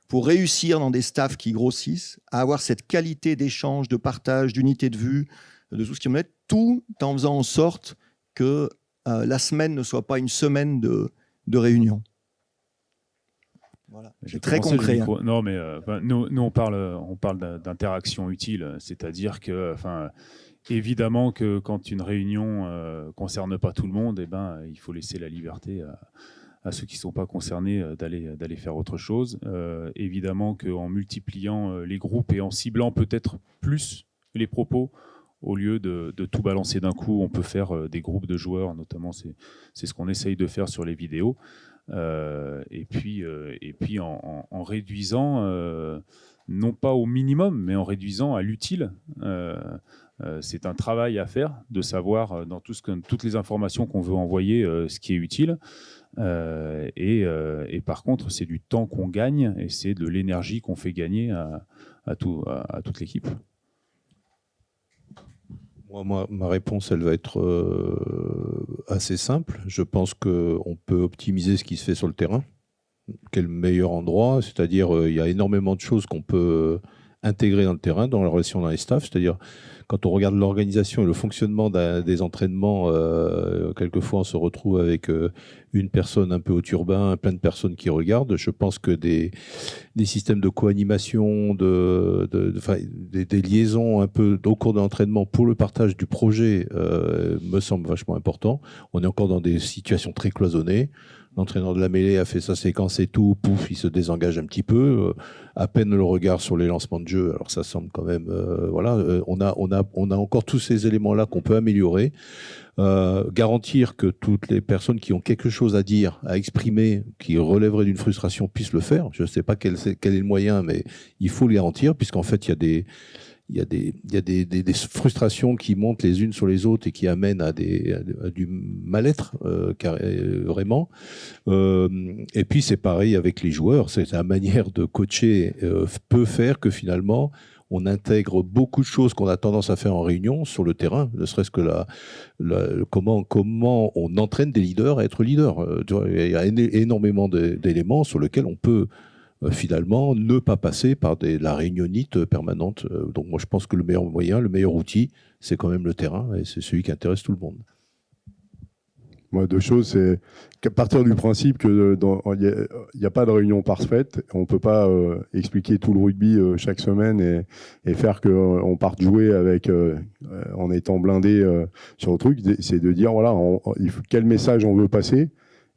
pour réussir dans des staffs qui grossissent à avoir cette qualité d'échange, de partage, d'unité de vue, de tout ce qui me met, tout en faisant en sorte que la semaine ne soit pas une semaine de réunion. Voilà. C'est très concret. Hein. Non, mais nous on parle d'interaction utile, c'est-à-dire que, évidemment que quand une réunion concerne pas tout le monde, il faut laisser la liberté à ceux qui ne sont pas concernés d'aller faire autre chose. Évidemment qu'en multipliant les groupes et en ciblant peut-être plus les propos, au lieu de tout balancer d'un coup, on peut faire des groupes de joueurs, notamment c'est ce qu'on essaye de faire sur les vidéos. Et puis en réduisant, non pas au minimum, mais en réduisant à l'utile. C'est un travail à faire, de savoir dans toutes les informations qu'on veut envoyer ce qui est utile. Et par contre, c'est du temps qu'on gagne et c'est de l'énergie qu'on fait gagner à toute l'équipe. Moi, ma réponse, elle va être assez simple. Je pense qu'on peut optimiser ce qui se fait sur le terrain. Quel meilleur endroit? C'est-à-dire, il y a énormément de choses qu'on peut intégrer dans le terrain, dans la relation dans les staffs. C'est-à-dire, quand on regarde l'organisation et le fonctionnement des entraînements, quelquefois on se retrouve avec une personne un peu au turbin, plein de personnes qui regardent. Je pense que des systèmes de co-animation, des liaisons un peu au cours de l'entraînement pour le partage du projet me semble vachement important. On est encore dans des situations très cloisonnées. L'entraîneur de la mêlée a fait sa séquence et tout, pouf, il se désengage un petit peu. À peine le regard sur les lancements de jeu, alors ça semble quand même... on a encore tous ces éléments-là qu'on peut améliorer. Garantir que toutes les personnes qui ont quelque chose à dire, à exprimer, qui relèveraient d'une frustration, puissent le faire. Je ne sais pas quel est le moyen, mais il faut le garantir, puisqu'en fait, il y a des frustrations qui montent les unes sur les autres et qui amènent à du mal-être, vraiment. Et puis, c'est pareil avec les joueurs. C'est la manière de coacher peut faire que finalement, on intègre beaucoup de choses qu'on a tendance à faire en réunion sur le terrain, ne serait-ce que comment on entraîne des leaders à être leaders. Il y a énormément d'éléments sur lesquels on peut finalement ne pas passer par la réunionnite permanente. Donc moi je pense que le meilleur moyen, le meilleur outil, c'est quand même le terrain et c'est celui qui intéresse tout le monde. Moi, deux choses, c'est qu'à partir du principe qu'il n'y a pas de réunion parfaite, on ne peut pas expliquer tout le rugby chaque semaine et faire qu'on parte jouer en étant blindé sur le truc. C'est de dire, voilà, quel message on veut passer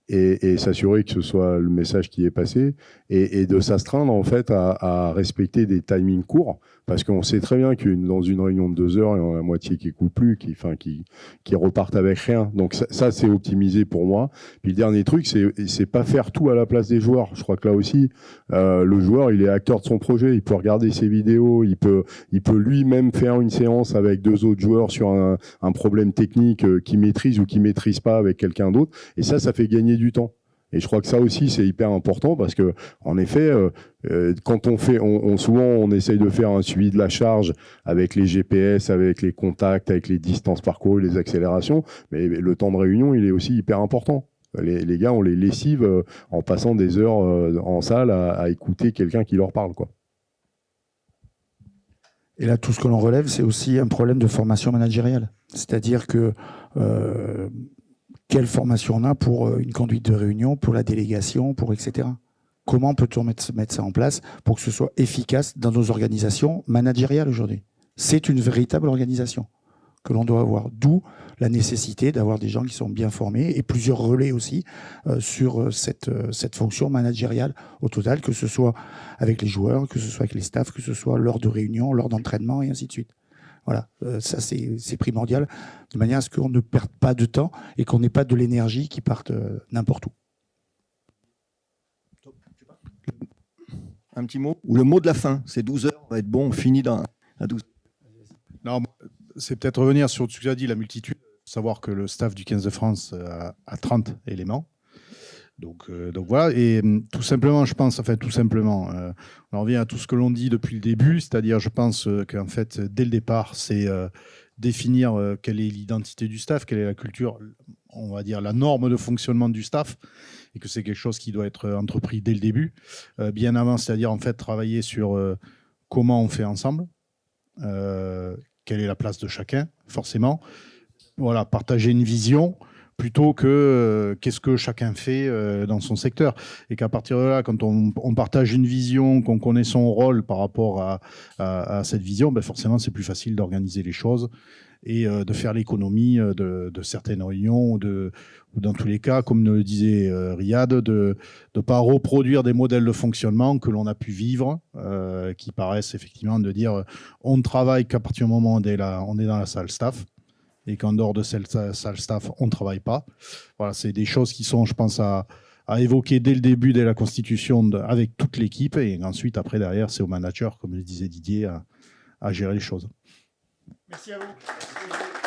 et s'assurer que ce soit le message qui est passé et de s'astreindre en fait à respecter des timings courts. Parce qu'on sait très bien que dans une réunion de 2 heures, il y en a la moitié qui n'écoutent plus, qui repartent avec rien. Donc ça c'est optimisé pour moi. Puis le dernier truc, c'est pas faire tout à la place des joueurs. Je crois que là aussi, le joueur, il est acteur de son projet. Il peut regarder ses vidéos, il peut lui-même faire une séance avec 2 autres joueurs sur un problème technique qu'il maîtrise ou qu'il maîtrise pas avec quelqu'un d'autre. Et ça fait gagner du temps. Et je crois que ça aussi, c'est hyper important parce que, en effet, quand souvent, on essaye de faire un suivi de la charge avec les GPS, avec les contacts, avec les distances parcourues, les accélérations. Mais le temps de réunion, il est aussi hyper important. Les gars, on les lessive en passant des heures en salle à écouter quelqu'un qui leur parle, quoi. Et là, tout ce que l'on relève, c'est aussi un problème de formation managériale. C'est-à-dire que quelle formation on a pour une conduite de réunion, pour la délégation, etc. Comment peut-on mettre ça en place pour que ce soit efficace dans nos organisations managériales aujourd'hui? C'est une véritable organisation que l'on doit avoir, d'où la nécessité d'avoir des gens qui sont bien formés et plusieurs relais aussi sur cette fonction managériale au total, que ce soit avec les joueurs, que ce soit avec les staffs, que ce soit lors de réunions, lors d'entraînements et ainsi de suite. Voilà, ça c'est primordial, de manière à ce qu'on ne perde pas de temps et qu'on n'ait pas de l'énergie qui parte n'importe où. Un petit mot? Ou le mot de la fin, c'est 12 heures, on va être bon, on finit à 12 heures. Non, c'est peut-être revenir sur ce que tu as dit, la multitude, savoir que le staff du 15 de France a 30 éléments. Donc voilà, et tout simplement, je pense, on en revient à tout ce que l'on dit depuis le début, c'est-à-dire, je pense qu'en fait, dès le départ, c'est définir quelle est l'identité du staff, quelle est la culture, on va dire la norme de fonctionnement du staff, et que c'est quelque chose qui doit être entrepris dès le début, bien avant, c'est-à-dire en fait travailler sur comment on fait ensemble, quelle est la place de chacun, forcément. Voilà, partager une vision plutôt que qu'est-ce que chacun fait dans son secteur. Et qu'à partir de là, quand on partage une vision, qu'on connaît son rôle par rapport à cette vision, ben forcément, c'est plus facile d'organiser les choses et de faire l'économie de certaines réunions ou dans tous les cas, comme le disait Riyad, de ne pas reproduire des modèles de fonctionnement que l'on a pu vivre, qui paraissent effectivement de dire on ne travaille qu'à partir du moment où on est dans la salle staff, et qu'en dehors de cette salle staff, on ne travaille pas. Voilà, c'est des choses qui sont, je pense, à évoquer dès le début, dès la constitution, avec toute l'équipe, et ensuite, après, derrière, c'est au manager, comme le disait Didier, à gérer les choses. Merci à vous.